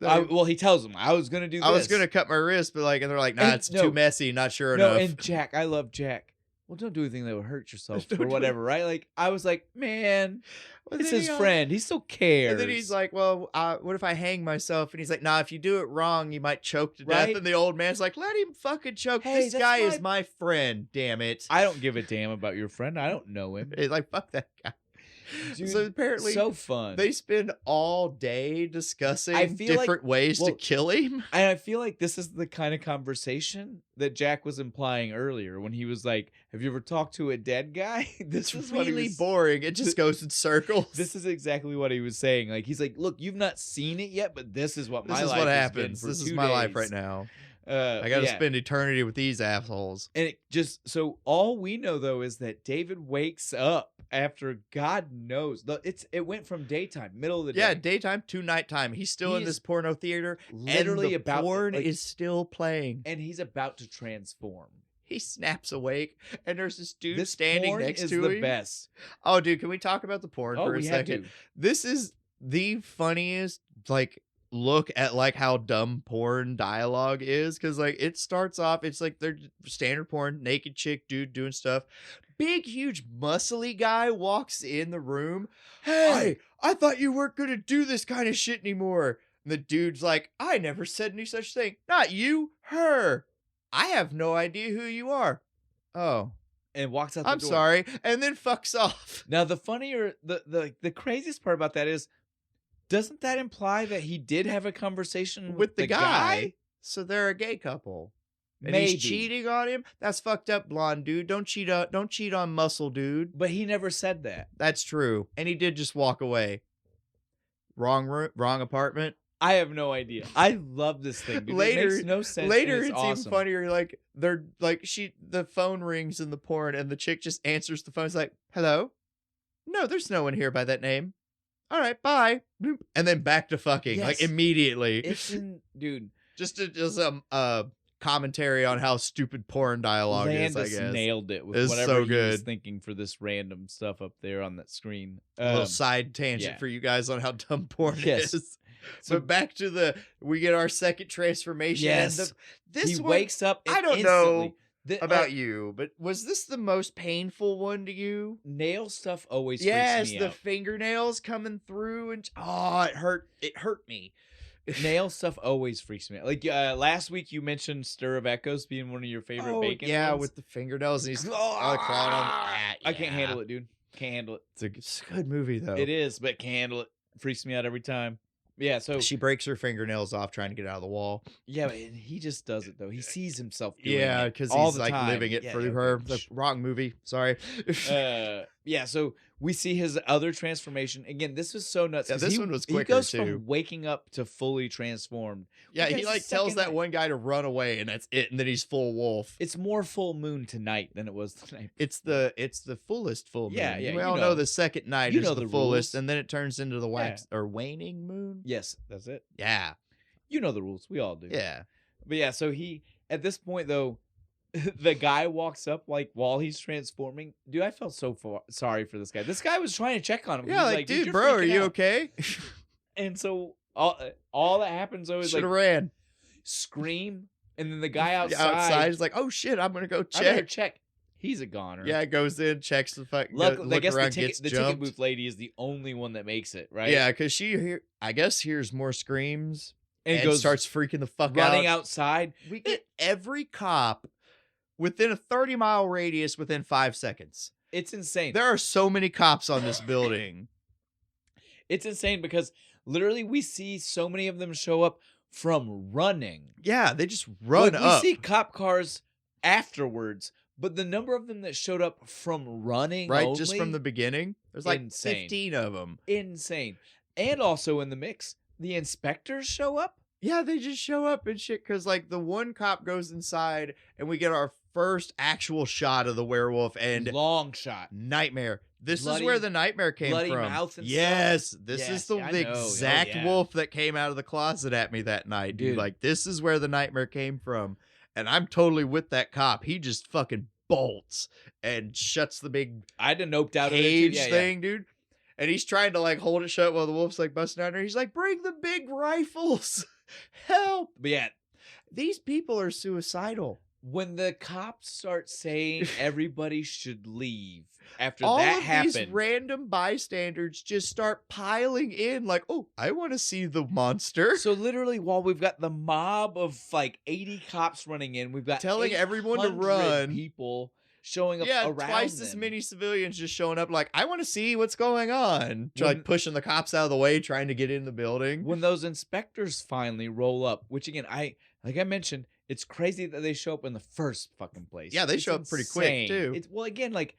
Like, he tells him, I was gonna do this. I was gonna cut my wrist, but and they're like, nah, And- it's no. too messy, not sure No, enough. and Jack, I love Jack. Well, don't do anything that would hurt yourself Don't or do whatever, right? Like, I was like, man, But it's then his he, friend. He still cares. And then he's like, well, what if I hang myself? And he's like, nah, if you do it wrong, you might choke to death. Right? And the old man's like, let him fucking choke. Hey, This that's guy my- is my friend, damn it. I don't give a damn about your friend. I don't know him. He's like, fuck that guy. Dude, So apparently so fun. they spend all day discussing I feel like- different ways to well, kill him. And I feel like this is the kind of conversation that Jack was implying earlier when he was like, have you ever talked to a dead guy? This It's is what he really was- boring. It just goes in circles. This is exactly what he was saying. Like, he's like, look, you've not seen it yet, but this is what This my is life what has been happens. for This is 2 my life days. right now. I I got to spend eternity with these assholes. And it just, so all we know though is that David wakes up after God knows. It went from daytime, middle of the day. Yeah, daytime to nighttime. He's still in He's this porno theater. literally and the about porn like, is still playing. and he's about to transform. He snaps awake, and there's this dude This standing porn next is to the him. best. Oh, dude, can we talk about the porn Oh, for a we had second? to. This is the funniest, look at how dumb porn dialogue is, because it starts off, it's like they're standard porn, naked chick, dude doing stuff. Big, huge, muscly guy walks in the room. Hey, I thought you weren't gonna do this kind of shit anymore. And the dude's like, I never said any such thing. Not you, her. I have no idea who you are. Oh, And walks out the I'm door. sorry. And then fucks off. Now the funnier, the craziest part about that is, doesn't that imply that he did have a conversation With the guy. So they're a gay couple. And Maybe. he's cheating on him. That's fucked up, blonde dude. Don't cheat on muscle dude. But he never said that. That's true. And he did just walk away. Wrong room, wrong apartment. I have no idea. I love this thing. Dude. Later- it makes no sense. Later, and it's it's awesome. even funnier. They're the phone rings in the porn, and the chick just answers the phone. It's like, "Hello, no, there's no one here by that name. All right, bye." Boop. And then back to fucking Yes. immediately. It's dude. just commentary on how stupid porn dialogue Landis is. I guess nailed it with It's whatever so he was good. thinking for this random stuff up there on that screen. a little side tangent yeah. for you guys on how dumb porn Yes. is. So- But back to we get our second transformation. Yes. And this he one, wakes up. And I don't know instantly- the- about you, but was this the most painful one to you? nail stuff always Yes, freaks me the out. fingernails coming through, and it hurt. It hurt me. Nail stuff always freaks me out. Like last week, you mentioned Stir of Echoes being one of your favorite bacon. yeah, ones. with the fingernails, and he's clawing on. I can't handle it, dude. Can't handle it. It's a good movie though. It is, but can't handle it. Freaks me out every time. Yeah, so She breaks her fingernails off trying to get out of the wall. yeah, and he just does it though. He sees himself doing Yeah, it because all he's the like time. living it Yeah, through yeah, her. okay. The wrong movie. Sorry. Yeah, so we see his other transformation. Again, this was so nuts. Yeah, 'cause this he, one was he quicker, goes too. from waking up to fully transformed. Yeah, We he get like the tells second that night. one guy to run away, and that's it. And then he's full wolf. It's more full moon tonight than it was the night. It's the fullest full moon. Yeah, yeah, We you all know. know the second night You is know the the fullest, rules. and then it turns into the wax or waning moon. Yes, that's it. Yeah, You know the rules. We all do. yeah. But yeah, so he at this point though, the guy walks up like while he's transforming. Dude, I felt so sorry for this guy. This guy was trying to check on him. Yeah, He's like, "Dude, dude, you're bro, are freaking you out." okay? And so all that happens though is Should have like ran. scream, and then the guy outside, Outside is like, oh shit, I'm gonna go I better check. check. He's a goner. Yeah, goes in, checks the fuck. Luckily, I look guess around, the gets ticket jumped. booth lady is the only one that makes it, right? Yeah, because I guess hears more screams and, and goes starts freaking the fuck running out. outside. We get every cop within a 30-mile radius within 5 seconds. It's insane. There are so many cops on this building. It's insane because literally we see so many of them show up from running. Yeah, they just run Like, up. We see cop cars afterwards, but the number of them that showed up from running, Right, only, just from the beginning. There's like insane. 15 of them. insane. And also in the mix, the inspectors show up. Yeah, they just show up and shit because, like, the one cop goes inside and we get our first actual shot of the werewolf and Long shot. nightmare. This Bloody- is where the nightmare came bloody from. mouth and yes, stuff. this is Yes, the I know. Oh, exact yeah. wolf that came out of the closet at me that night, dude. Dude. Like, this is where the nightmare came from. And I'm totally with that cop. He just fucking bolts and shuts the big I had to noped out cage of it too. thing, dude. And he's trying to like hold it shut while the wolf's like busting out there. He's like, bring the big rifles. Help. But yeah, These people are suicidal. when the cops start saying everybody should leave after All that of happened, these random bystanders just start piling in like, oh, I want to see the monster. so literally while we've got the mob of like 80 cops running in, we've got Telling everyone to 800 run. people showing up Yeah, around twice as them. many civilians just showing up like, I want to see what's going on. When- Like pushing the cops out of the way, trying to get in the building. When those inspectors finally roll up, which again, like I mentioned, it's crazy that they show up in the first fucking place. Yeah, they It's show up pretty quick, insane. too. It's, well, again, like,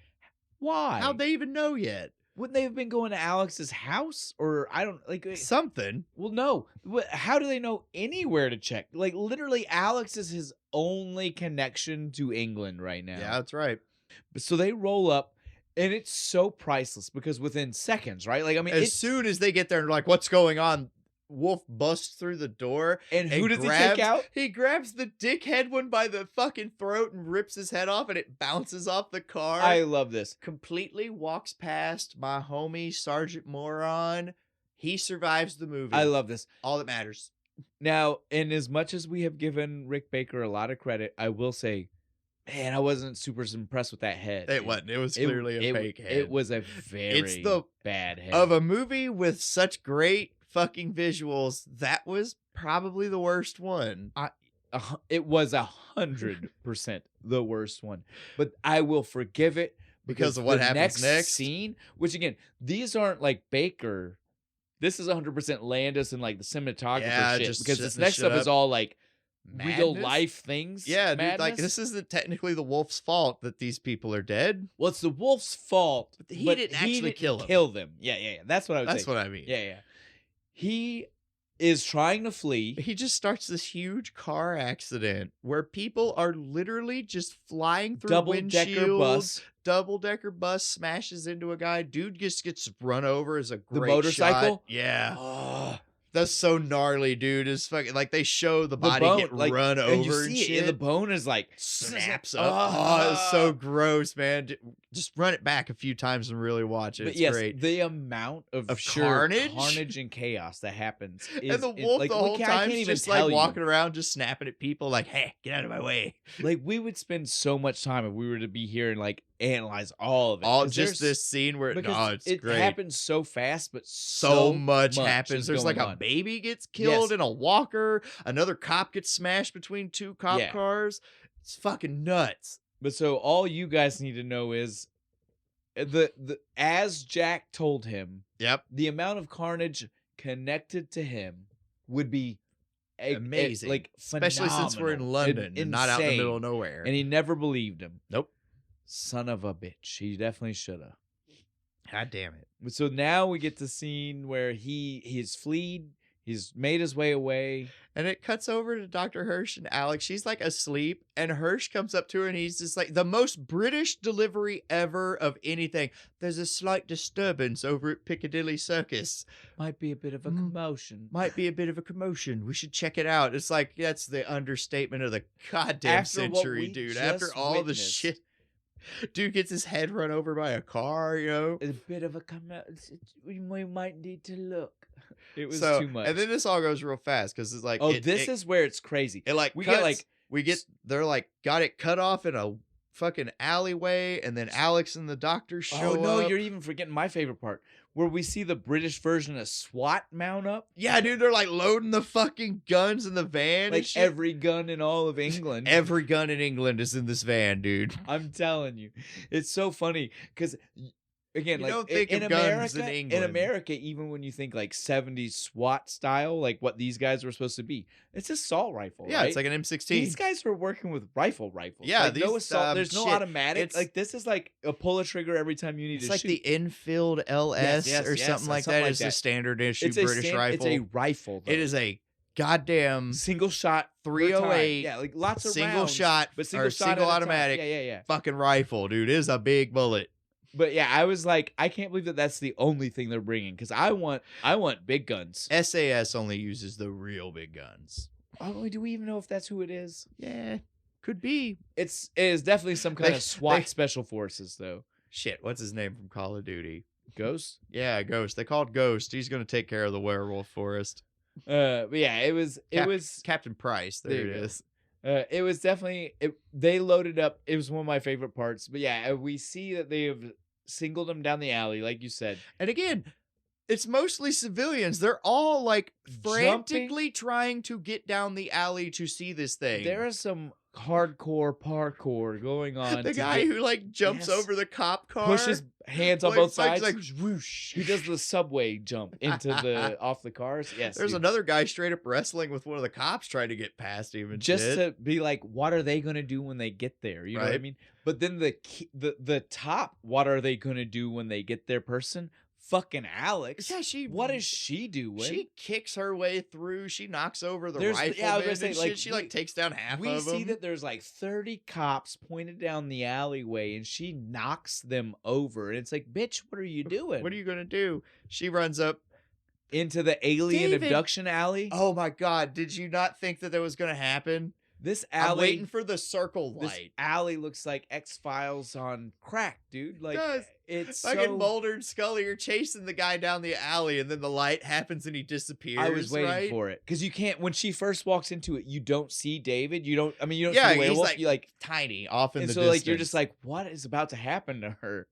why? How'd they even know yet? Wouldn't they have been going to Alex's house? Or I don't like. Something. Well, no. How do they know anywhere to check? Like, literally, Alex is his only connection to England right now. Yeah, that's right. So they roll up, and it's so priceless because within seconds, right? Like, I mean, As soon as they get there and like, what's going on? Wolf busts through the door. and who and does he take out? He grabs the dickhead one by the fucking throat and rips his head off, and it bounces off the car. I love this. Completely walks past my homie Sergeant Moron. He survives the movie. I love this. All that matters. Now, in as much as we have given Rick Baker a lot of credit, I will say, man, I wasn't super impressed with that head. It dude. wasn't. It was clearly a fake head. It was a very the- bad head. Of a movie with such great fucking visuals, that was probably the worst one. It was 100% the worst one, but I will forgive it Because of what the happens next? scene. Which again, these aren't like Baker. This is 100% Landis and like the cinematographer Yeah, shit. just Because shitting this the next shit stuff up. is all like real Madness? life things. Yeah, dude, like madness. this isn't technically the wolf's fault that these people are dead. Well, it's the wolf's fault. But he but didn't actually kill him. Kill them. Yeah. That's what I would That's say. what I mean. Yeah. He is trying to flee. He just starts this huge car accident where people are literally just flying through Double-decker windshields. bus. Double-decker bus smashes into a guy. Dude just gets run over as a great motorcycle? shot. Yeah. Oh, That's so gnarly, dude. It's fucking like they show the body bone, get like, run over and you and see shit. it, and the bone is like Snaps up. Oh, it's so gross, man. Just run it back a few times and really watch it. But It's yes, great. the amount of carnage? and chaos that happens, is, And the wolf like, the whole I time can't even just tell like you. walking around, just snapping at people, like, "Hey, get out of my way!" Like we would spend so much time if we were to be here and like analyze all of it. All 'Cause just there's- this scene where because it's it great. happens so fast, but So much is happens. There's like going a on. baby gets killed Yes. in a walker. Another cop gets smashed between two cop Yeah. cars. It's fucking nuts. But so all you guys need to know is the as Jack told him, Yep. the amount of carnage connected to him would be Amazing. like especially since we're in phenomenal, London and not out in the middle of insane. nowhere. And he never believed him. Nope. Son of a bitch. He definitely should have. God damn it. So now we get the scene where he's fleed. He's made his way away. And it cuts over to Dr. Hirsch and Alex. She's like asleep, and Hirsch comes up to her, and he's just like, the most British delivery ever of anything. There's a slight disturbance over at Piccadilly Circus. Might be a bit of a commotion. Might be a bit of a commotion. We should check it out. It's like, that's the understatement of the goddamn After what century, we dude. just After all the witnessed. shit. Dude gets his head run over by a car, you know? A bit of a we might need to look. It was So, too much. and then this all goes real fast because it's like, this is where it's crazy. it like we cuts, get like they're like got it cut off in a fucking alleyway, and then Alex and the doctor show up. You're even forgetting my favorite part, where we see the British version of SWAT mount up. Yeah, dude, they're like loading the fucking guns in the van. and Like shit. every gun in all of England. Every gun in England is in this van, dude. I'm telling you, it's so funny because again, You like don't think in of guns America, in England. America, even when you think like 70s SWAT style, like what these guys were supposed to be, it's assault rifle. Yeah, right? it's like an M16. These guys were working with rifles. Yeah, like, no these, assault. There's no shit, automatic. it's- Like this is like a pull a trigger every time you need It's to like shoot. the Enfield LS Yes, or yes, something like something that. like It's a that. standard issue it's a British rifle. It's a rifle. Though. It is a goddamn single shot, per time. 308. Yeah, like lots of single rounds, shot, but or shot single at a time. automatic Yeah. fucking rifle, dude. It is a big bullet. But yeah, I was like, I can't believe that that's the only thing they're bringing because I want big guns. SAS only uses the real big guns. Oh, do we even know if that's who it is? Yeah, could be. It is definitely some kind They- of SWAT they- special forces though. Shit, what's his name from Call of Duty? Ghost. Yeah, Ghost. They called Ghost. He's gonna take care of the werewolf forest. But yeah, it was Captain Price. There There you it go. is. It was definitely they loaded up. It was one of my favorite parts. But yeah, we see that they have singled them down the alley, like you said. And again, it's mostly civilians. They're all like frantically trying to get down the alley to see this thing. There is some hardcore parkour going on. The guy who like jumps Yes. over the cop car, pushes hands on like, both like- sides. like whoosh. He does the subway jump into the off the cars. Yes, There's dude. another guy straight up wrestling with one of the cops trying to get past him and just shit. to be like, what are they gonna do when they get there? You know what I Right. mean? But then the top, what are they gonna do when they get there? Person, fucking Alex. Yeah, What is she doing? She kicks her way through. She knocks over the There's- rifleman yeah, I was gonna say, and like, shit. She like takes down half we of them. see that there's like 30 cops pointed down the alleyway, and she knocks them over. And it's like, bitch, what are you doing? What are you gonna do? She runs up. Into the alien David- abduction alley? Oh my god! Did you not think that was gonna happen? This I'm alley. waiting for the circle This light. alley looks like X-Files on crack, dude. Like does. it's Fucking so. Mulder and Scully are chasing the guy down the alley, and then the light happens and he disappears. I was waiting right? for it because you can't. When she first walks into it, you don't see David. You don't. I mean, you don't Yeah, see the he's werewolf. like you like, tiny off in and the so distance. like you're just like, what is about to happen to her?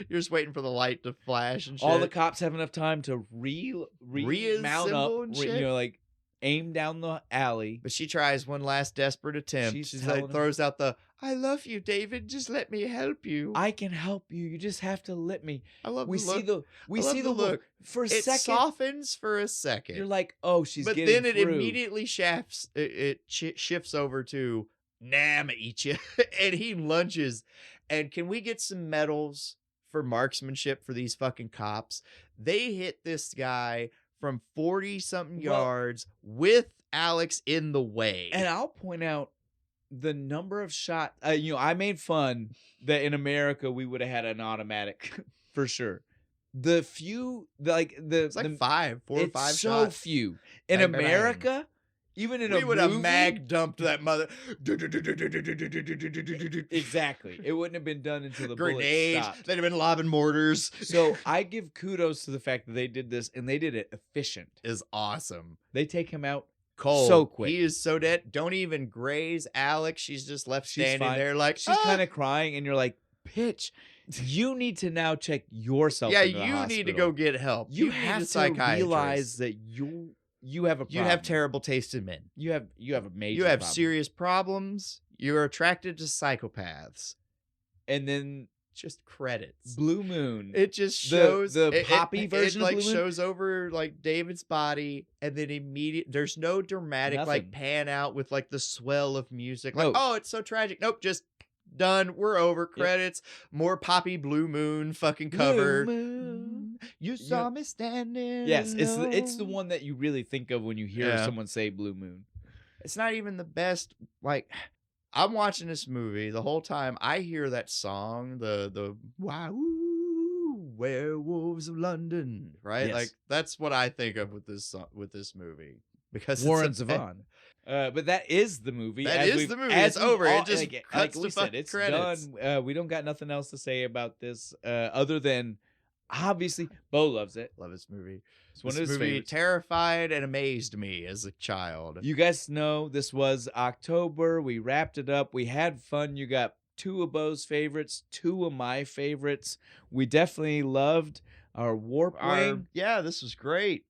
you're just waiting for the light to flash and shit. All the cops have enough time to mount up, Reassemble and shit. you know, like aim down the alley. But she tries one last desperate attempt. She's She's telling like him- throws out the "I love you, David. Just let me help you." I can help you. You just have to let me. I love We the see look. the we I love see the the look. for a It second. softens for a second. You're like, oh, she's but getting then it through. immediately shifts over to "Nah, I'ma eat you," and he lunges. And can we get some medals for marksmanship for these fucking cops? They hit this guy from 40 something Well- yards with Alex in the way. And I'll point out the number of shots. I made fun that in America we would have had an automatic for sure. The few, it's like four or it's five so shots. few in Bang, bang, bang. America. Even in We a would movie, have mag dumped that mother. exactly. It wouldn't have been done until the bullet Grenades. stopped. They'd have been lobbing mortars. So I give kudos to the fact that they did this and they did it efficient. Is awesome. They take him out Cold. so quick. He is so dead. Don't even graze Alex. She's just left She's standing fine. there like She's kind of crying, and you're like, "Pitch, you need to now check yourself. yeah. into the You need to hospital. go get help. You need have a to psychiatrist. realize that you have a problem. You have terrible taste in men. You have a major. You have problem. serious problems. You're attracted to psychopaths. And then just credits. Blue Moon. It just shows the poppy version It of like Blue Moon? shows over like David's body, and then there's no dramatic Nothing. like pan out with like the swell of music. Like, No. oh, it's so tragic. Nope, just done. We're over. Credits. More poppy Blue Moon fucking cover. Blue Moon. You saw me standing. Yes, it's the alone. one that you really think of when you hear Yeah. someone say Blue Moon. It's not even the best. Like, I'm watching this movie the whole time. I hear that song, the wow werewolves of London, right? Yes. Like that's what I think of with this movie because Warren it's a- Zevon. But that is the movie. That as is we've- the movie. as It's we've over. It all- just like cuts we to said, fucking it's credits. done. We don't got nothing else to say about this other than obviously Bo loves it. Love this movie. It's one This of his movie favorites. terrified and amazed me as a child. You guys know this was October. We wrapped it up. We had fun. You got 2 of Bo's favorites, 2 of my favorites. We definitely loved our Warped Wing. Yeah, this was great.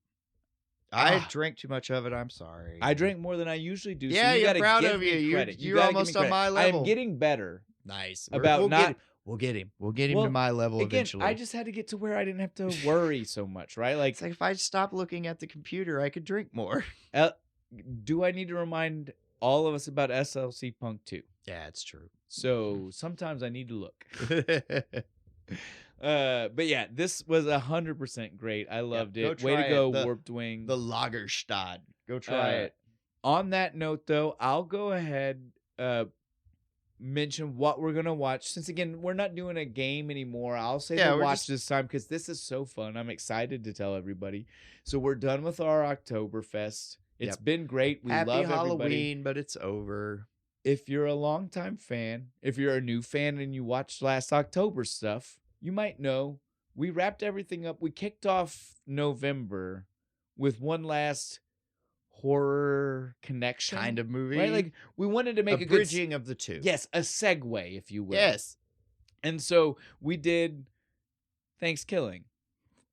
I Ah. drank too much of it. I'm sorry. I drank more than I usually do. Yeah, so you you're gotta proud give of me you. You're- credit. You you're gotta give me almost on credit. my I level. am getting better Nice. about we'll not. We'll get him. We'll get him Well, to my level Again, eventually. I just had to get to where I didn't have to worry so much, right? Like, It's like if I stop looking at the computer, I could drink more. do I need to remind all of us about SLC Punk 2? Yeah, it's true. So sometimes I need to look. But yeah, this was 100% great. I loved go it. Way try to it. go, The- Warped Wing. the Lagerstadt. Go try it. On that note, though, I'll go ahead mention what we're gonna watch. Since again, we're not doing a game anymore. I'll say Yeah, the we're watch just- this time because this is so fun. I'm excited to tell everybody. So we're done with our Oktoberfest. It's Yep. been great. We Happy love Halloween, everybody. but it's over. If you're a longtime fan, if you're a new fan and you watched last October stuff, you might know we wrapped everything up. We kicked off November with one last horror connection Kind of movie. right? Like we wanted to make a good bridging of the two. yes, a segue, if you will. Yes. And so we did Thanksgiving.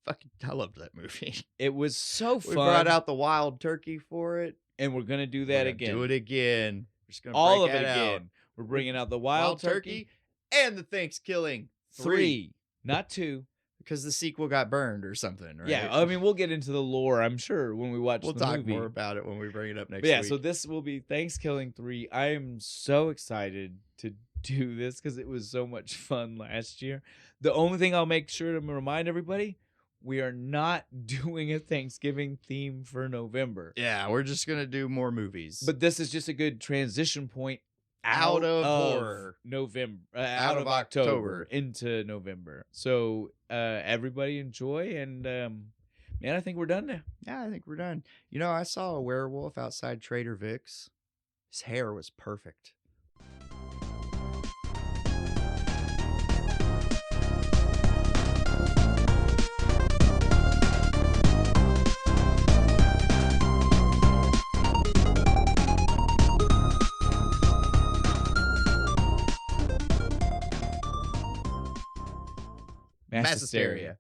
Fucking, I loved that movie. It was so We fun. brought out the wild turkey for it. and we're gonna do We're that gonna again. Do it again. We're just gonna All of break it that out. again. We're bringing out the wild turkey. and the Thanksgiving 3, not 2. because the sequel got burned or something, right? Yeah, I mean, we'll get into the lore, I'm sure, when we watch we'll the talk movie. more about it when we bring it up next But yeah, week. so this will be Thanksgiving 3. I am so excited to do this because it was so much fun last year. The only thing I'll make sure to remind everybody, we are not doing a Thanksgiving theme for November. yeah, we're just gonna do more movies. But this is just a good transition point Out of horror. November, Out out of of October October. into November. So everybody enjoy, and man, I think we're done now. yeah, I think we're done. You know, I saw a werewolf outside Trader Vic's. His hair was perfect. Mass hysteria.